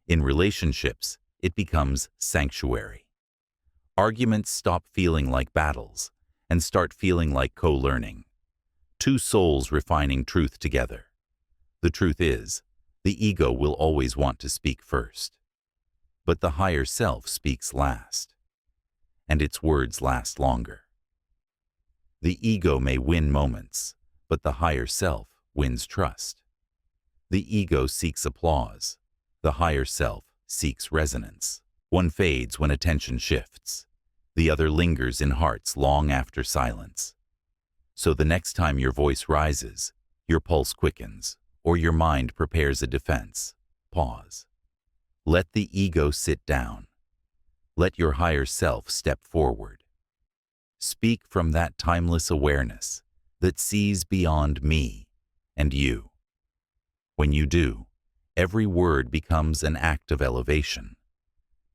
In relationships, it becomes sanctuary. Arguments stop feeling like battles and start feeling like co-learning. Two souls refining truth together. The truth is, the ego will always want to speak first. But the higher self speaks last, and its words last longer. The ego may win moments, but the higher self wins trust. The ego seeks applause. The higher self seeks resonance. One fades when attention shifts. The other lingers in hearts long after silence. So the next time your voice rises, your pulse quickens, or your mind prepares a defense, pause. Let the ego sit down. Let your higher self step forward. Speak from that timeless awareness that sees beyond me and you. When you do, every word becomes an act of elevation.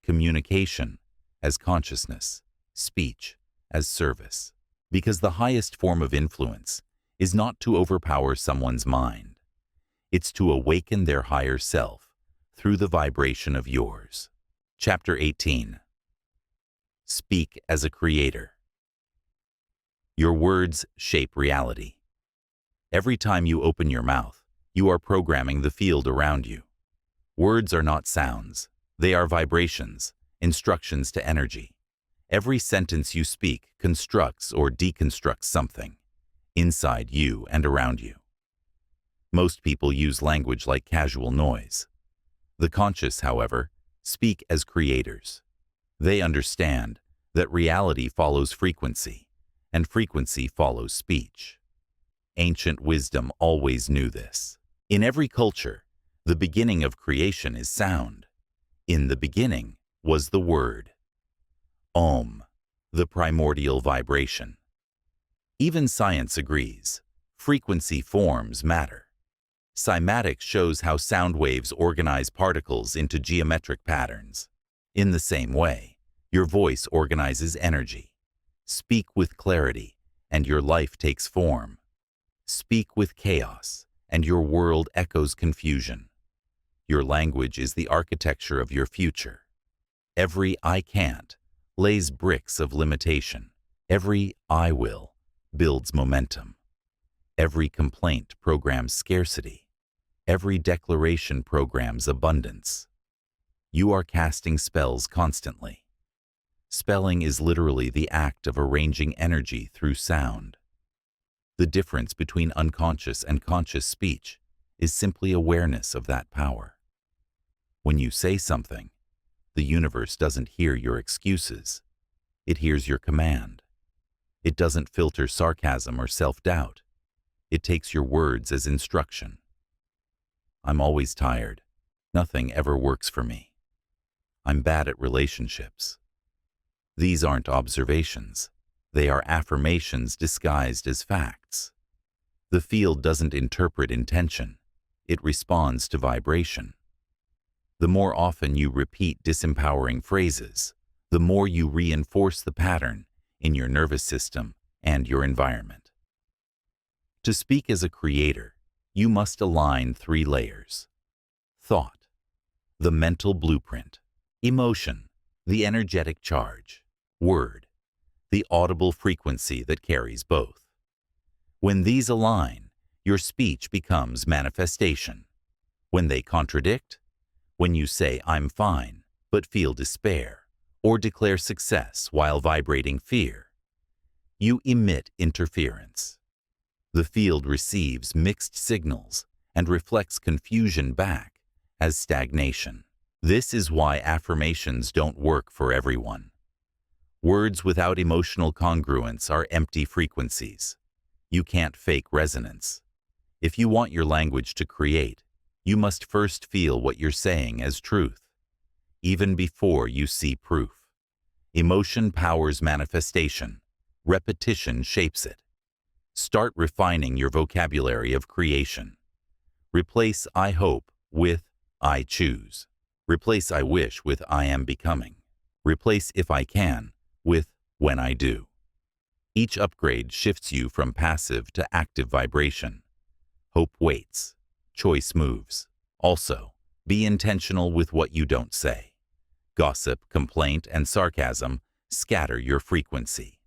Communication as consciousness, speech as service. Because the highest form of influence is not to overpower someone's mind. It's to awaken their higher self through the vibration of yours. Chapter 18. Speak as a creator. Your words shape reality. Every time you open your mouth, you are programming the field around you. Words are not sounds. They are vibrations, instructions to energy. Every sentence you speak constructs or deconstructs something inside you and around you. Most people use language like casual noise. The conscious, however, speak as creators. They understand that reality follows frequency, and frequency follows speech. Ancient wisdom always knew this. In every culture, the beginning of creation is sound. In the beginning was the word. Om, the primordial vibration. Even science agrees. Frequency forms matter. Cymatics shows how sound waves organize particles into geometric patterns. In the same way, your voice organizes energy. Speak with clarity, and your life takes form. Speak with chaos, and your world echoes confusion. Your language is the architecture of your future. Every I can't lays bricks of limitation. Every I will builds momentum. Every complaint programs scarcity. Every declaration programs abundance. You are casting spells constantly. Spelling is literally the act of arranging energy through sound. The difference between unconscious and conscious speech is simply awareness of that power. When you say something, the universe doesn't hear your excuses. It hears your command. It doesn't filter sarcasm or self-doubt. It takes your words as instruction. I'm always tired. Nothing ever works for me. I'm bad at relationships. These aren't observations. They are affirmations disguised as facts. The field doesn't interpret intention. It responds to vibration. The more often you repeat disempowering phrases, the more you reinforce the pattern in your nervous system and your environment. To speak as a creator, you must align 3 layers. Thought, the mental blueprint. Emotion, the energetic charge. Word, the audible frequency that carries both. When these align, your speech becomes manifestation. When they contradict, when you say, "I'm fine," but feel despair, or declare success while vibrating fear, you emit interference. The field receives mixed signals and reflects confusion back as stagnation. This is why affirmations don't work for everyone. Words without emotional congruence are empty frequencies. You can't fake resonance. If you want your language to create, you must first feel what you're saying as truth, even before you see proof. Emotion powers manifestation. Repetition shapes it. Start refining your vocabulary of creation. Replace "I hope" with "I choose." Replace "I wish" with "I am becoming." Replace "if I can" with "when I do." Each upgrade shifts you from passive to active vibration. Hope waits. Choice moves. Also, be intentional with what you don't say. Gossip, complaint, and sarcasm scatter your frequency.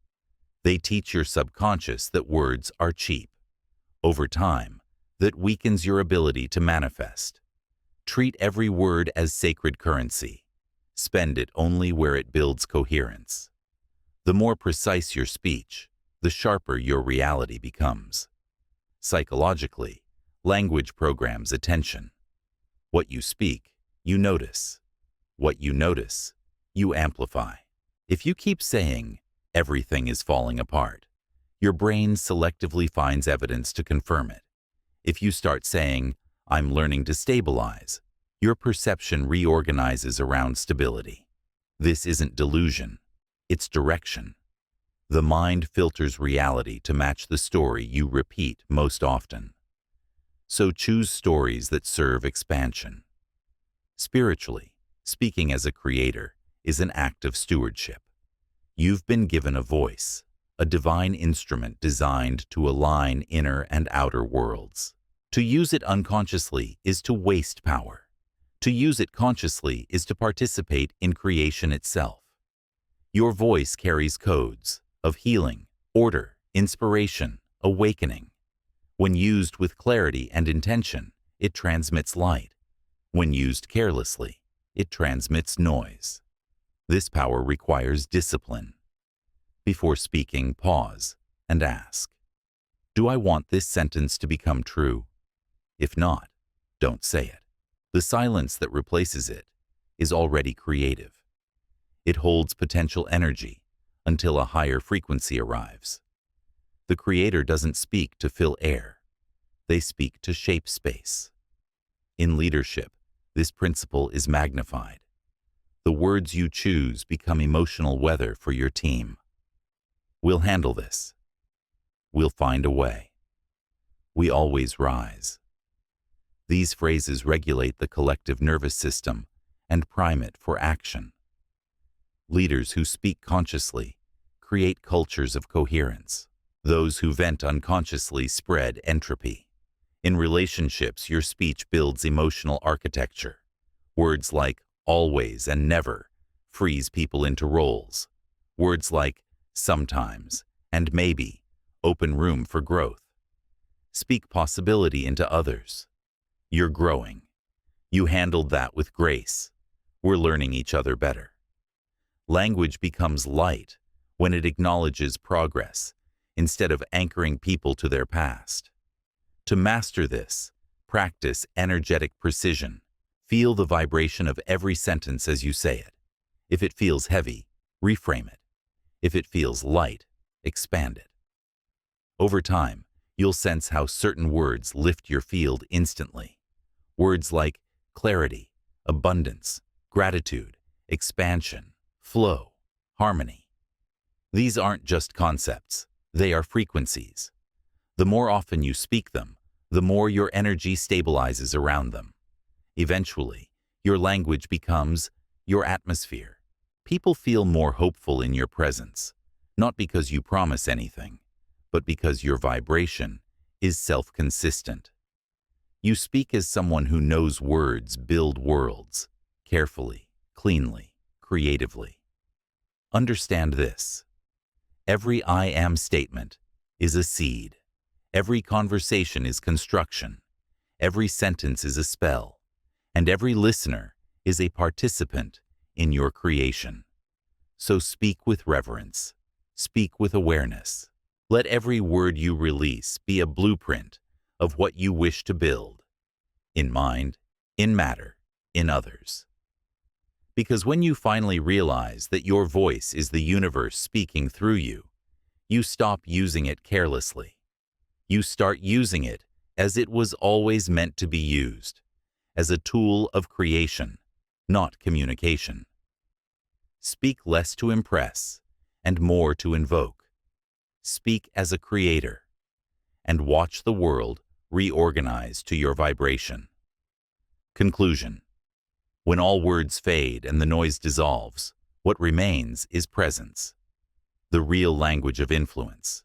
They teach your subconscious that words are cheap. Over time, that weakens your ability to manifest. Treat every word as sacred currency. Spend it only where it builds coherence. The more precise your speech, the sharper your reality becomes. Psychologically, language programs attention. What you speak, you notice. What you notice, you amplify. If you keep saying, "everything is falling apart," your brain selectively finds evidence to confirm it. If you start saying, "I'm learning to stabilize," your perception reorganizes around stability. This isn't delusion, it's direction. The mind filters reality to match the story you repeat most often. So choose stories that serve expansion. Spiritually, speaking as a creator is an act of stewardship. You've been given a voice, a divine instrument designed to align inner and outer worlds. To use it unconsciously is to waste power. To use it consciously is to participate in creation itself. Your voice carries codes of healing, order, inspiration, awakening. When used with clarity and intention, it transmits light. When used carelessly, it transmits noise. This power requires discipline. Before speaking, pause and ask, "Do I want this sentence to become true?" If not, don't say it. The silence that replaces it is already creative. It holds potential energy until a higher frequency arrives. The creator doesn't speak to fill air. They speak to shape space. In leadership, this principle is magnified. The words you choose become emotional weather for your team. We'll handle this. We'll find a way. We always rise. These phrases regulate the collective nervous system and prime it for action. Leaders who speak consciously create cultures of coherence. Those who vent unconsciously spread entropy. In relationships, your speech builds emotional architecture. Words like "always" and "never" freeze people into roles. Words like "sometimes" and "maybe" open room for growth. Speak possibility into others. You're growing. You handled that with grace. We're learning each other better. Language becomes light when it acknowledges progress instead of anchoring people to their past. To master this, practice energetic precision. Feel the vibration of every sentence as you say it. If it feels heavy, reframe it. If it feels light, expand it. Over time, you'll sense how certain words lift your field instantly. Words like clarity, abundance, gratitude, expansion, flow, harmony. These aren't just concepts, they are frequencies. The more often you speak them, the more your energy stabilizes around them. Eventually, your language becomes your atmosphere. People feel more hopeful in your presence, not because you promise anything, but because your vibration is self-consistent. You speak as someone who knows words build worlds, carefully, cleanly, creatively. Understand this. Every "I am" statement is a seed. Every conversation is construction. Every sentence is a spell. And every listener is a participant in your creation. So speak with reverence. Speak with awareness. Let every word you release be a blueprint of what you wish to build. In mind, in matter, in others. Because when you finally realize that your voice is the universe speaking through you, you stop using it carelessly. You start using it as it was always meant to be used, as a tool of creation, not communication. Speak less to impress and more to invoke. Speak as a creator, and watch the world reorganize to your vibration. Conclusion. When all words fade and the noise dissolves, what remains is presence, the real language of influence.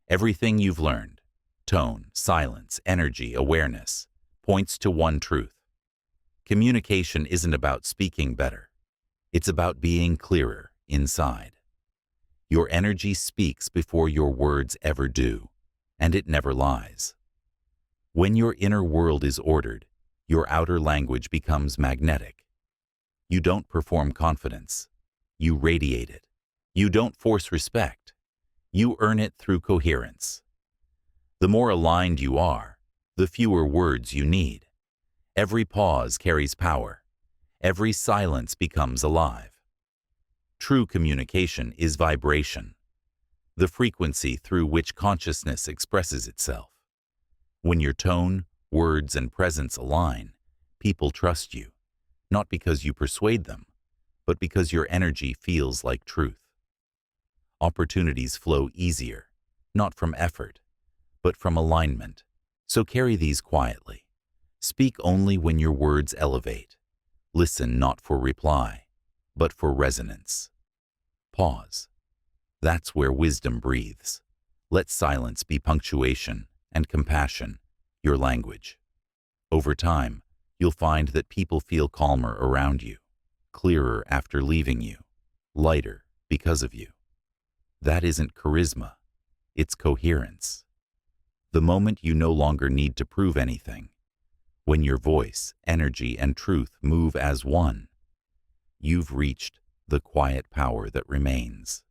Everything you've learned, tone, silence, energy, awareness, points to one truth. Communication isn't about speaking better. It's about being clearer inside. Your energy speaks before your words ever do, and it never lies. When your inner world is ordered, your outer language becomes magnetic. You don't perform confidence. You radiate it. You don't force respect. You earn it through coherence. The more aligned you are, the fewer words you need. Every pause carries power. Every silence becomes alive. True communication is vibration, the frequency through which consciousness expresses itself. When your tone, words, and presence align, people trust you, not because you persuade them, but because your energy feels like truth. Opportunities flow easier, not from effort, but from alignment. So carry these quietly. Speak only when your words elevate. Listen not for reply, but for resonance. Pause. That's where wisdom breathes. Let silence be punctuation and compassion, your language. Over time, you'll find that people feel calmer around you, clearer after leaving you, lighter because of you. That isn't charisma, it's coherence. The moment you no longer need to prove anything, when your voice, energy, and truth move as one, you've reached the quiet power that remains.